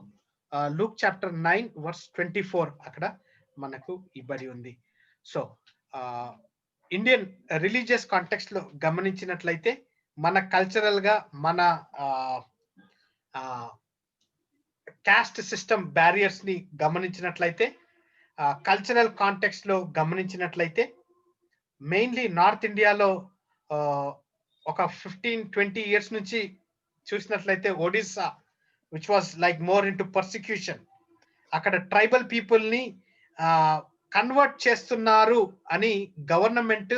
Luke chapter 9 verse 24 అక్కడ మనకు ఇవ్వబడి ఉంది. So Indian religious context లో గమనించినట్లయితే, మన cultural గా మన cost system barriers ని గమనించినట్లయితే, కల్చరల్ కాంటెక్స్ట్ లో గమనించినట్లయితే, మెయిన్లీ నార్త్ ఇండియాలో ఒక 15-20 years నుంచి చూసినట్లయితే Odisha, which was like more into persecution, అక్కడ ట్రైబల్ పీపుల్ ని కన్వర్ట్ చేస్తున్నారు అని గవర్నమెంట్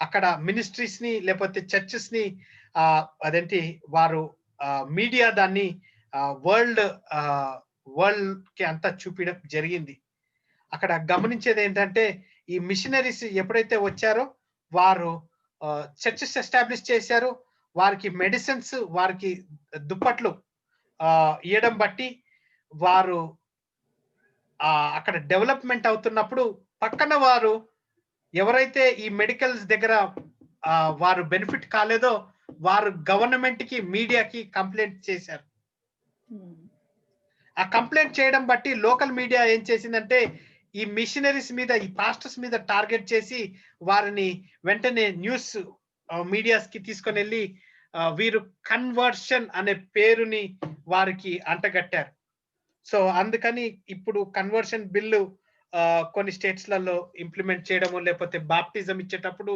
అక్కడ మినిస్ట్రీస్ ని లేకపోతే చర్చెస్ ని అదేంటి వారు మీడియా దాన్ని వరల్డ్ కి అంతా చూపించడం జరిగింది. అక్కడ గమనించేది ఏంటంటే, ఈ మిషనరీస్ ఎప్పుడైతే వచ్చారో వారు చర్చెస్ ఎస్టాబ్లిష్ చేశారు. వారికి మెడిసిన్స్, వారికి దుప్పట్లు ఇవ్వడం బట్టి వారు అక్కడ డెవలప్మెంట్ అవుతున్నప్పుడు పక్కన వారు ఎవరైతే ఈ మెడికల్స్ దగ్గర వారు బెనిఫిట్ కాలేదో వారు గవర్నమెంట్ కి, మీడియాకి కంప్లైంట్ చేశారు. ఆ కంప్లైంట్ చేయడం బట్టి లోకల్ మీడియా ఏం చేసిందంటే ఈ మిషనరీస్ మీద, ఈ పాస్టర్స్ మీద టార్గెట్ చేసి వారిని వెంటనే న్యూస్ మీడియాస్ కి తీసుకొని వెళ్ళి వీరు కన్వర్షన్ అనే పేరుని వారికి అంటగట్టారు. సో అందుకని ఇప్పుడు కన్వర్షన్ బిల్లు కొన్ని స్టేట్స్లలో ఇంప్లిమెంట్ చేయడము, లేకపోతే బాప్టిజం ఇచ్చేటప్పుడు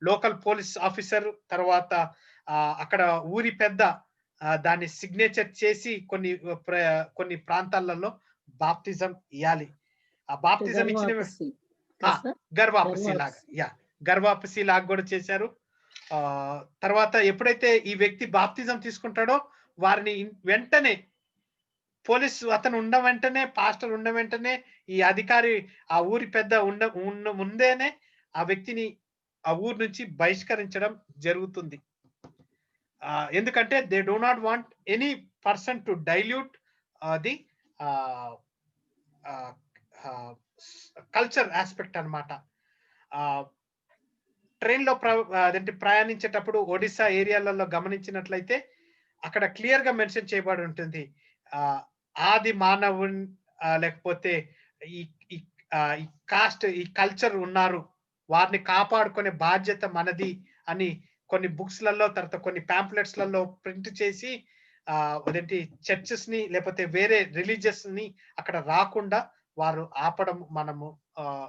లోకల్ పోలీస్ ఆఫీసర్ తర్వాత అక్కడ ఊరి పెద్ద దాన్ని సిగ్నేచర్ చేసి కొన్ని ప్రాంతాలలో బాప్టిజం ఇవ్వాలి. ఆ బాప్టిజం ఇచ్చిన గర్వాపసి లాగా, గర్వాపసి లాగా కూడా చేశారు. తర్వాత ఎప్పుడైతే ఈ వ్యక్తి బాప్తిజం తీసుకుంటాడో వారిని వెంటనే పోలీసు అతను ఉన్న వెంటనే, పాస్టర్ ఉన్న వెంటనే, ఈ అధికారి ఆ ఊరి పెద్ద ఉన్న ముందేనే ఆ వ్యక్తిని ఆ ఊరు నుంచి బహిష్కరించడం జరుగుతుంది. ఎందుకంటే they do not want any person to dilute the culture aspect అన్నమాట. ట్రైన్ లో ప్రయాణించేటప్పుడు ఒడిశా ఏరియాలలో గమనించినట్లయితే అక్కడ క్లియర్ గా మెన్షన్ చేయబడి ఉంటుంది, ఆది మానవుని లేకపోతే ఈ కాస్ట్, ఈ కల్చర్ ఉన్నారు, వారిని కాపాడుకునే బాధ్యత మనది అని కొన్ని బుక్స్ లలో, తర్వాత కొన్ని పాంప్లెట్స్ లలో ప్రింట్ చేసి అదేంటి చర్చెస్ ని లేకపోతే వేరే రిలీజియస్ ని అక్కడ రాకుండా వారు ఆపడం మనము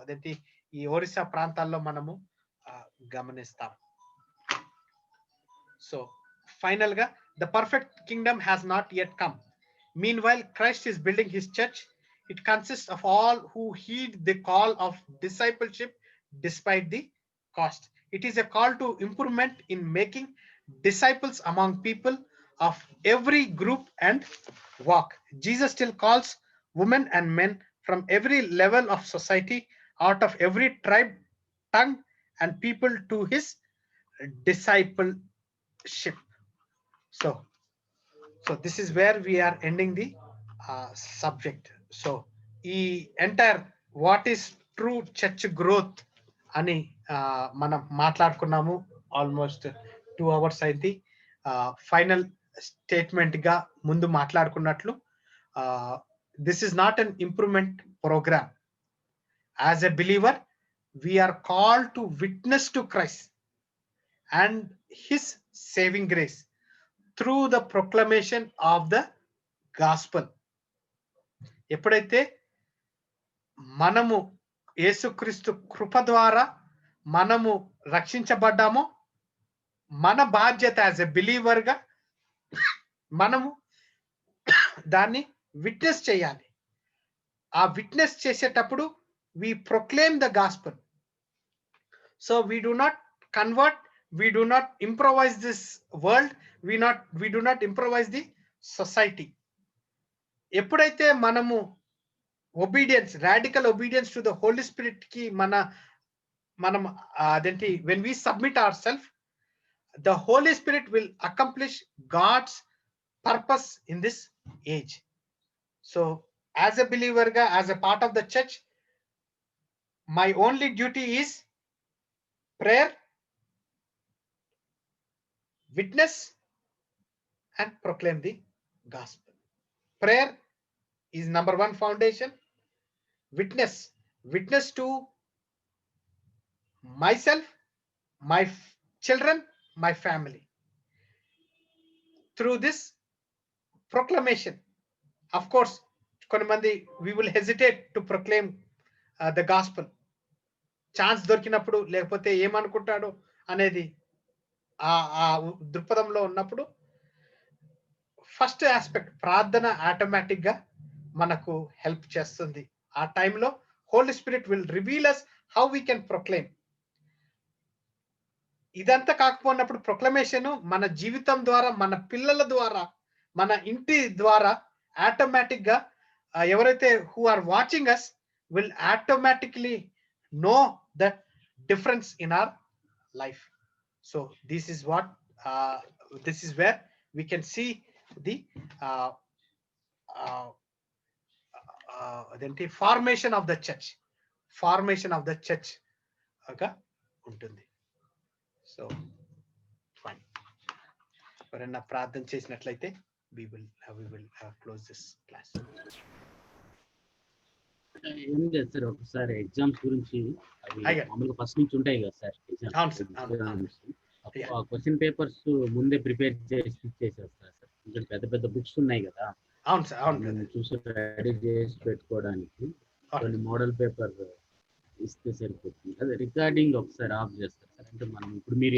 అదేంటి ఈ ఒరిస్సా ప్రాంతాల్లో మనము గమనిస్తాం. సో ఫైనల్ గా the perfect kingdom has not yet come. Meanwhile, Christ is building his church. It consists of all who heed the call of discipleship despite the cost. It is a call to improvement in making disciples among people of every group and walk. Jesus still calls women and men from every level of society, out of every tribe, tongue, and people to his discipleship. So this is where we are ending the subject. So ఈ entire what is true church growth అని మనం మాట్లాడుకున్నాము. Almost 2 hours అయింది. Final statement గా ముందు మాట్లాడుకున్నట్లు, this is not an improvement programme. As a believer we are called to witness to Christ and his saving grace through the proclamation of the gospel. ఎప్పుడైతే మనము యేసుక్రీస్తు కృప ద్వారా మనము రక్షించబడ్డామో, మన బాధ్యత యాజ్ ఎ బిలీవర్ గా మనము దాన్ని విట్నెస్ చేయాలి. ఆ విట్నెస్ చేసేటప్పుడు we proclaim the gospel. So we do not convert, we do not improvise this world, we do not improvise the society. ఎప్పుడైతే మనము obedience, radical obedience to the Holy Spirit కి మనం అదేంటి when we submit ourselves, the Holy Spirit will accomplish God's purpose in this age. So as a believer ga, as a part of the church, my only duty is prayer, witness, and proclaim the gospel. Prayer is number one foundation. Witness to myself, my children, my family. Through this proclamation, of course, konamandi we will hesitate to proclaim the gospel. Chance దొరికినప్పుడు, లేకపోతే ఏమనుకుంటాడో అనేది ఆ దృక్పథంలో ఉన్నప్పుడు, first aspect ప్రార్థన automatic గా మనకు help చేస్తుంది. ఆ టైంలో Holy Spirit will reveal us how we can proclaim. ఇదంతా కాకపోయినప్పుడు ప్రొక్లమేషన్ మన జీవితం ద్వారా, మన పిల్లల ద్వారా, మన ఇంటి ద్వారా ఆటోమేటిక్ గా ఎవరైతే who are watching us will automatically know the difference in our life. So this is where we can see the formation of the church aga ఉంటుంది. So fine. ఎవరైనా ప్రార్థన చేసినట్లయితే we will close this class. ఏం లేదు sir, ఒకసారి exams గురించి అవి I get- మామూలుగా ఫస్ట్ నుంచి ఉంటాయి కదా సార్ అవును సార్, అవును, అవును. ఎగ్జామ్స్. Yeah. ఆ క్వశ్చన్ పేపర్స్ ముందే ప్రిపేర్ చేసి ఇచ్చేసేస్తారు సార్. కొంచెం పెద్ద పెద్ద బుక్స్ ఉన్నాయి కదా, అవును సార్, అవును మనం brother. చూసి రెడీ చేసి పెట్టుకోవడానికి కొన్ని మోడల్ పేపర్ ఇస్తే సరిపోతుంది. అదే రికార్డింగ్ ఒకసారి ఆఫ్ చేస్తారు సార్. అంటే మనం ఇప్పుడు మీరు